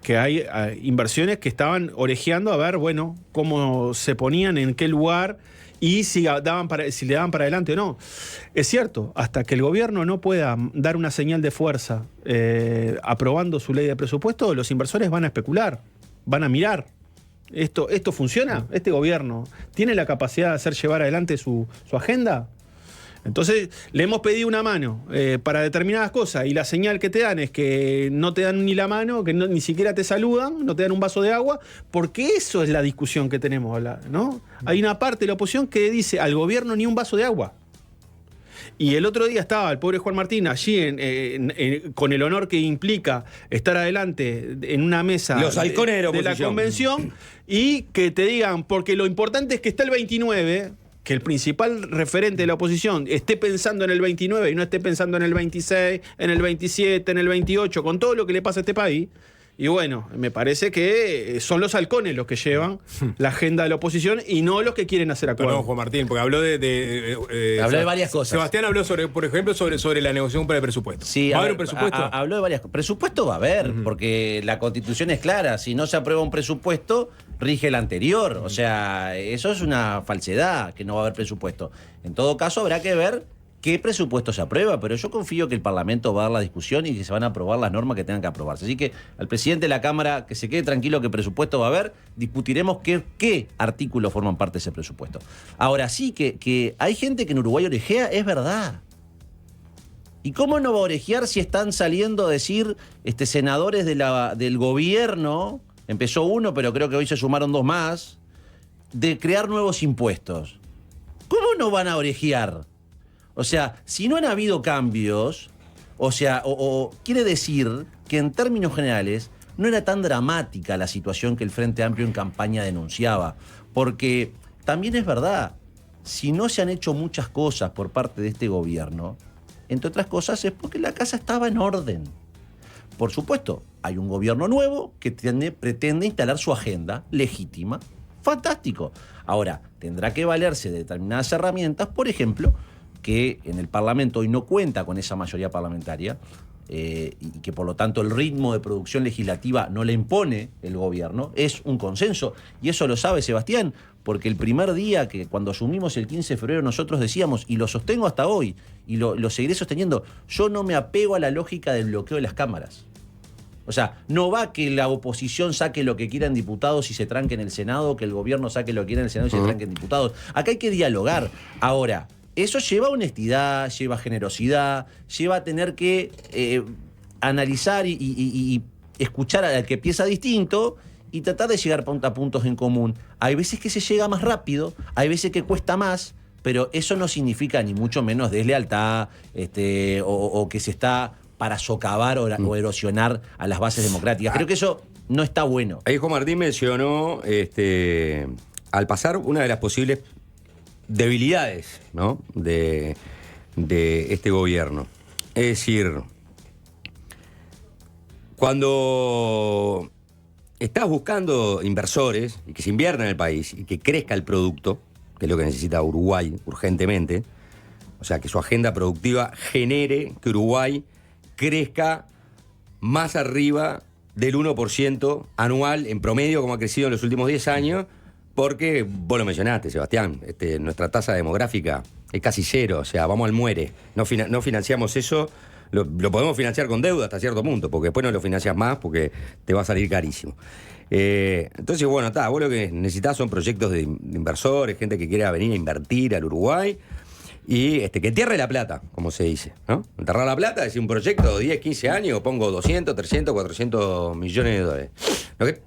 que hay inversiones que estaban orejeando a ver, bueno, cómo se ponían, en qué lugar y si le daban para adelante o no. Es cierto, hasta que el gobierno no pueda dar una señal de fuerza aprobando su ley de presupuesto, los inversores van a especular, van a mirar. ¿Esto funciona? ¿Este gobierno tiene la capacidad de hacer llevar adelante su agenda? Entonces, le hemos pedido una mano para determinadas cosas y la señal que te dan es que no te dan ni la mano, que ni siquiera te saludan, no te dan un vaso de agua, porque eso es la discusión que tenemos, ¿no? Hay una parte de la oposición que dice al gobierno ni un vaso de agua. Y el otro día estaba el pobre Juan Martín allí con el honor que implica estar adelante en una mesa de la convención y que te digan, porque lo importante es que está el 29, que el principal referente de la oposición esté pensando en el 29 y no esté pensando en el 26, en el 27, en el 28, con todo lo que le pasa a este país. Y bueno, me parece que son los halcones los que llevan la agenda de la oposición y no los que quieren hacer acuerdos. Perdón, Juan Martín, porque habló habló de varias cosas. Sebastián habló por ejemplo, sobre la negociación para el presupuesto. Sí, ¿Va a haber un presupuesto? Habló de varias cosas. Presupuesto va a haber, porque la Constitución es clara. Si no se aprueba un presupuesto, rige el anterior. O sea, eso es una falsedad, que no va a haber presupuesto. En todo caso, habrá que ver qué presupuesto se aprueba, pero yo confío que el Parlamento va a dar la discusión y que se van a aprobar las normas que tengan que aprobarse. Así que al presidente de la Cámara, que se quede tranquilo que presupuesto va a haber, discutiremos qué artículos forman parte de ese presupuesto. Ahora sí, que hay gente que en Uruguay orejea, es verdad. ¿Y cómo no va a orejear si están saliendo a decir senadores del gobierno, empezó uno, pero creo que hoy se sumaron 2 más, de crear nuevos impuestos? ¿Cómo no van a orejear? O sea, si no han habido cambios, o quiere decir que en términos generales no era tan dramática la situación que el Frente Amplio en campaña denunciaba. Porque también es verdad, si no se han hecho muchas cosas por parte de este gobierno, entre otras cosas es porque la casa estaba en orden. Por supuesto, hay un gobierno nuevo que pretende instalar su agenda legítima. Fantástico. Ahora, tendrá que valerse de determinadas herramientas, por ejemplo, que en el Parlamento hoy no cuenta con esa mayoría parlamentaria y que por lo tanto el ritmo de producción legislativa no le impone el gobierno, es un consenso. Y eso lo sabe Sebastián, porque el primer día que cuando asumimos el 15 de febrero nosotros decíamos, y lo sostengo hasta hoy, y lo seguiré sosteniendo, yo no me apego a la lógica del bloqueo de las cámaras. O sea, no va que la oposición saque lo que quiera en diputados y se tranque en el Senado, que el gobierno saque lo que quiera en el Senado y se tranque en diputados. Acá hay que dialogar. Ahora, eso lleva honestidad, lleva generosidad, lleva a tener que analizar y escuchar al que piensa distinto y tratar de llegar a puntos en común. Hay veces que se llega más rápido, hay veces que cuesta más, pero eso no significa ni mucho menos deslealtad o que se está para socavar o erosionar a las bases democráticas. Creo que eso no está bueno. Ahí Juan Martín mencionó, al pasar, una de las posibles debilidades, ¿no?, de este gobierno. Es decir, cuando estás buscando inversores y que se invierta en el país y que crezca el producto, que es lo que necesita Uruguay urgentemente, o sea, que su agenda productiva genere que Uruguay crezca más arriba del 1% anual en promedio, como ha crecido en los últimos 10 años, porque vos lo mencionaste, Sebastián, nuestra tasa demográfica es casi 0, o sea, vamos al muere. No financiamos eso, lo podemos financiar con deuda hasta cierto punto, porque después no lo financias más porque te va a salir carísimo. Entonces, bueno, vos lo que necesitas son proyectos de inversores, gente que quiera venir a invertir al Uruguay y que entierre la plata, como se dice, ¿no? Enterrar la plata, es decir, un proyecto de 10, 15 años, pongo 200, 300, 400 millones de dólares.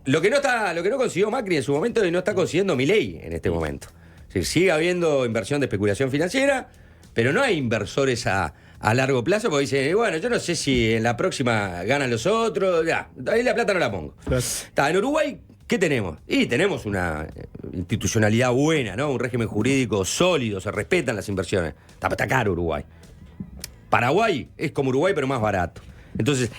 Lo que no consiguió Macri en su momento y no está consiguiendo Milei en este momento. Es decir, sigue habiendo inversión de especulación financiera, pero no hay inversores a largo plazo, porque dicen, bueno, yo no sé si en la próxima ganan los otros, ya, ahí la plata no la pongo. En Uruguay, ¿qué tenemos? Y tenemos una institucionalidad buena, ¿no? Un régimen jurídico sólido, se respetan las inversiones. Está caro Uruguay. Paraguay es como Uruguay, pero más barato. Entonces,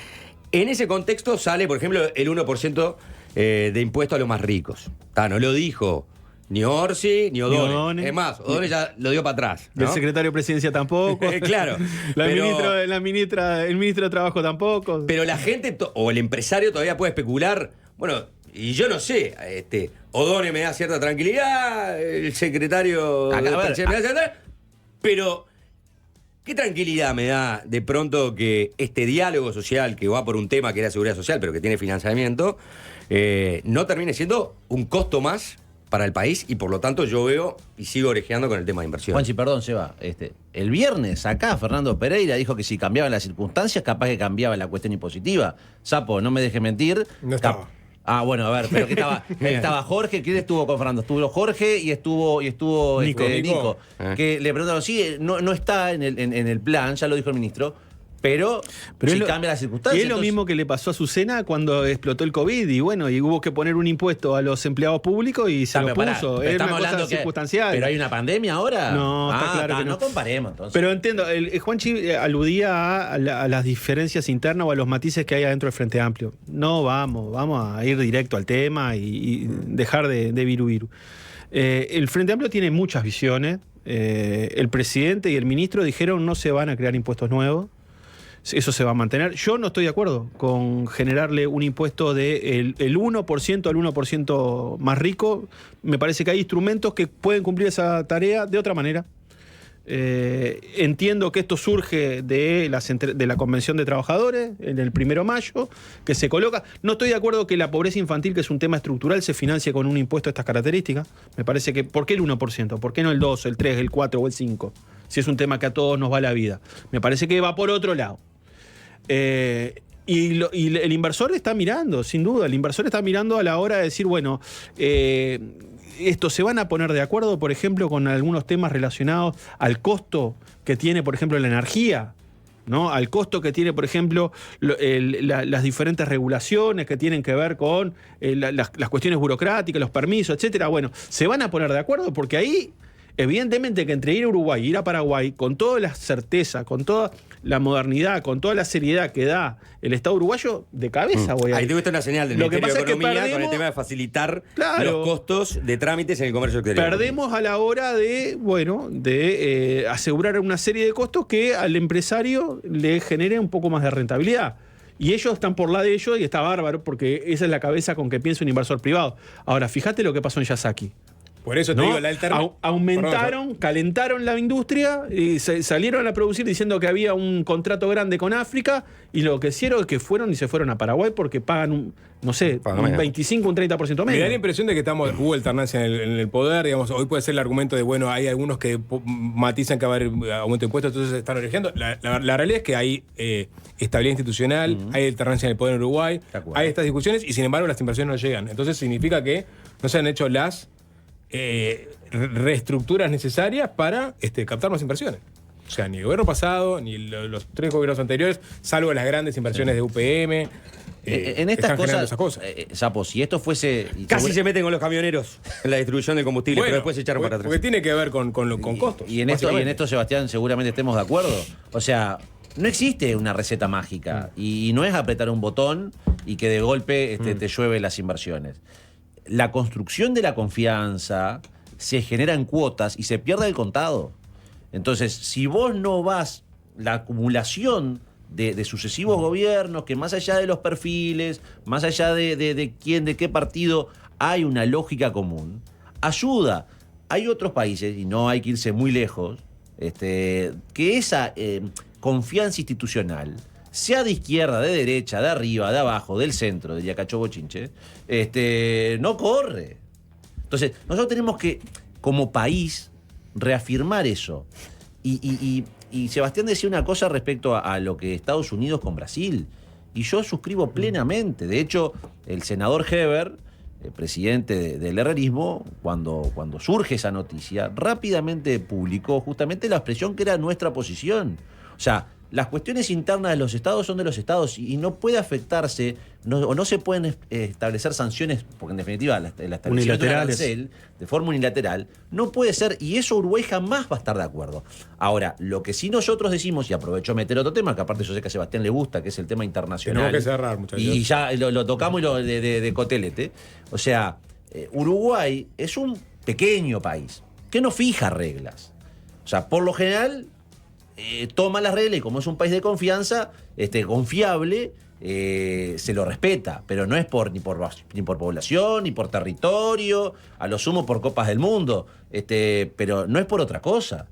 en ese contexto sale, por ejemplo, el 1% de impuesto a los más ricos. No lo dijo ni Orsi ni O'Donnell. Es más, O'Donnell ya lo dio para atrás, ¿no? El secretario de Presidencia tampoco. Claro. El ministro de Trabajo tampoco. Pero la gente o el empresario todavía puede especular. Bueno, y yo no sé, O'Donnell me da cierta tranquilidad, el secretario me da cierta, pero ¿qué tranquilidad me da de pronto que este diálogo social que va por un tema que era seguridad social, pero que tiene financiamiento, no termine siendo un costo más para el país? Y por lo tanto yo veo y sigo orejeando con el tema de inversión. Juanchi, perdón, Seba. El viernes acá Fernando Pereira dijo que si cambiaban las circunstancias, capaz que cambiaba la cuestión impositiva. Sapo, no me deje mentir. No estaba. Bueno, a ver, pero que estaba Jorge. ¿Quién estuvo con Fernando? Estuvo Jorge y estuvo Nico. Que le preguntaron, sí, no está en el plan, ya lo dijo el ministro, pero si cambia las circunstancias. Y es lo mismo que le pasó a Azucena cuando explotó el COVID y hubo que poner un impuesto a los empleados públicos y se lo puso. Es una cosa circunstancial. ¿Pero hay una pandemia ahora? No, está claro que no. No comparemos, entonces. Pero entiendo, Juanchi aludía a las diferencias internas o a los matices que hay adentro del Frente Amplio. No, vamos a ir directo al tema y dejar de viru. El Frente Amplio tiene muchas visiones. El presidente y el ministro dijeron no se van a crear impuestos nuevos. Eso se va a mantener. Yo no estoy de acuerdo con generarle un impuesto del 1% al 1% más rico. Me parece que hay instrumentos que pueden cumplir esa tarea de otra manera. Entiendo que esto surge de la Convención de Trabajadores en el 1 de mayo, que se coloca. No estoy de acuerdo que la pobreza infantil, que es un tema estructural, se financie con un impuesto de estas características. Me parece que, ¿por qué el 1%? ¿Por qué no el 2, el 3, el 4 o el 5? Si es un tema que a todos nos va la vida. Me parece que va por otro lado. Y el inversor está mirando, sin duda. El inversor está mirando a la hora de decir, bueno, esto se van a poner de acuerdo, por ejemplo, con algunos temas relacionados al costo que tiene, por ejemplo, la energía, ¿no? Al costo que tiene, por ejemplo, las diferentes regulaciones que tienen que ver con las cuestiones burocráticas, los permisos, etcétera. Bueno, se van a poner de acuerdo porque ahí, evidentemente, que entre ir a Uruguay y ir a Paraguay, con toda la certeza, con toda la modernidad, con toda la seriedad que da el Estado uruguayo, de cabeza voy a ir. Ahí te gusta una señal del Ministerio de Economía con el tema de facilitar los costos de trámites en el comercio exterior. Perdemos a la hora de, asegurar una serie de costos que al empresario le genere un poco más de rentabilidad. Y ellos están por la de ellos y está bárbaro porque esa es la cabeza con que piensa un inversor privado. Ahora, fíjate lo que pasó en Yasaki. Por eso te digo, la alternativa. Aumentaron, calentaron la industria y salieron a producir diciendo que había un contrato grande con África y lo que hicieron es que se fueron a Paraguay porque pagan un 25, un 30% menos. Me da la impresión de que hubo alternancia en el poder. Digamos, hoy puede ser el argumento de, bueno, hay algunos que matizan que va a haber aumento de impuestos, entonces se están originando. La realidad es que hay estabilidad institucional, hay alternancia en el poder en Uruguay, hay estas discusiones y sin embargo las inversiones no llegan. Entonces significa que no se han hecho las reestructuras necesarias para captar más inversiones. O sea, ni el gobierno pasado, ni los 3 gobiernos anteriores, salvo las grandes inversiones de UPM. En estas cosas, Sapo, si esto fuese... Casi se meten con los camioneros en la distribución de combustible, pero después se echaron para atrás. Porque tiene que ver con costos. Y en esto, Sebastián, seguramente estemos de acuerdo. O sea, no existe una receta mágica y no es apretar un botón y que de golpe te llueve las inversiones. La construcción de la confianza se genera en cuotas y se pierde el contado. Entonces, si vos no vas, la acumulación de sucesivos gobiernos, que más allá de los perfiles, más allá de quién, de qué partido, hay una lógica común, ayuda. Hay otros países, y no hay que irse muy lejos, que esa confianza institucional, sea de izquierda, de derecha, de arriba, de abajo, del centro, diría Cacho Bochinche, no corre. Entonces, nosotros tenemos que, como país, reafirmar eso. Y Sebastián decía una cosa respecto a lo que Estados Unidos con Brasil. Y yo suscribo plenamente. De hecho, el senador Heber, el presidente del herrerismo, cuando surge esa noticia, rápidamente publicó justamente la expresión que era nuestra posición. O sea, las cuestiones internas de los estados son de los estados y no puede afectarse, no se pueden establecer sanciones, porque en definitiva la establecimiento de una arancel de forma unilateral no puede ser, y eso Uruguay jamás va a estar de acuerdo. Ahora, lo que sí nosotros decimos, y aprovecho a meter otro tema, que aparte yo sé que a Sebastián le gusta, que es el tema internacional. Tenemos que cerrar, muchachos. Y ya lo tocamos de cotelete. O sea, Uruguay es un pequeño país que no fija reglas. O sea, por lo general... toma las reglas y como es un país de confianza, confiable, se lo respeta, pero no es ni por población, ni por territorio, a lo sumo por copas del mundo, pero no es por otra cosa.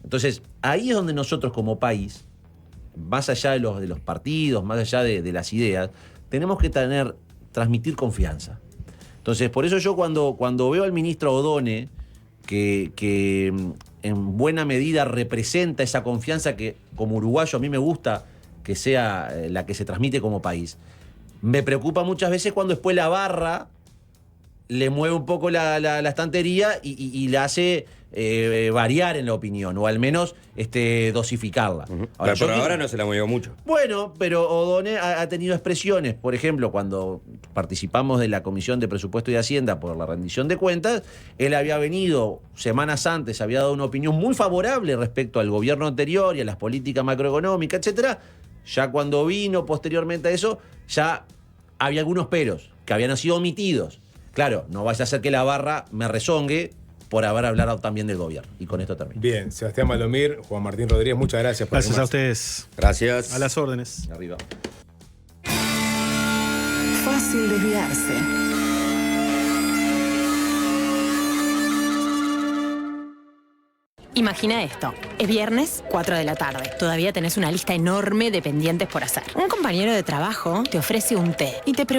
Entonces, ahí es donde nosotros como país, más allá de los partidos, más allá de las ideas, tenemos que transmitir confianza. Entonces, por eso yo cuando veo al ministro Odone, que en buena medida representa esa confianza que como uruguayo a mí me gusta que sea la que se transmite como país. Me preocupa muchas veces cuando después la barra le mueve un poco la estantería y la hace variar en la opinión, o al menos dosificarla. Ahora, pero ahora no se la movió mucho. Bueno, pero Odone ha tenido expresiones. Por ejemplo, cuando participamos de la Comisión de Presupuesto y Hacienda por la rendición de cuentas, él había venido semanas antes, había dado una opinión muy favorable respecto al gobierno anterior y a las políticas macroeconómicas, etcétera. Ya cuando vino posteriormente a eso, ya había algunos peros que habían sido omitidos. Claro, no vaya a ser que la barra me rezongue por haber hablado también del gobierno. Y con esto termino. Bien, Sebastián Maldomir, Juan Martín Rodríguez, muchas gracias. Gracias a ustedes. Gracias. A las órdenes. Arriba. Fácil desviarse. Imagina esto. Es viernes, 4 de la tarde. Todavía tenés una lista enorme de pendientes por hacer. Un compañero de trabajo te ofrece un té y te pregunta